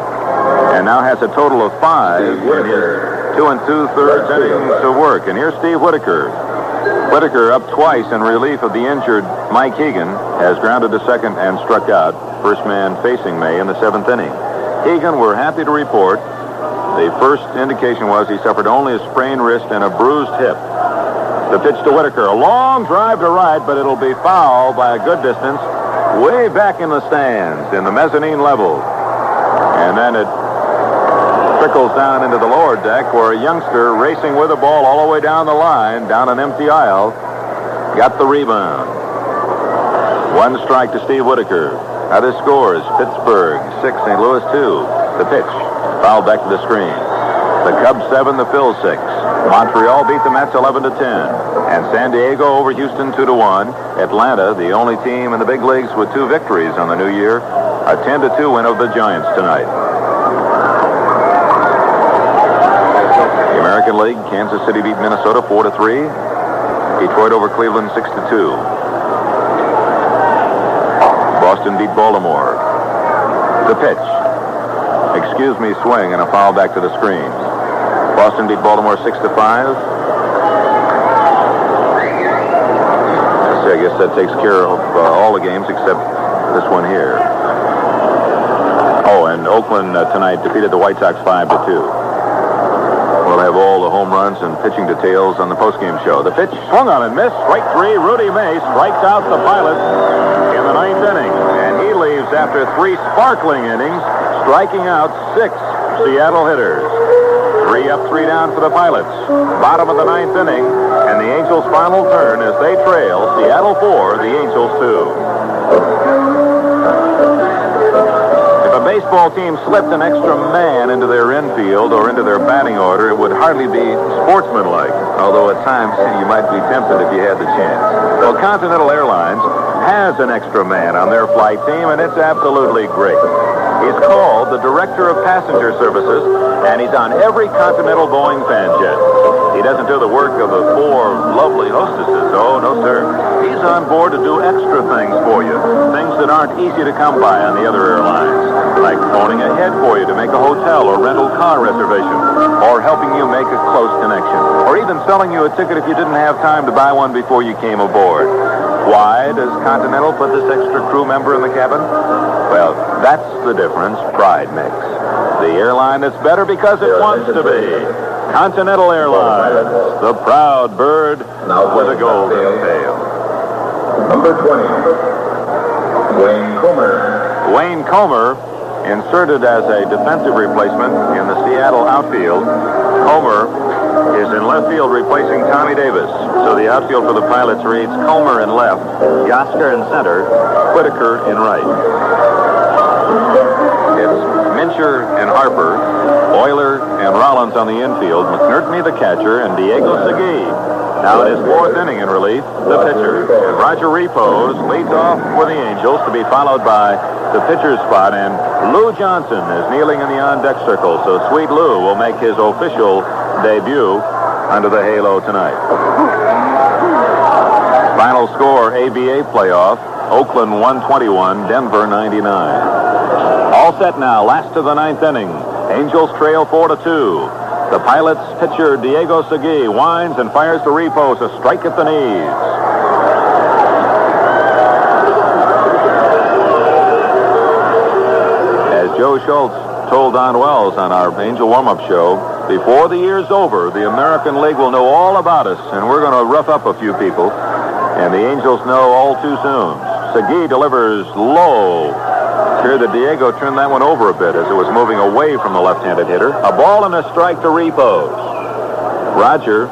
and now has a total of 5 in his 2 2/3 innings to work. And here's Steve Whitaker. Whitaker, up twice in relief of the injured Mike Hegan, has grounded to second and struck out. First man facing May in the 7th inning. Hegan, we're happy to report, the first indication was he suffered only a sprained wrist and a bruised hip. The pitch to Whitaker, a long drive to right, but it'll be foul by a good distance, way back in the stands, in the mezzanine level. And then it trickles down into the lower deck, where a youngster racing with the ball all the way down the line, down an empty aisle, got the rebound. 1 strike to Steve Whitaker. Other scores, Pittsburgh 6, St. Louis 2. The pitch, foul back to the screen. The Cubs 7, the Phils 6. Montreal beat the Mets 11-10. And San Diego over Houston 2-1. Atlanta, the only team in the big leagues with 2 victories on the new year. A 10-2 win over the Giants tonight. The American League, Kansas City beat Minnesota 4-3. Detroit over Cleveland 6-2. Boston beat Baltimore. The pitch. Excuse me, swing, and a foul back to the screen. Boston beat Baltimore 6-5. I guess that takes care of all the games except this one here. Oh, and Oakland tonight defeated the White Sox 5-2. We'll have all the home runs and pitching details on the postgame show. The pitch swung on and missed. Strike 3. Rudy May strikes out the Pilots in the 9th inning. And he leaves after 3 sparkling innings, striking out 6 Seattle hitters. 3 up, 3 down for the Pilots. Bottom of the 9th inning, and the Angels' final turn as they trail Seattle 4, the Angels 2. If a baseball team slipped an extra man into their infield or into their batting order, it would hardly be sportsmanlike, although at times you might be tempted if you had the chance. Well, Continental Airlines has an extra man on their flight team, and it's absolutely great. He's called the Director of Passenger Services, and he's on every Continental Boeing fan jet. He doesn't do the work of the 4 lovely hostesses. Oh, no, sir. He's on board to do extra things for you, things that aren't easy to come by on the other airlines, like phoning ahead for you to make a hotel or rental car reservation, or helping you make a close connection, or even selling you a ticket if you didn't have time to buy one before you came aboard. Why does Continental put this extra crew member in the cabin? Well, that's the difference Pride makes. The airline that's better because it wants to be. Continental Airlines, the proud bird with a golden tail. Number 20, Wayne Comer. Wayne Comer, inserted as a defensive replacement in the Seattle outfield. Comer is in left field replacing Tommy Davis. So the outfield for the Pilots reads Comer in left, Yosker in center, Whitaker in right. It's Mincher and Harper, Euler and Rollins on the infield, McNertney the catcher, and Diego Segui. Now in his 4th inning in relief, the pitcher. And Roger Repos leads off for the Angels to be followed by the pitcher's spot, and Lou Johnson is kneeling in the on-deck circle, so Sweet Lou will make his official debut under the halo tonight. Final score, ABA playoff, Oakland 121, Denver 99. All set now, last of the 9th inning. Angels trail 4-2. The Pilots pitcher Diego Segui winds and fires to Repos, a strike at the knees. As Joe Schultz told Don Wells on our Angel warm-up show, before the year's over, the American League will know all about us, and we're going to rough up a few people, and the Angels know all too soon. Segui delivers low. Here that Diego turned that one over a bit as it was moving away from the left-handed hitter. A ball and a strike to Repos. Roger,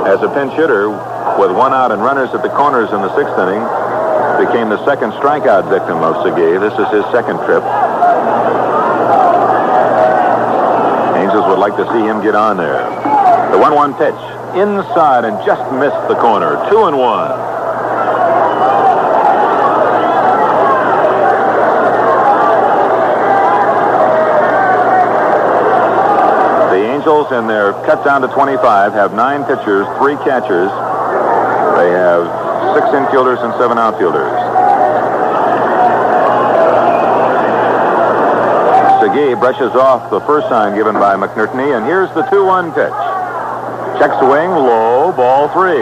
as a pinch hitter with 1 out and runners at the corners in the 6th inning, became the 2nd strikeout victim of Segui. This is his 2nd trip. Angels would like to see him get on there. The 1-1 pitch inside and just missed the corner. 2-1. In their cut down to 25 have 9 pitchers, 3 catchers. They have 6 infielders and 7 outfielders. Segui brushes off the first sign given by McNertney, and here's the 2-1 pitch. Check swing, low, ball 3.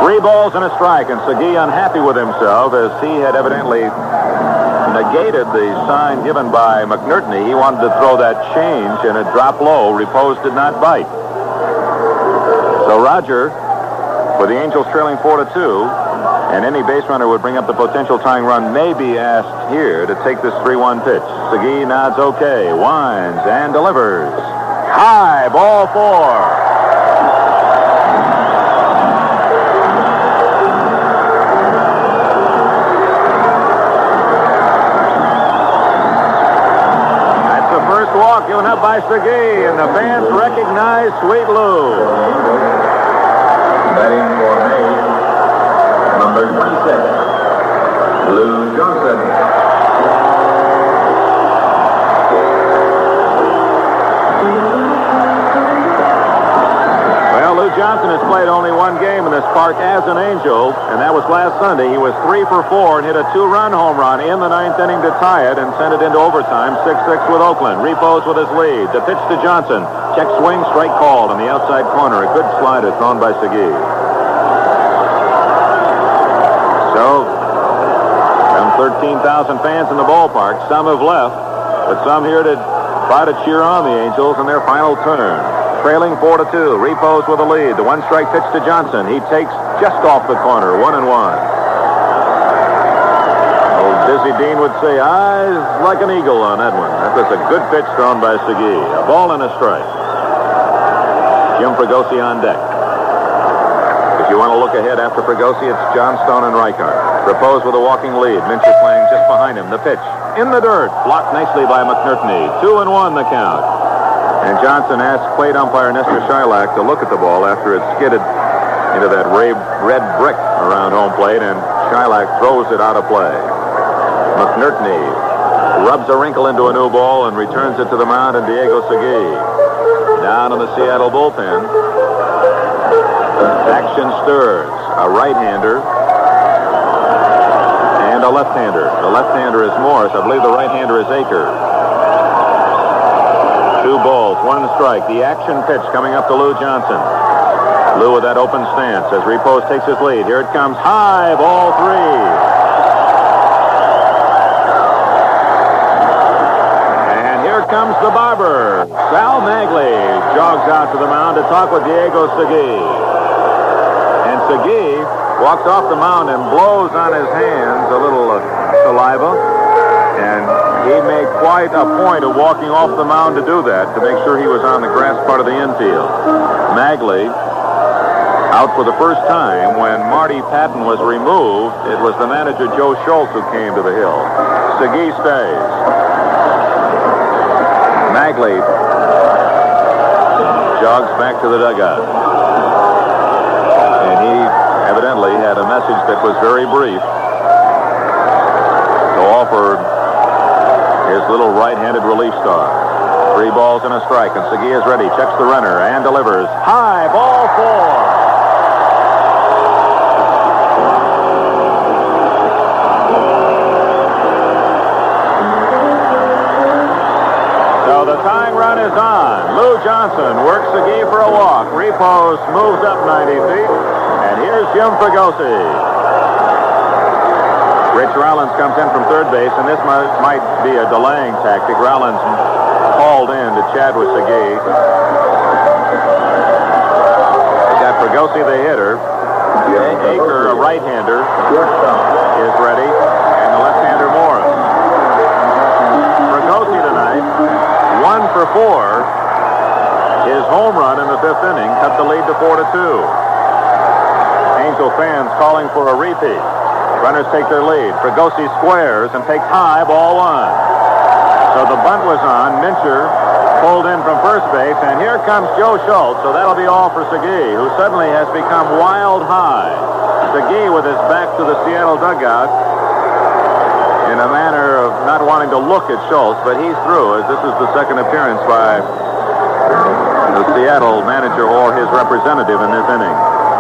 3 balls and a strike, and Segui unhappy with himself as he had evidently negated the sign given by McNertney. He wanted to throw that change, and it dropped low. Repos did not bite. So Roger, with the Angels trailing 4-2, and any base runner would bring up the potential tying run, may be asked here to take this 3-1 pitch. Segui nods okay, winds, and delivers. High, ball 4. Given up by Segui, and the fans recognize Sweet Lou. Batting for Maine, number 26, Lou Johnson. Well, Lou Johnson has played only 1 game in this park as an Angel, and that was last Sunday. He was 3 for 4 and hit a 2-run home run in the 9th inning to tie it and send it into overtime, 6-6 with Oakland. Repos with his lead. The pitch to Johnson. Check swing, strike called on the outside corner. A good slider thrown by Segui. fans in the ballpark. Some have left, but some here to try to cheer on the Angels in their final turn. Trailing 4-2. Repos with a lead. The one-strike pitch to Johnson. He takes just off the corner. 1-1. Old Dizzy Dean would say, eyes like an eagle on that one. That was a good pitch thrown by Segui. A ball and a strike. Jim Fregosi on deck. If you want to look ahead after Fregosi, it's Johnstone and Reichart. Repos with a walking lead. Mincher playing just behind him. The pitch in the dirt. Blocked nicely by McNertney. 2-1 the count. And Johnson asked plate umpire Nestor Shylock to look at the ball after it skidded into that red brick around home plate, and Shylock throws it out of play. McNertney rubs a wrinkle into a new ball and returns it to the mound, and Diego Segui. Down in the Seattle bullpen, action stirs. A right-hander and a left-hander. The left-hander is Morris. I believe the right-hander is Aker. 2 balls, 1 strike. The action pitch coming up to Lou Johnson. Lou with that open stance as Repos takes his lead. Here it comes. High, ball 3. And here comes the barber. Sal Magley jogs out to the mound to talk with Diego Segui. And Segui walks off the mound and blows on his hands a little saliva. And he made quite a point of walking off the mound to do that, to make sure he was on the grass part of the infield. Magley out for the first time. When Marty Patton was removed, it was the manager Joe Schultz who came to the hill. Segui stays. Magley jogs back to the dugout. And he evidently had a message that was very brief to offer his little right-handed relief star. 3 balls and a strike, and Segui is ready. Checks the runner and delivers. High, ball 4. So the tying run is on. Lou Johnson works Segui for a walk. Repos moves up 90 feet, and here's Jim Fregosi. Rich Rollins comes in from third base, and this might be a delaying tactic. Rollins called in to chat with Segui. They got Fregosi, the hitter. Aker, a right-hander, is ready, and the left-hander Morris. Fregosi tonight, 1 for 4. His home run in the 5th inning cut the lead to 4-2. Angel fans calling for a repeat. Runners take their lead. Fregosi squares and takes high, ball 1. So the bunt was on. Mincher pulled in from first base, and here comes Joe Schultz. So that'll be all for Segui, who suddenly has become wild high. Segui with his back to the Seattle dugout in a manner of not wanting to look at Schultz, but he's through, as this is the second appearance by the Seattle manager or his representative in this inning.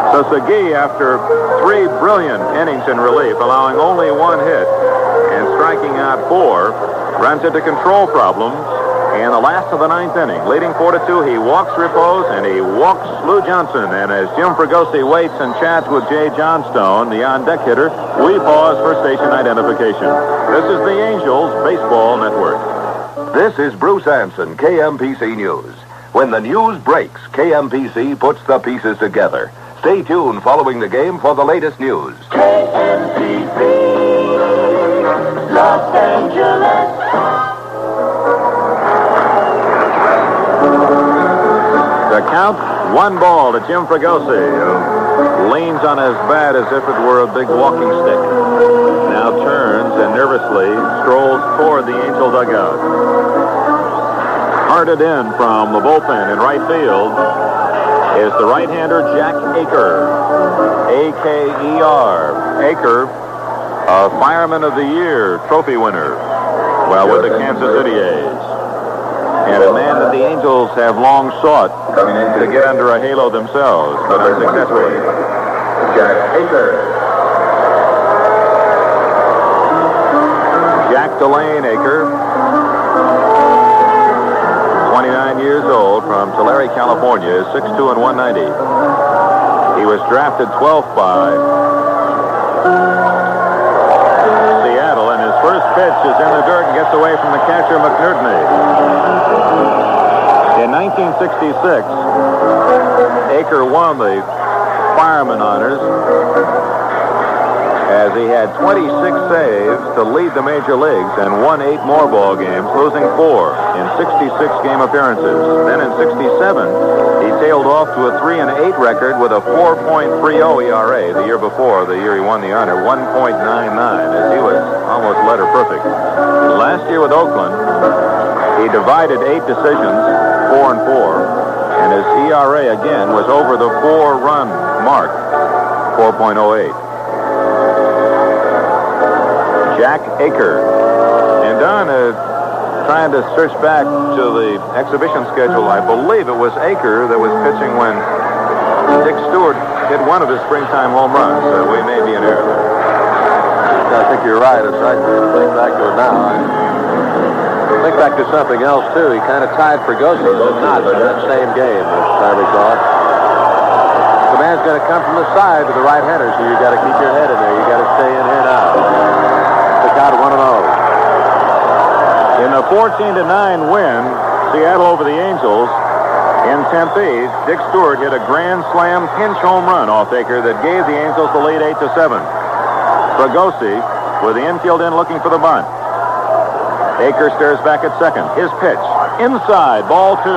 So Segui, after 3 brilliant innings in relief, allowing only 1 hit and striking out 4, runs into control problems in the last of the 9th inning. Leading 4-2, he walks Repos and he walks Lou Johnson. And as Jim Fregosi waits and chats with Jay Johnstone, the on-deck hitter, we pause for station identification. This is the Angels Baseball Network. This is Bruce Anson, KMPC News. When the news breaks, KMPC puts the pieces together. Stay tuned following the game for the latest news. KMPC, Los Angeles. The count, 1 ball to Jim Fregosi, who leans on his bat as if it were a big walking stick. Now turns and nervously strolls toward the Angel dugout. Hearted in from the bullpen in right field is the right-hander Jack Aker. A-K-E-R. Aker, a Fireman of the Year trophy winner, with the Kansas City A's. And a man that the Angels have long sought to get under a halo themselves, but unsuccessfully. Jack Aker. Jack Delane Aker, 29 years old, from Tulare, California, is 6'2" and 190. He was drafted 12th by Seattle, and his first pitch is in the dirt and gets away from the catcher, McNerney. In 1966, Aker won the fireman honors as he had 26 saves to lead the major leagues and won 8 more ball games, losing 4 in 66 game appearances. Then in 67, he tailed off to a 3-8 record with a 4.30 ERA. The year before, the year he won the honor, 1.99, as he was almost letter perfect. Last year with Oakland, he divided 8 decisions, 4-4, and his ERA again was over the 4-run mark, 4.08. Jack Aker. And Don, trying to search back to the exhibition schedule, I believe it was Aker that was pitching when Dick Stewart hit one of his springtime home runs. We may be in error there. I think you're right. It's right to think back to it now. I think back to something else, too. He kind of tied Fregosi, but not in that same game, as I recall. The man's going to come from the side to the right-hander, so you've got to keep your head in there. You've got to stay in here now. Out 1-0. In the 14-9 win, Seattle over the Angels in Tempe, Dick Stewart hit a grand slam pinch home run off Aker that gave the Angels the lead 8-7. Fregosi with the infield in looking for the bunt. Aker stares back at second. His pitch inside, ball 2.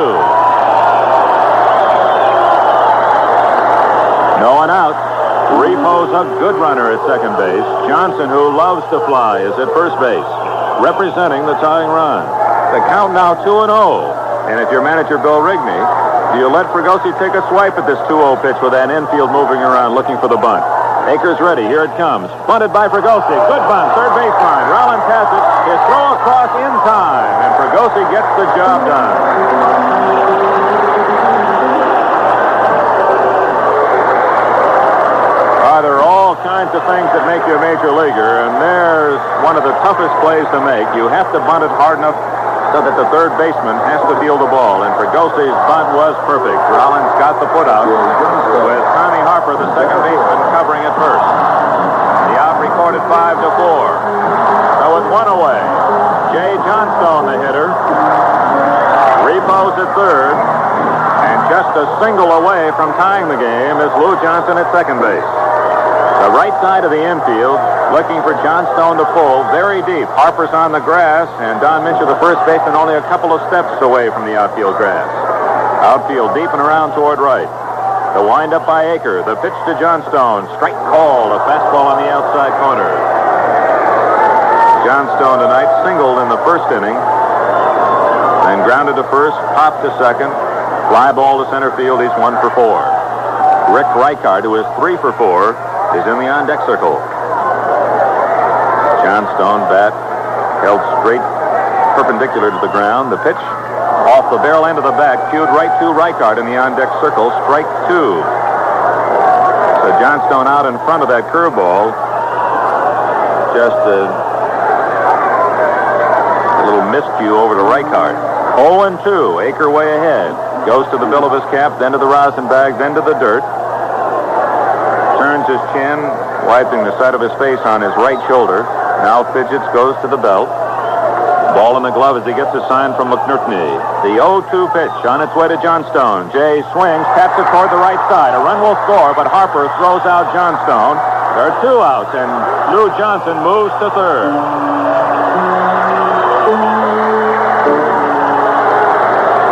No one out. Repo's a good runner at second base. Johnson, who loves to fly, is at first base, representing the tying run. The count now 2-0. And if you're manager Bill Rigney, do you let Fregosi take a swipe at this 2-0 pitch with that infield moving around looking for the bunt? Aker's ready. Here it comes. Bunted by Fregosi. Good bunt. Third baseline. Rollins has it. His throw across in time. And Fregosi gets the job done. There are all kinds of things that make you a major leaguer, and there's one of the toughest plays to make. You have to bunt it hard enough so that the third baseman has to field the ball, and Fregosi's bunt was perfect. Rollins got the put out with Tommy Harper, the second baseman, covering at first. The out recorded 5-4. So with one away, Jay Johnstone, the hitter, repos at third, and just a single away from tying the game is Lou Johnson at second base. The right side of the infield, looking for Johnstone to pull very deep. Harper's on the grass, and Don Mincher, the first baseman, only a couple of steps away from the outfield grass. Outfield deep and around toward right. The windup by Aker. The pitch to Johnstone. Strike call. A fastball on the outside corner. Johnstone tonight singled in the first inning, then grounded to first, popped to second, fly ball to center field. He's 1 for 4. Rick Reichard, who is 3 for 4, is in the on-deck circle. Johnstone, bat held straight, perpendicular to the ground. The pitch off the barrel end of the bat, cued right to Reichard in the on-deck circle. Strike 2. So Johnstone out in front of that curveball. Just a little miscue over to Reichard. 0-2. Aker way ahead. Goes to the bill of his cap, then to the rosin bag, then to the dirt. Turns his chin, wiping the side of his face on his right shoulder. Now fidgets, goes to the belt. Ball in the glove as he gets a sign from McNerney. The 0-2 pitch on its way to Johnstone. Jay swings, taps it toward the right side. A run will score, but Harper throws out Johnstone. There are 2 outs, and Lou Johnson moves to third.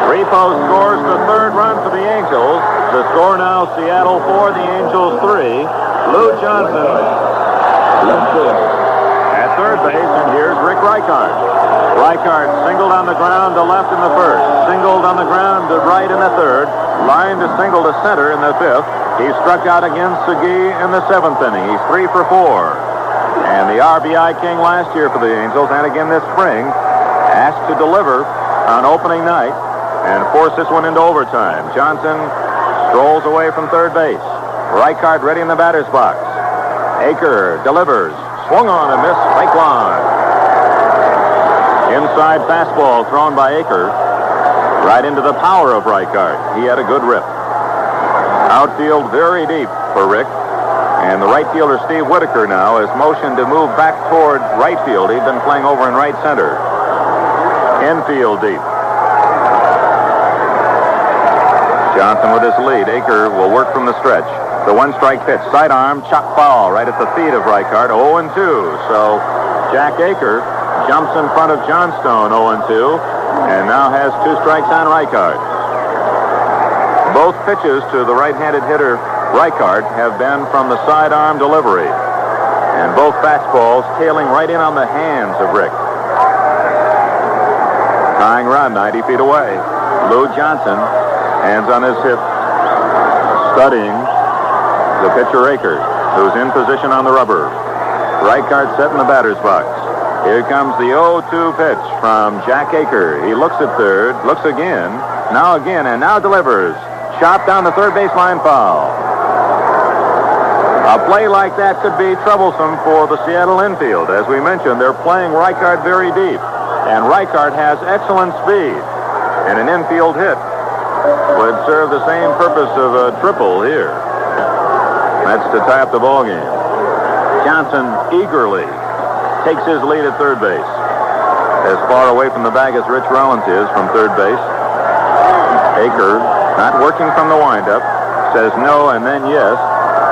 Repo scores the third run for the Angels. The score now, Seattle 4, the Angels 3. Lou Johnson at third base, and here's Rick Reichard. Reichard singled on the ground to left in the first, singled on the ground to right in the third, lined a single to center in the fifth. He struck out against Segui in the 7th inning. He's 3 for 4. And the RBI king last year for the Angels, and again this spring, asked to deliver on opening night and force this one into overtime. Johnson strolls away from third base. Reichard ready in the batter's box. Aker delivers. Swung on and missed. Strike one. Inside fastball thrown by Aker. Right into the power of Reichard. He had a good rip. Outfield very deep for Rick. And the right fielder, Steve Whitaker, now is motioned to move back toward right field. He'd been playing over in right center. Infield deep. Johnson with his lead. Aker will work from the stretch. The one-strike pitch. Sidearm, chop foul right at the feet of Reichard. 0-2. So Jack Aker jumps in front of Johnstone 0-2. And now has 2 strikes on Reichard. Both pitches to the right-handed hitter Reichard have been from the sidearm delivery. And both fastballs tailing right in on the hands of Rick. Tying run 90 feet away. Lou Johnson, hands on his hip, studying the pitcher Aker, who's in position on the rubber. Reichard set in the batter's box. Here comes the 0-2 pitch from Jack Aker. He looks at third, looks again, and now delivers. Shot down the third baseline, foul. A play like that could be troublesome for the Seattle infield. As we mentioned, they're playing Reichard very deep, and Reichard has excellent speed. And an infield hit would serve the same purpose of a triple here. That's to tie up the ball game. Johnson eagerly takes his lead at third base. As far away from the bag as Rich Rollins is from third base. Aker, not working from the windup, says no and then yes.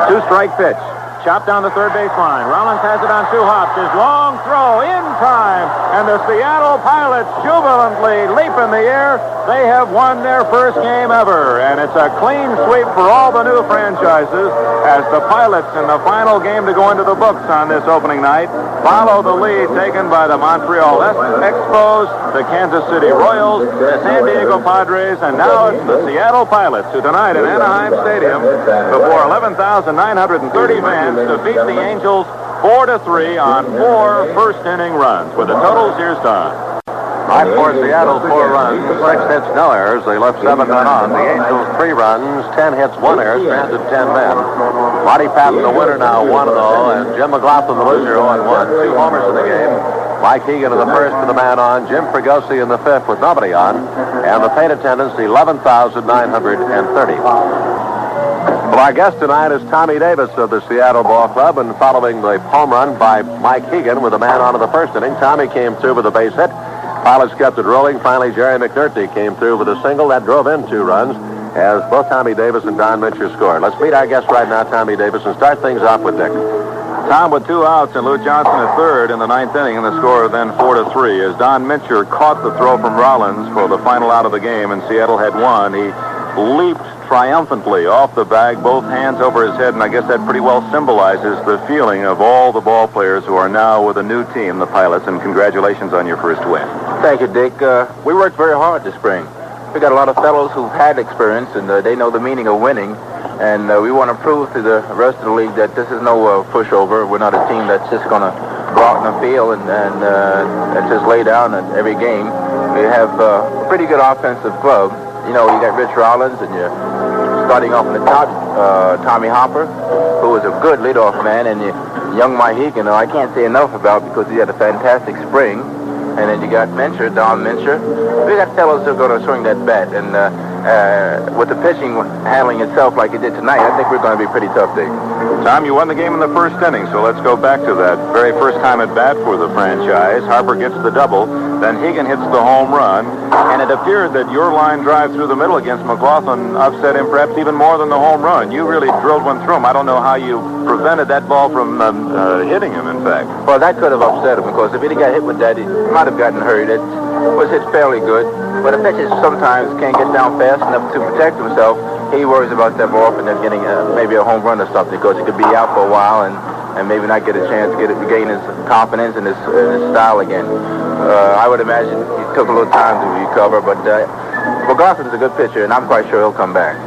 2-strike pitch. Chopped down the third baseline. Rollins has it on 2 hops. His long throw in time. And the Seattle Pilots jubilantly leap in the air. They have won their first game ever. And it's a clean sweep for all the new franchises as the Pilots in the final game to go into the books on this opening night follow the lead taken by the Montreal Expos, the Kansas City Royals, the San Diego Padres, and now it's the Seattle Pilots who tonight in Anaheim Stadium before 11,930 fans defeat the Angels 4-3 on 4 first-inning runs. With the totals, here's Don. Right for Seattle, 4 runs, 6 hits, no errors. They left 7 men on. The Angels, 3 runs, 10 hits, 1 error, stranded 10 men. Marty Patton, the winner now, 1-0, and Jim McLaughlin, the loser, 0-1. 2 homers in the game. Mike Hegan in the first with the man on. Jim Fregosi in the 5th with nobody on. And the paid attendance, 11,930. Well, our guest tonight is Tommy Davis of the Seattle Ball Club, and following the home run by Mike Hegan with a man on in the first inning, Tommy came through with a base hit. Pilots kept it rolling. Finally, Jerry McNulty came through with a single that drove in 2 runs as both Tommy Davis and Don Mincher scored. Let's meet our guest right now, Tommy Davis, and start things off with Dick. Tom with 2 outs and Lou Johnson at third in the 9th inning, and the score then 4-3 as Don Mincher caught the throw from Rollins for the final out of the game, and Seattle had won. He leaped triumphantly off the bag, both hands over his head, and I guess that pretty well symbolizes the feeling of all the ball players who are now with a new team, the Pilots, and congratulations on your first win. Thank you, Dick. We worked very hard this spring. We got a lot of fellows who've had experience, and they know the meaning of winning, and we want to prove to the rest of the league that this is no pushover. We're not a team that's just going to go out in the field and just lay down at every game. We have a pretty good offensive club. You know, you got Rich Rollins, and you're starting off in the top, Tommy Hopper, who is a good leadoff man, and young Mike Hegan, I can't say enough about because he had a fantastic spring. And then you got Mincher, Don Mincher. We got fellows who are going to swing that bat, and with the pitching handling itself like it did tonight, I think we're going to be pretty tough, Dick. Tom, you won the game in the first inning, so let's go back to that very first time at bat for the franchise. Harper gets the double, then Hegan hits the home run, and it appeared that your line drive through the middle against McLaughlin upset him perhaps even more than the home run. You really drilled one through him. I don't know how you prevented that ball from hitting him, in fact. Well, that could have upset him, because if he got hit with that, he might have gotten hurt. It was hit fairly good, but the pitcher sometimes can't get down fast enough to protect himself. He worries about that ball and then getting maybe a home run or something, because he could be out for a while and maybe not get a chance to regain his confidence and his style again. I would imagine he took a little time to recover, but McLaughlin's a good pitcher, and I'm quite sure he'll come back.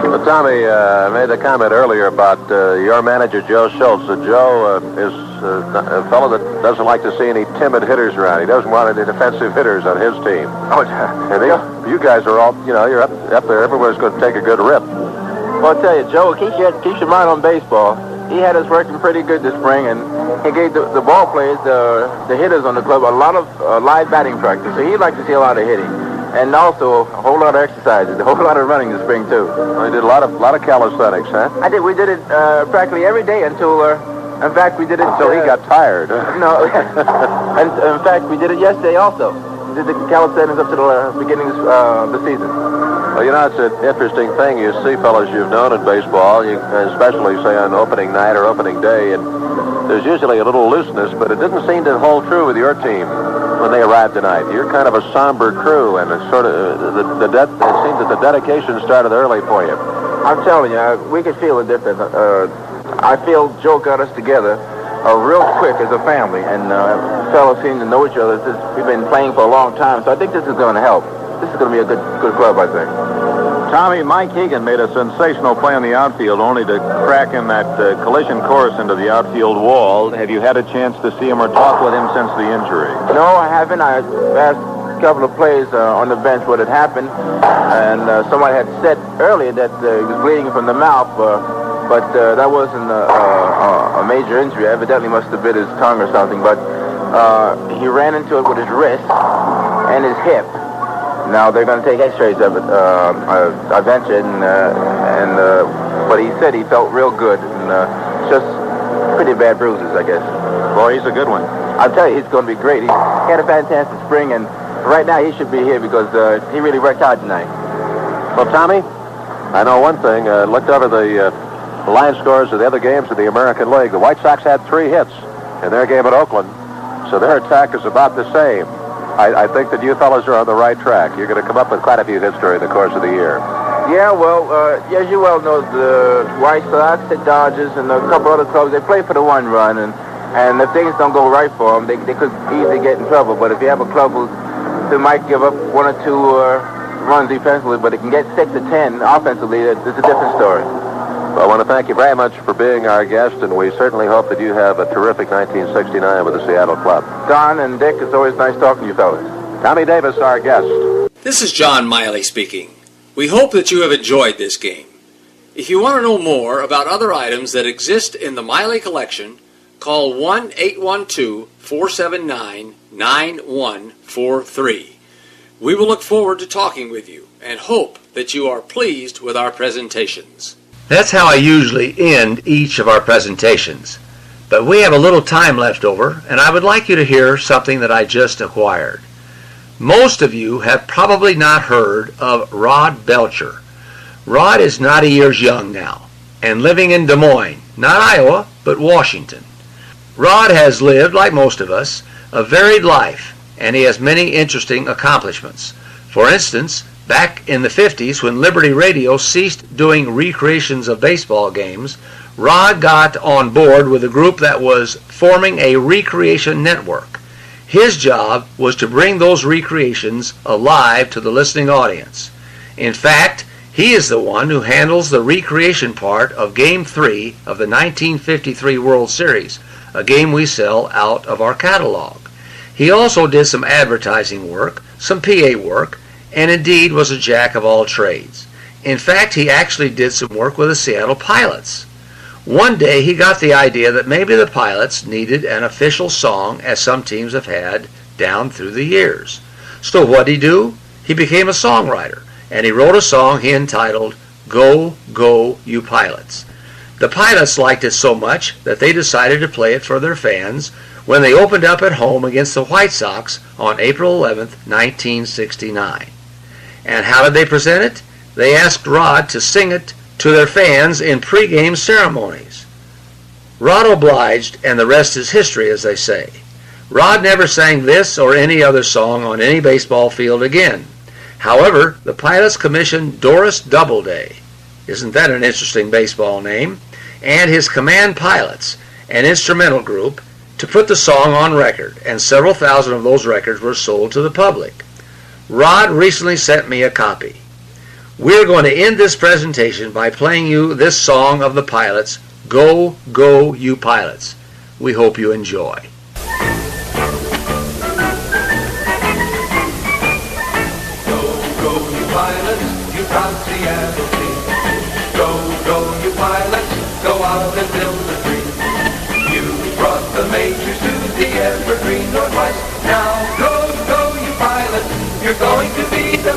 Well, Tommy made a comment earlier about your manager, Joe Schultz. Joe is a fellow that doesn't like to see any timid hitters around. He doesn't want any defensive hitters on his team. Oh, and you guys are all, you're up there. Everywhere's going to take a good rip. Well, I'll tell you, Joe, keep your mind on baseball. He had us working pretty good this spring, and he gave the ball players, the hitters on the club, a lot of live batting practice. So he'd like to see a lot of hitting. And also a whole lot of exercises, a whole lot of running this spring too. Well, you did a lot of calisthenics, huh? I did. We did it practically every day until, in fact, we did it until he got tired. No, and in fact, we did it yesterday also. We did the calisthenics up to the beginning of the season. Well, you know, it's an interesting thing. You see fellas you've known in baseball, especially, say, on opening night or opening day, and there's usually a little looseness, but it didn't seem to hold true with your team when they arrived tonight. You're kind of a somber crew, and it's sort of, it seemed that the dedication started early for you. I'm telling you, we could feel a difference. I feel Joe got us together real quick as a family, and fellows seem to know each other. We've been playing for a long time, so I think this is going to help. This is going to be a good club, I think. Tommy, Mike Hegan made a sensational play in the outfield, only to crack in that collision course into the outfield wall. Have you had a chance to see him or talk with him since the injury? No, I haven't. I asked a couple of plays on the bench what had happened, and somebody had said earlier that he was bleeding from the mouth, but that wasn't a major injury. Evidently must have bit his tongue or something, but he ran into it with his wrist and his hip. Now they're going to take X-rays of it. I ventured, but he said he felt real good, and just pretty bad bruises, I guess. Boy, he's a good one. I'll tell you, he's going to be great. He had a fantastic spring, and right now he should be here because he really worked hard tonight. Well, Tommy, I know one thing. Looked over the line scores of the other games of the American League. The White Sox had 3 hits in their game at Oakland, so their attack is about the same. I think that you fellas are on the right track. You're going to come up with quite a few hits during the course of the year. Yeah, well, as you well know, the White Sox, the Dodgers, and a couple other clubs, they play for the one run, and if things don't go right for them, they could easily get in trouble. But if you have a club who might give up 1 or 2 runs defensively, but it can get 6 or 10 offensively, it's a different story. Well, I want to thank you very much for being our guest, and we certainly hope that you have a terrific 1969 with the Seattle Club. Don and Dick, it's always nice talking to you fellas. Tommy Davis, our guest. This is John Miley speaking. We hope that you have enjoyed this game. If you want to know more about other items that exist in the Miley collection, call 1-812-479-9143. We will look forward to talking with you and hope that you are pleased with our presentations. That's how I usually end each of our presentations. But we have a little time left over, and I would like you to hear something that I just acquired. Most of you have probably not heard of Rod Belcher. Rod is 90 years young now, and living in Des Moines, not Iowa, but Washington. Rod has lived, like most of us, a varied life, and he has many interesting accomplishments. For instance, back in the 50s, when Liberty Radio ceased doing recreations of baseball games, Rod got on board with a group that was forming a recreation network. His job was to bring those recreations alive to the listening audience. In fact, he is the one who handles the recreation part of Game 3 of the 1953 World Series, a game we sell out of our catalog. He also did some advertising work, some PA work, and indeed was a jack of all trades. In fact, he actually did some work with the Seattle Pilots. One day he got the idea that maybe the Pilots needed an official song, as some teams have had down through the years. So what did he do? He became a songwriter, and he wrote a song he entitled, Go, Go, You Pilots. The Pilots liked it so much that they decided to play it for their fans when they opened up at home against the White Sox on April 11th, 1969. And how did they present it? They asked Rod to sing it to their fans in pregame ceremonies. Rod obliged, and the rest is history, as they say. Rod never sang this or any other song on any baseball field again. However, the Pilots commissioned Doris Doubleday, isn't that an interesting baseball name, and his Command Pilots, an instrumental group, to put the song on record, and several thousand of those records were sold to the public. Rod recently sent me a copy. We're going to end this presentation by playing you this song of the Pilots, Go, Go, You Pilots. We hope you enjoy. Seattle team. Go, go, you pilots, go out and build a dream. You brought the majors to the evergreen Northwest. Now go, go, you pilots, you're going to be the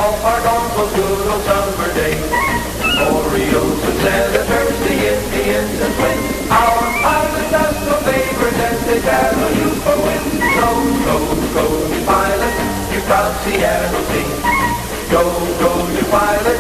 ballpark on those good old summer days. Orioles and Senators, the Indians and Twins. Our pilot does no favors as they battle you for wins. So go, you pilot, you proud Seattle team. Go, you pilot.